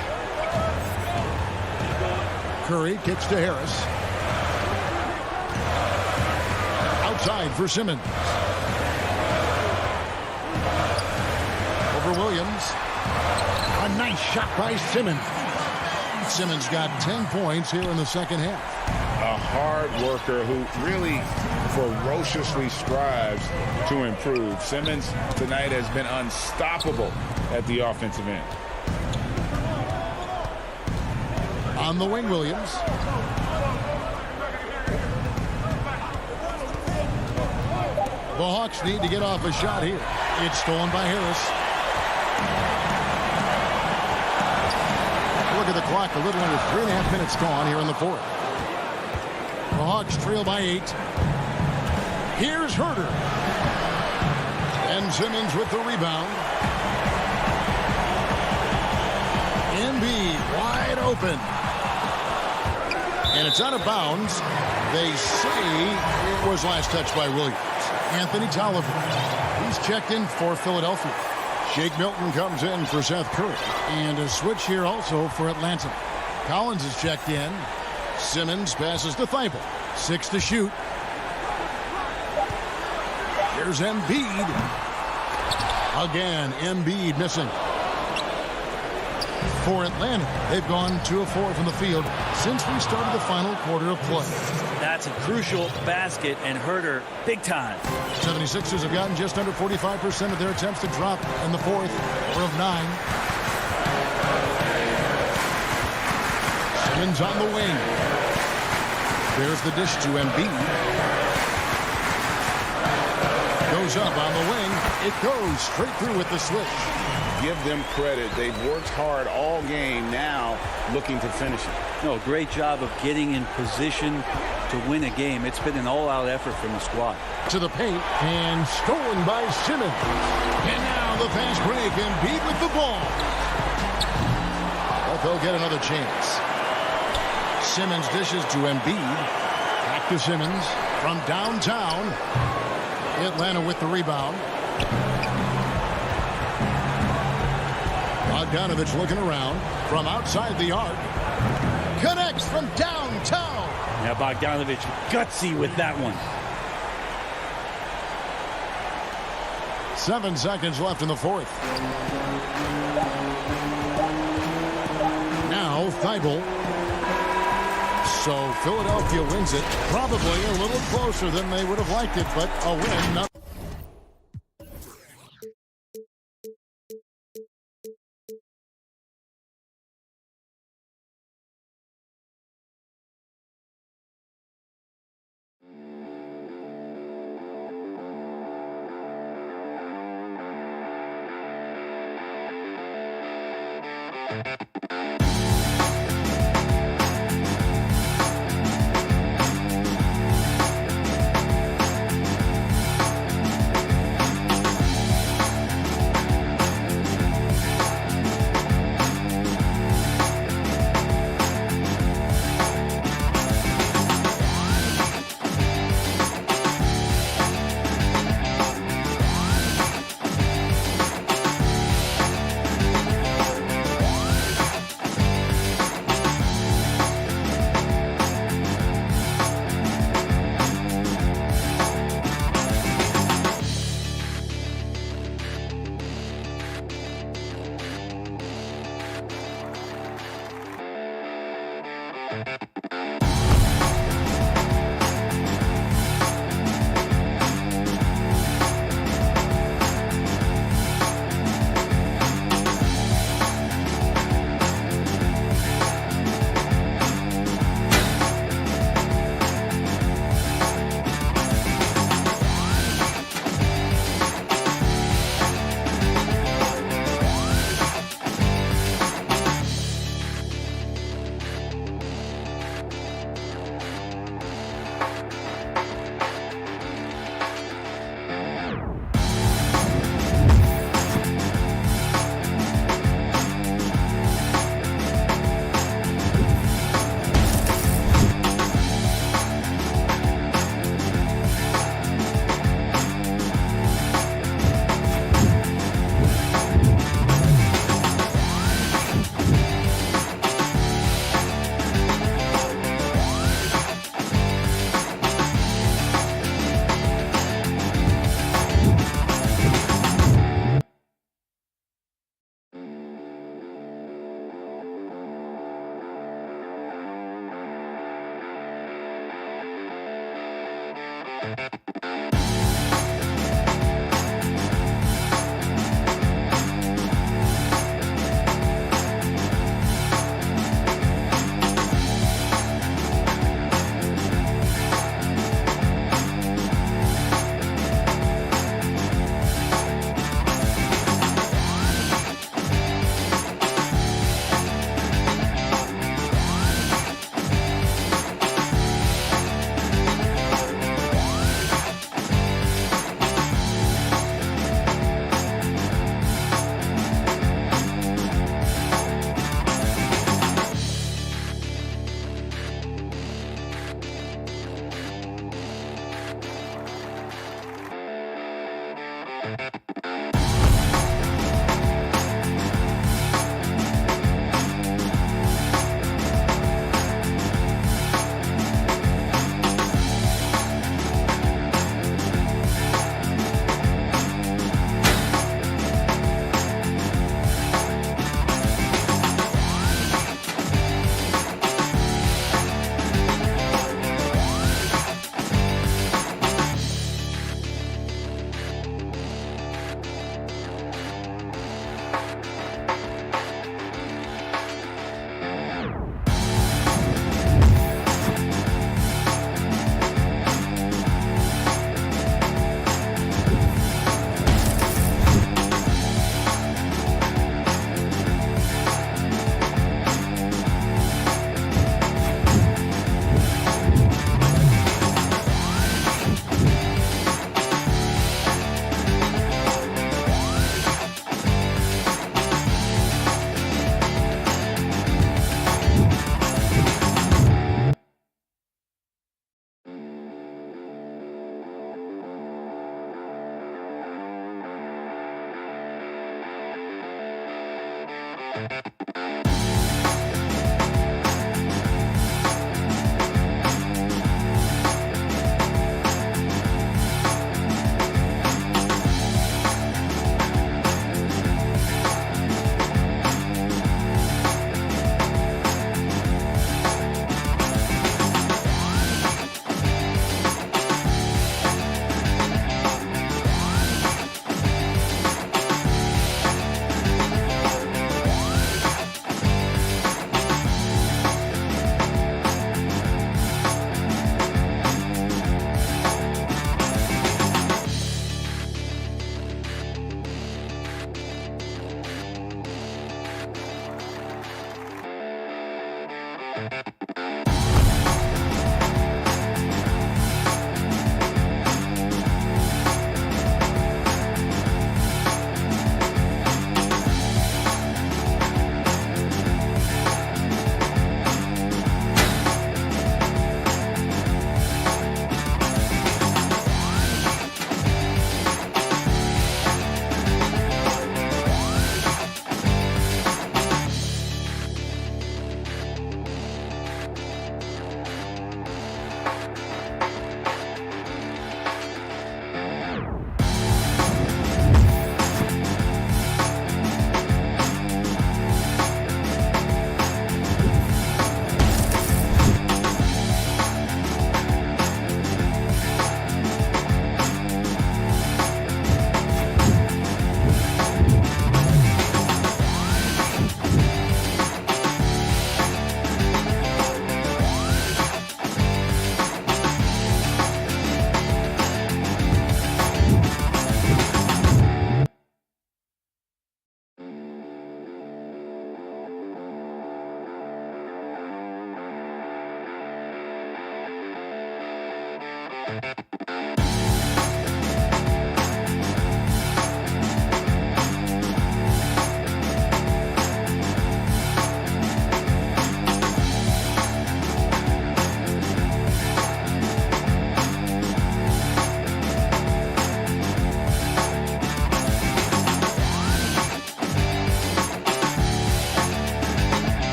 Curry kicks to Harris. Outside for Simmons. Over Williams. A nice shot by Simmons. Simmons got 10 points here in the second half. A hard worker who really ferociously strives to improve. Simmons tonight has been unstoppable at the offensive end. On the wing, Williams. The Hawks need to get off a shot here. It's stolen by Harris. Look at the clock. A little under 3.5 minutes gone here in the fourth. The Hawks trail by 8. Here's Herter. And Simmons with the rebound. Embiid wide open. And it's out of bounds. They say it was last touched by Williams. Anthony Tolliver. He's checked in for Philadelphia. Shake Milton comes in for Seth Curry. And a switch here also for Atlanta. Collins is checked in. Simmons passes to Thibault. 6 to shoot. Here's Embiid. Again, Embiid missing. For Atlanta, they've gone 2 of 4 from the field since we started the final quarter of play. That's a crucial basket and hurt her big time. 76ers have gotten just under 45% of their attempts to drop in the fourth, 4 of 9. Simmons on the wing. There's the dish to Embiid. Goes up on the wing. It goes straight through with the switch. Give them credit. They've worked hard all game, now looking to finish it. No, great job of getting in position to win a game. It's been an all-out effort from the squad. To the paint and stolen by Simmons. And now the fast break. Embiid with the ball. But they'll get another chance. Simmons dishes to Embiid. Back to Simmons from downtown. Atlanta with the rebound. Bogdanovich looking around from outside the arc. Connects from downtown. Now Bogdanovich gutsy with that one. 7 seconds left in the fourth. Now Thibault. So Philadelphia wins it. Probably a little closer than they would have liked it, but a win. Not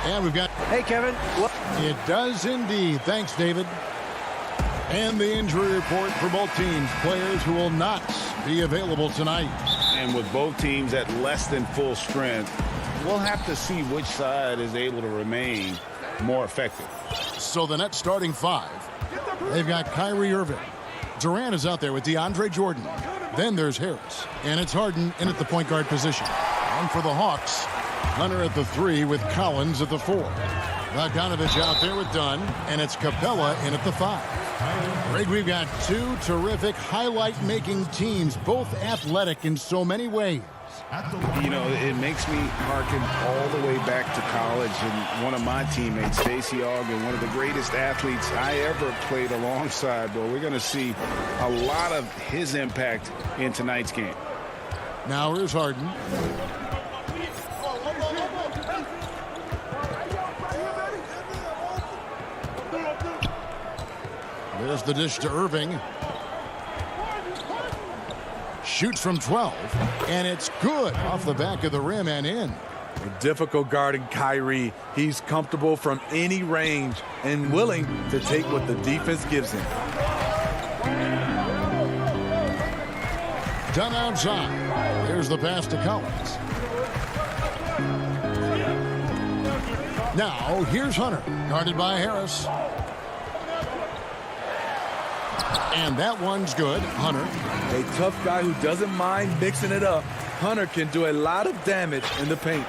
And we've got... Hey, Kevin. What? It does indeed. Thanks, David. And the injury report for both teams. Players who will not be available tonight. And with both teams at less than full strength, we'll have to see which side is able to remain more effective. So the Nets starting five. They've got Kyrie Irving. Durant is out there with DeAndre Jordan. Then there's Harris. And it's Harden in at the point guard position. And for the Hawks, Hunter at the 3 with Collins at the 4. Bogdanovich out there with Dunn. And it's Capella in at the 5. Greg, we've got two terrific highlight-making teams, both athletic in so many ways. You know, it makes me hearken all the way back to college, and one of my teammates, Stacey Ogden, one of the greatest athletes I ever played alongside. But we're going to see a lot of his impact in tonight's game. Now here's Harden. There's the dish to Irving. Shoots from 12, and it's good off the back of the rim and in. Difficult guarding Kyrie. He's comfortable from any range and willing to take what the defense gives him. Done outside. Here's the pass to Collins. Now, here's Hunter, guarded by Harris. And that one's good. Hunter. A tough guy who doesn't mind mixing it up. Hunter can do a lot of damage in the paint.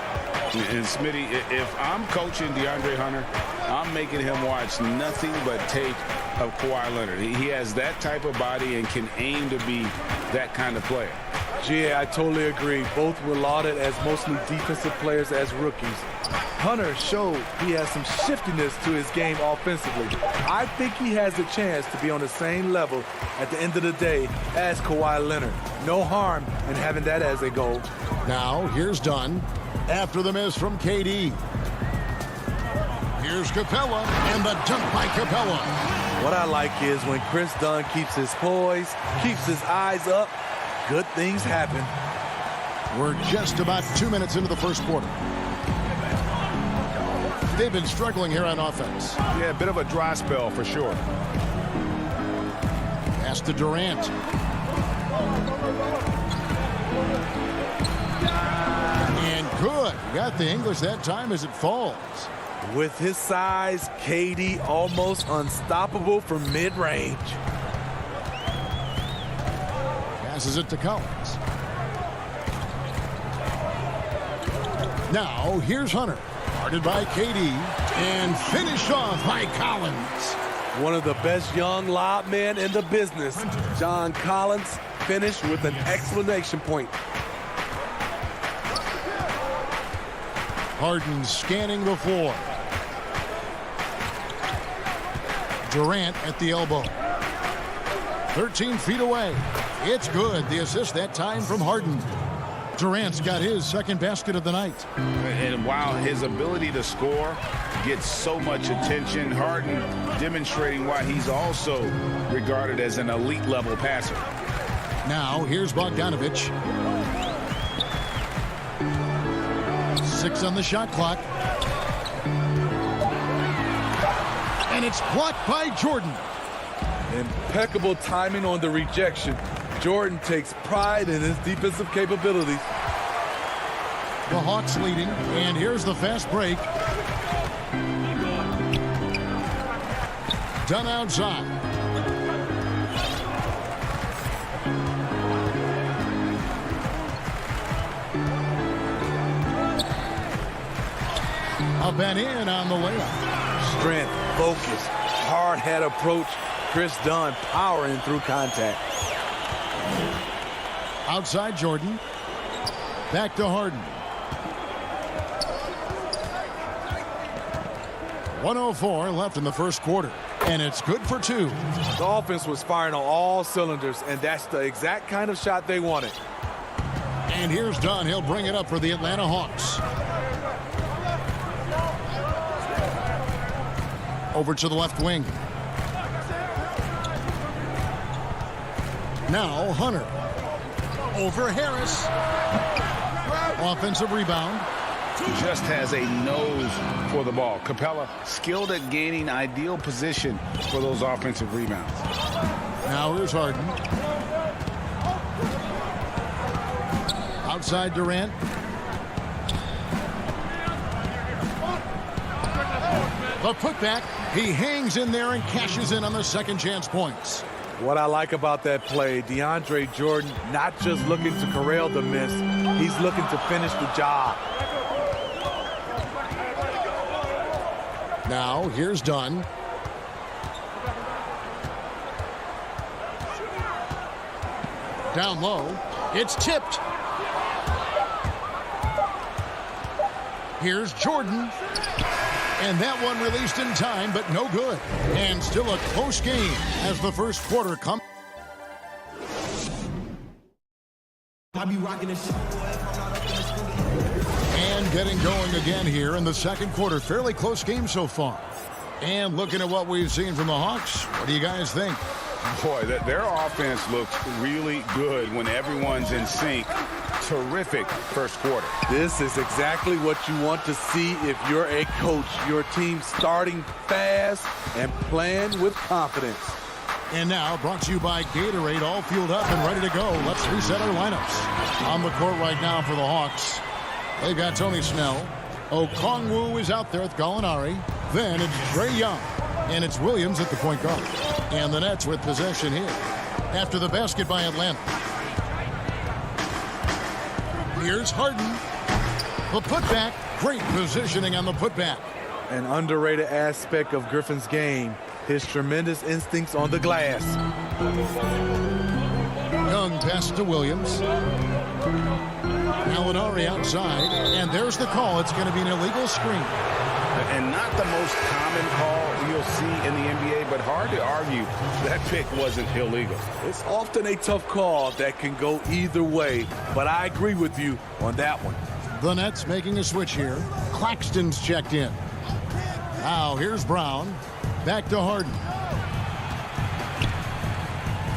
And Smitty, if I'm coaching DeAndre Hunter, I'm making him watch nothing but tape of Kawhi Leonard. He has that type of body and can aim to be that kind of player. Yeah, I totally agree. Both were lauded as mostly defensive players as rookies. Hunter showed he has some shiftiness to his game offensively. I think he has a chance to be on the same level at the end of the day as Kawhi Leonard. No harm in having that as a goal. Now, here's Dunn after the miss from KD. Here's Capella, and the dunk by Capella. What I like is when Chris Dunn keeps his poise, keeps his eyes up, good things happen. We're just about 2 minutes into the first quarter. They've been struggling here on offense. Yeah, a bit of a dry spell for sure. Pass to Durant. And good. Got the English that time as it falls. With his size, KD almost unstoppable from mid-range. Passes it to Collins. Now, here's Hunter. Guarded by KD. And finished off by Collins. One of the best young lob men in the business. John Collins finished with an exclamation point. Harden scanning the floor. Durant at the elbow. 13 feet away. It's good. The assist that time from Harden. Durant's got his second basket of the night. And while his ability to score gets so much attention, Harden demonstrating why he's also regarded as an elite level passer. Now, here's Bogdanovich. 6 on the shot clock. And it's blocked by Jordan. Impeccable timing on the rejection. Jordan takes pride in his defensive capabilities. The Hawks leading, and here's the fast break. Done outside. Up and in on the layup. Strength, focus, hard head approach. Chris Dunn powering through contact. Outside Jordan. Back to Harden. 1:04 left in the first quarter. And it's good for 2. The offense was firing on all cylinders, and that's the exact kind of shot they wanted. And here's Dunn. He'll bring it up for the Atlanta Hawks. Over to the left wing. Now Hunter. Over Harris. Offensive rebound. Just has a nose for the ball. Capella skilled at gaining ideal position for those offensive rebounds. Now here's Harden. Outside Durant. The putback. He hangs in there and cashes in on the second chance points. What I like about that play, DeAndre Jordan not just looking to corral the miss, he's looking to finish the job. Now, here's Dunn. Down low. It's tipped. Here's Jordan. And that one released in time, but no good. And still a close game as the first quarter comes. And getting going again here in the second quarter. Fairly close game so far. And looking at what we've seen from the Hawks, what do you guys think? Boy, their offense looks really good when everyone's in sync. Terrific first quarter. This is exactly what you want to see if you're a coach. Your team starting fast and playing with confidence. And now, brought to you by Gatorade, all fueled up and ready to go. Let's reset our lineups. On the court right now for the Hawks, they've got Tony Snell, Okongwu is out there with Gallinari. Then it's Trae Young. And it's Williams at the point guard. And the Nets with possession here. After the basket by Atlanta. Here's Harden. The putback. Great positioning on the putback. An underrated aspect of Griffin's game, his tremendous instincts on the glass. Young pass to Williams. Gallinari outside, and there's the call. It's going to be an illegal screen. And not the most common call you'll see in the NBA, but hard to argue that pick wasn't illegal. It's often a tough call that can go either way, but I agree with you on that one. The Nets making a switch here. Claxton's checked in. Now here's Brown. Back to Harden.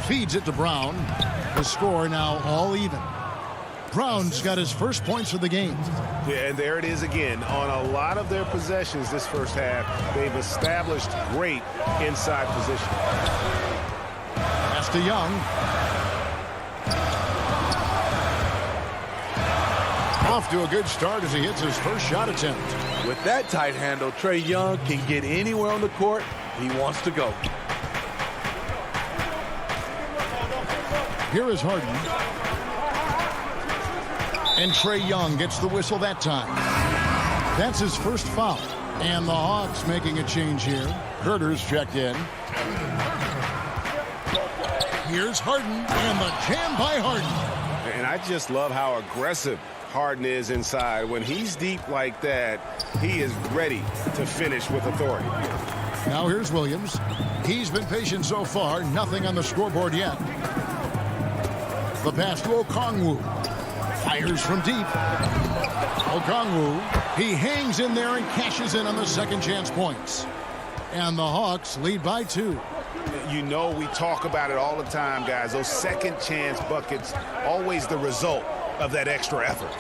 Feeds it to Brown. The score now all even. Brown's got his first points of the game. Yeah, and there it is again. On a lot of their possessions this first half, they've established great inside position. Pass to Young. Off to a good start as he hits his first shot attempt. With that tight handle, Trae Young can get anywhere on the court he wants to go. Here is Harden. And Trae Young gets the whistle that time. That's his first foul. And the Hawks making a change here. Herter's checked in. Here's Harden, and the jam by Harden. And I just love how aggressive Harden is inside. When he's deep like that, he is ready to finish with authority. Now here's Williams. He's been patient so far. Nothing on the scoreboard yet. The pass to Okongwu. Fires from deep. Okongwu. He hangs in there and cashes in on the second chance points. And the Hawks lead by 2. You know, we talk about it all the time, guys. Those second chance buckets, always the result of that extra effort.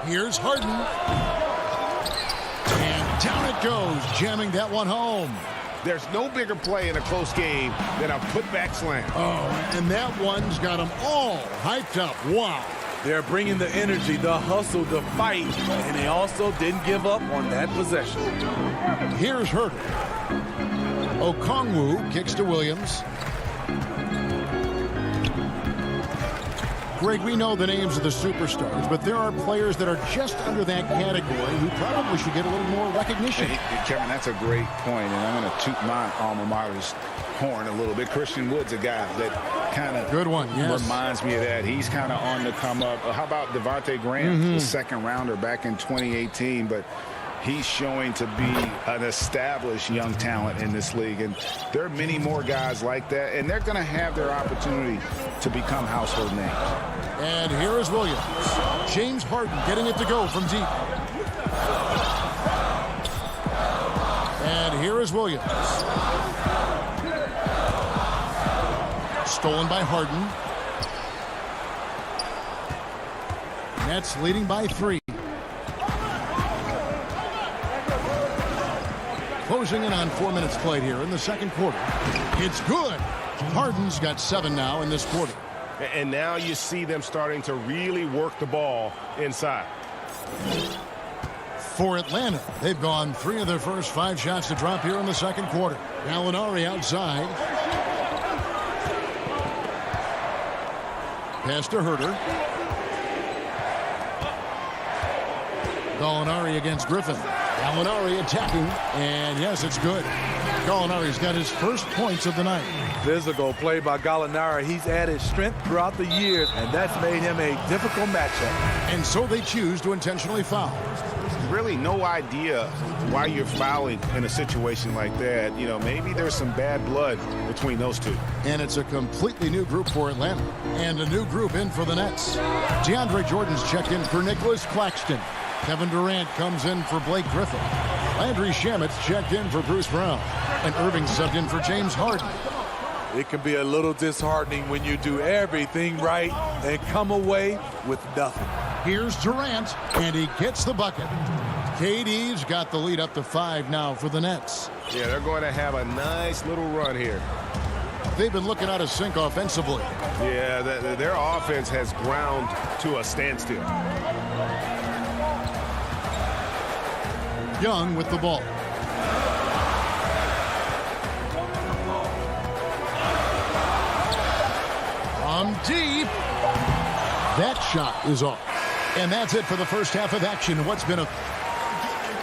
Here's Harden. And down it goes, jamming that one home. There's no bigger play in a close game than a putback slam. Oh, and that one's got them all hyped up. Wow. They're bringing the energy, the hustle, the fight, and they also didn't give up on that possession. Here's Herter. Okongwu kicks to Williams. Greg, we know the names of the superstars, but there are players that are just under that category who probably should get a little more recognition. Hey, Kevin, that's a great point, and I'm going to toot my alma mater's horn a little bit. Christian Wood's a guy that kind of good one, yes. Reminds me of that. He's kind of on the come up. How about Devontae Graham, the second rounder back in 2018, but he's showing to be an established young talent in this league, and there are many more guys like that, and they're going to have their opportunity to become household names. And here is Williams. James Harden getting it to go from deep. And here is Williams. Stolen by Harden. Nets leading by 3. Closing in on 4 minutes played here in the second quarter. It's good. Harden's got 7 now in this quarter. And now you see them starting to really work the ball inside. For Atlanta, they've gone 3 of their first 5 shots to drop here in the second quarter. Gallinari outside. Pass to Herter. Gallinari against Griffin. Gallinari attacking, and yes, it's good. Gallinari's got his first points of the night. Physical play by Gallinari. He's added strength throughout the years, and that's made him a difficult matchup. And so they choose to intentionally foul. Really no idea why you're fouling in a situation like that. You know, maybe there's some bad blood between those two. And it's a completely new group for Atlanta. And a new group in for the Nets. DeAndre Jordan's checked in for Nicholas Claxton. Kevin Durant comes in for Blake Griffin. Landry Shamet's checked in for Bruce Brown. And Irving subbed in for James Harden. It can be a little disheartening when you do everything right and come away with nothing. Here's Durant, and he gets the bucket. KD's got the lead up to 5 now for the Nets. Yeah, they're going to have a nice little run here. They've been looking out of sync offensively. Yeah, their offense has ground to a standstill. Young with the ball. From deep. That shot is off. And that's it for the first half of action. What's been a...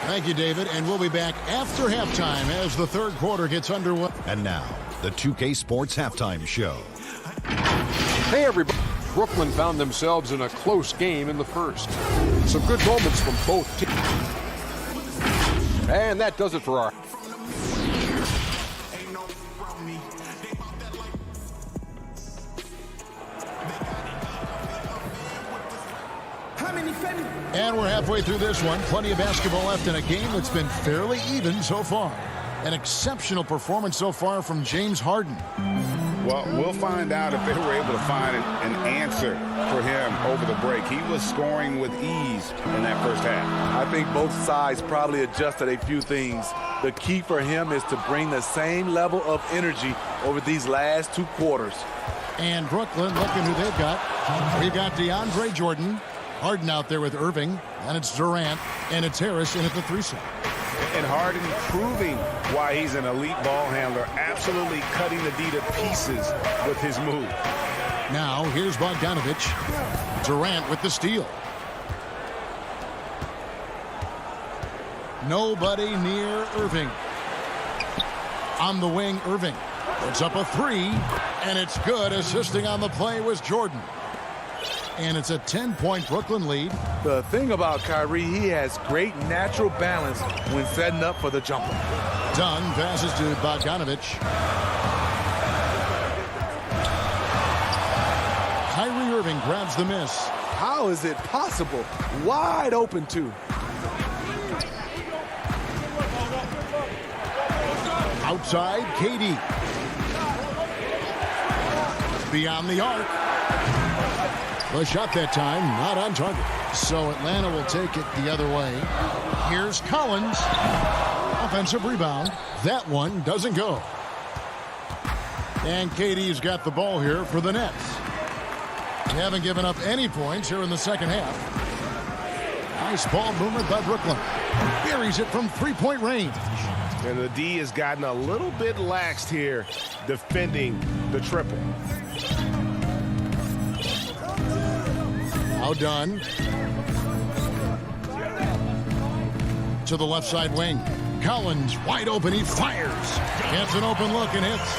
Thank you, David. And we'll be back after halftime as the third quarter gets underway. And now, the 2K Sports Halftime Show. Hey, everybody. Brooklyn found themselves in a close game in the first. Some good moments from both teams. And that does it for our... And we're halfway through this one. Plenty of basketball left in a game that's been fairly even so far. An exceptional performance so far from James Harden. Well, we'll find out if they were able to find an answer for him over the break. He was scoring with ease in that first half. I think both sides probably adjusted a few things. The key for him is to bring the same level of energy over these last two quarters. And Brooklyn, looking who they've got. We've got DeAndre Jordan. Harden out there with Irving, and it's Durant, and it's Harris in at the 3 set. And Harden proving why he's an elite ball handler, absolutely cutting the D to pieces with his move. Now, here's Bogdanovich. Durant with the steal. Nobody near Irving. On the wing, Irving. Puts up a 3, and it's good. Assisting on the play was Jordan. And it's a 10-point Brooklyn lead. The thing about Kyrie, he has great natural balance when setting up for the jumper. Dunn passes to Bogdanovich. Kyrie Irving grabs the miss. How is it possible? Wide open, too. Outside, KD. Beyond the arc. The shot that time, not on target. So Atlanta will take it the other way. Here's Collins. Offensive rebound. That one doesn't go. And KD's got the ball here for the Nets. They haven't given up any points here in the second half. Nice ball movement by Brooklyn. Buries it from three-point range. And the D has gotten a little bit laxed here defending the triple. Now done. To the left side wing. Collins wide open. He fires. Gets an open look and hits.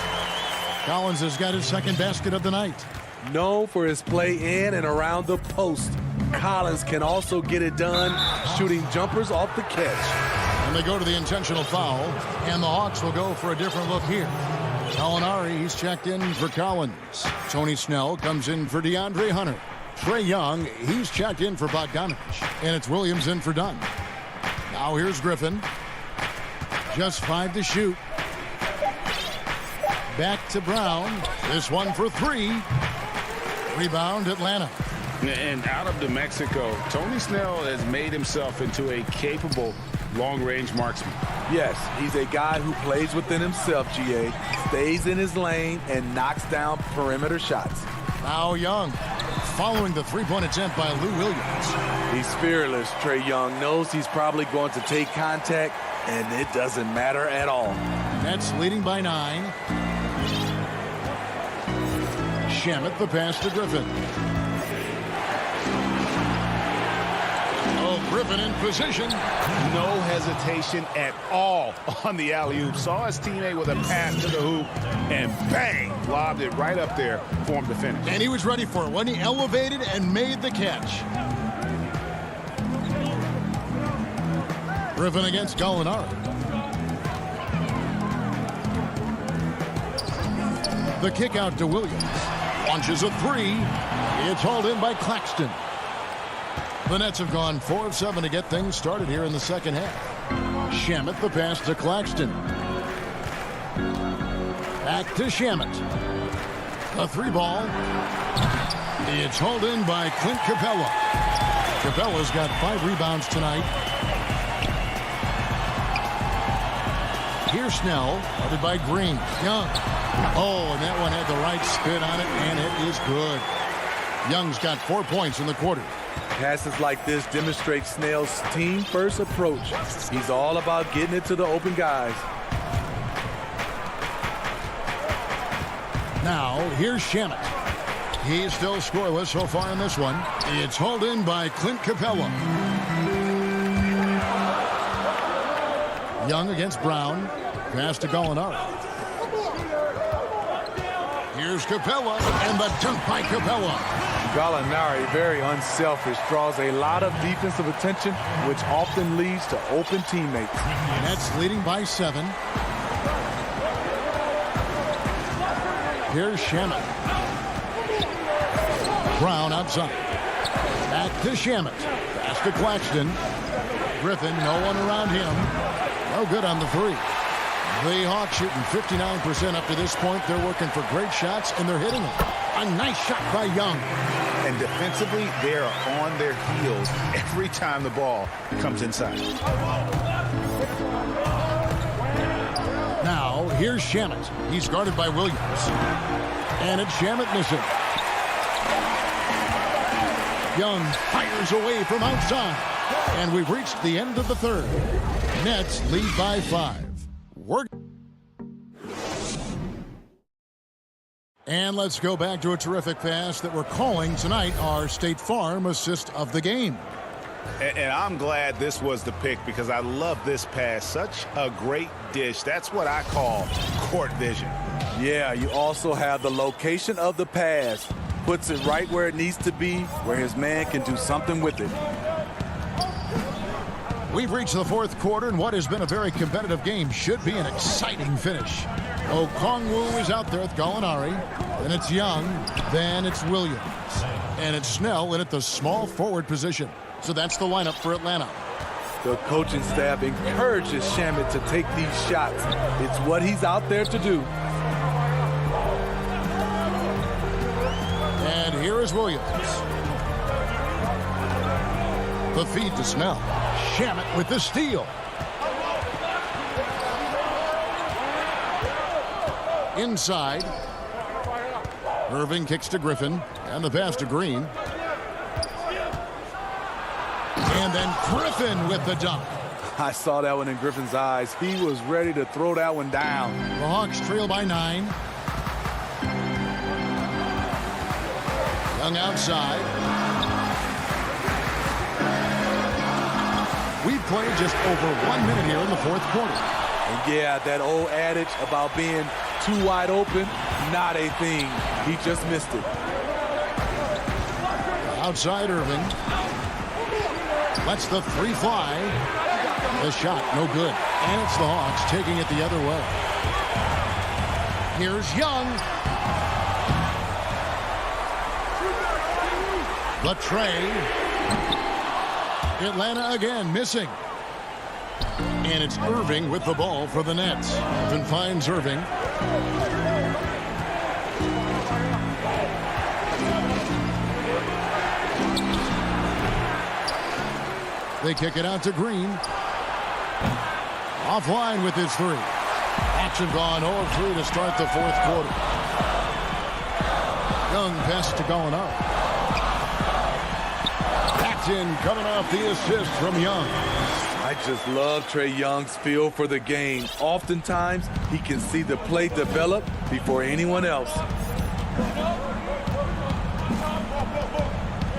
Collins has got his second basket of the night. Known for his play in and around the post, Collins can also get it done shooting jumpers off the catch. And they go to the intentional foul, and the Hawks will go for a different look here. Gallinari, he's checked in for Collins. Tony Snell comes in for DeAndre Hunter. Trae Young, he's checked in for Bogdanovich. And it's Williams in for Dunn. Now here's Griffin. Just 5 to shoot. Back to Brown. This one for 3. Rebound, Atlanta. And out of New Mexico, Tony Snell has made himself into a capable long-range marksman. Yes, he's a guy who plays within himself, GA, stays in his lane, and knocks down perimeter shots. Now Young, following the three-point attempt by Lou Williams. He's fearless. Trae Young knows he's probably going to take contact, and it doesn't matter at all. Nets leading by 9. Shamet the pass to Griffin. Oh, Griffin in position. No hesitation at all on the alley-oop. Saw his teammate with a pass to the hoop, and bang, lobbed it right up there for him to finish. And he was ready for it when he elevated and made the catch. Griffin against Gallinari. The kick out to Williams. Launches a 3. It's hauled in by Claxton. The Nets have gone 4 of 7 to get things started here in the second half. Shamet the pass to Claxton. Back to Shamet. A 3-ball. It's hauled in by Clint Capella. Capella's got 5 rebounds tonight. Here's Snell, guarded by Green. Young. Oh, and that one had the right spin on it, and it is good. Young's got 4 points in the quarter. Passes like this demonstrate Snell's team-first approach. He's all about getting it to the open guys. Now, here's Shamet. He's still scoreless so far in this one. It's hauled in by Clint Capella. Young against Brown. Pass to Gallinari. Here's Capella, and the dunk by Capella. Gallinari, very unselfish, draws a lot of defensive attention, which often leads to open teammates. Nets leading by 7. Here's Shamet. Brown outside. Back to Shamet. Pass to Claxton. Griffin, no one around him. No good on the 3. The Hawks shooting 59% up to this point. They're working for great shots, and they're hitting them. A nice shot by Young. And defensively, they are on their heels every time the ball comes inside. Now, here's Shamet. He's guarded by Williams. And it's Shamet missing. Young fires away from outside. And we've reached the end of the third. Nets lead by 5. And let's go back to a terrific pass that we're calling tonight our State Farm assist of the game. And I'm glad this was the pick because I love this pass. Such a great dish. That's what I call court vision. Yeah, you also have the location of the pass. Puts it right where it needs to be, where his man can do something with it. We've reached the fourth quarter, and what has been a very competitive game should be an exciting finish. Okongwu is out there with Gallinari. Then it's Young. Then it's Williams. And it's Snell in at the small forward position. So that's the lineup for Atlanta. The coaching staff encourages Shamet to take these shots. It's what he's out there to do. And here is Williams. The feed to Snell. Shamet with the steal. Inside. Irving kicks to Griffin. And the pass to Green. And then Griffin with the dunk. I saw that one in Griffin's eyes. He was ready to throw that one down. The Hawks trail by 9. Young outside. We've played just over 1 minute here in the fourth quarter. And yeah, that old adage about being too wide open, not a thing. He just missed it. Outside Irving. Lets the 3 fly. The shot, no good. And it's the Hawks taking it the other way. Here's Young. The tray. Atlanta again missing. And it's Irving with the ball for the Nets. Griffin finds Irving. They kick it out to Green. Offline with his 3. Action gone 0-3 to start the fourth quarter. Young pass to Gallinari. In coming off the assist from Young. I just love Trae Young's feel for the game. Oftentimes, he can see the play develop before anyone else.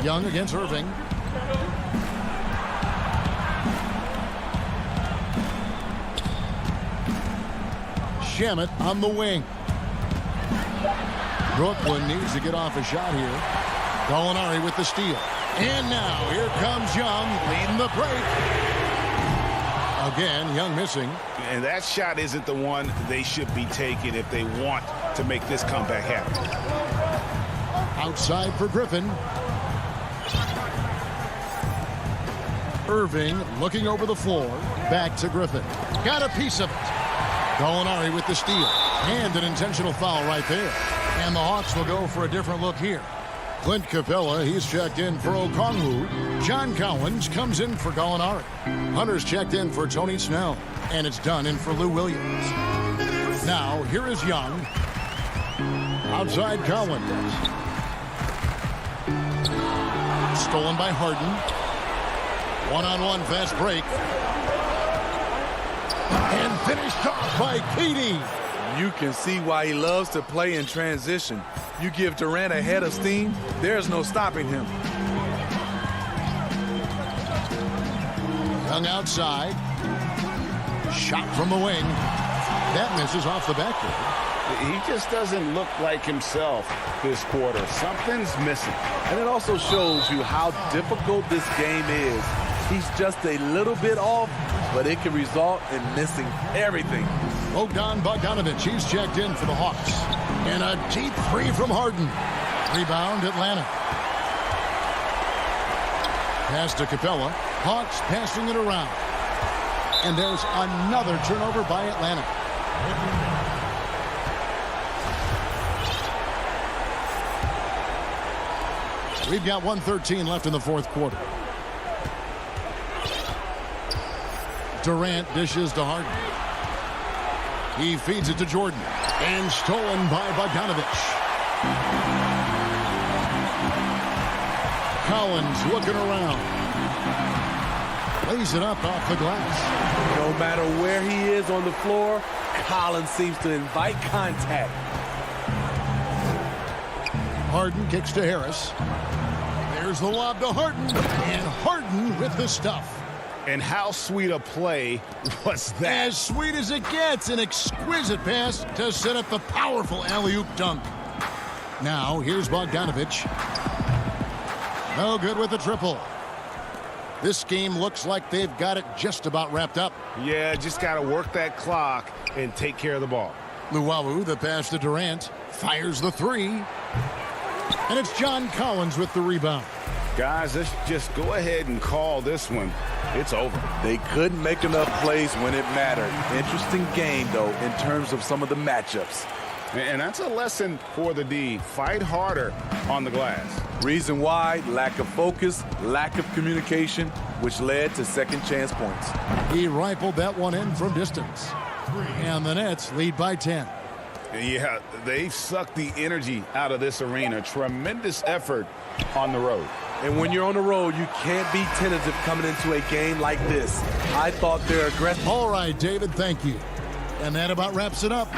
Young against Irving. Shamet on the wing. Brooklyn needs to get off a shot here. Gallinari with the steal. And now, here comes Young, leading the break. Again, Young missing. And that shot isn't the one they should be taking if they want to make this comeback happen. Outside for Griffin. Irving looking over the floor. Back to Griffin. Got a piece of it. Gallinari with the steal. And an intentional foul right there. And the Hawks will go for a different look here. Clint Capella, he's checked in for Okongwu. John Cowens comes in for Gallinari. Hunter's checked in for Tony Snell. And it's done in for Lou Williams. Now, here is Young. Outside Cowens. Stolen by Harden. One-on-one fast break. And finished off by Katie. You can see why he loves to play in transition. You give Durant a head of steam, there's no stopping him. Young outside. Shot from the wing. That misses off the backboard. He just doesn't look like himself this quarter. Something's missing. And it also shows you how difficult this game is. He's just a little bit off, but it can result in missing everything. Bogdanovic, he's checked in for the Hawks. And a deep three from Harden. Rebound, Atlanta. Pass to Capella. Hawks passing it around. And there's another turnover by Atlanta. We've got 1:13 left in the fourth quarter. Durant dishes to Harden. He feeds it to Jordan. And stolen by Bogdanovic. Collins looking around. Lays it up off the glass. No matter where he is on the floor, Collins seems to invite contact. Harden kicks to Harris. There's the lob to Harden. And Harden with the stuff. And how sweet a play was that? As sweet as it gets. An exquisite pass to set up the powerful alley-oop dunk. Now, here's Bogdanovic. No good with the triple. This game looks like they've got it just about wrapped up. Yeah, just got to work that clock and take care of the ball. Luwawu, the pass to Durant. Fires the three. And it's John Collins with the rebound. Guys, let's just go ahead and call this one. It's over. They couldn't make enough plays when it mattered. Interesting game, though, in terms of some of the matchups. And that's a lesson for the D. Fight harder on the glass. Reason why, lack of focus, lack of communication, which led to second chance points. He rifled that one in from distance. And the Nets lead by 10. Yeah, they sucked the energy out of this arena. Tremendous effort on the road. And when you're on the road, you can't be tentative coming into a game like this. I thought they're aggressive. All right, David, thank you. And that about wraps it up.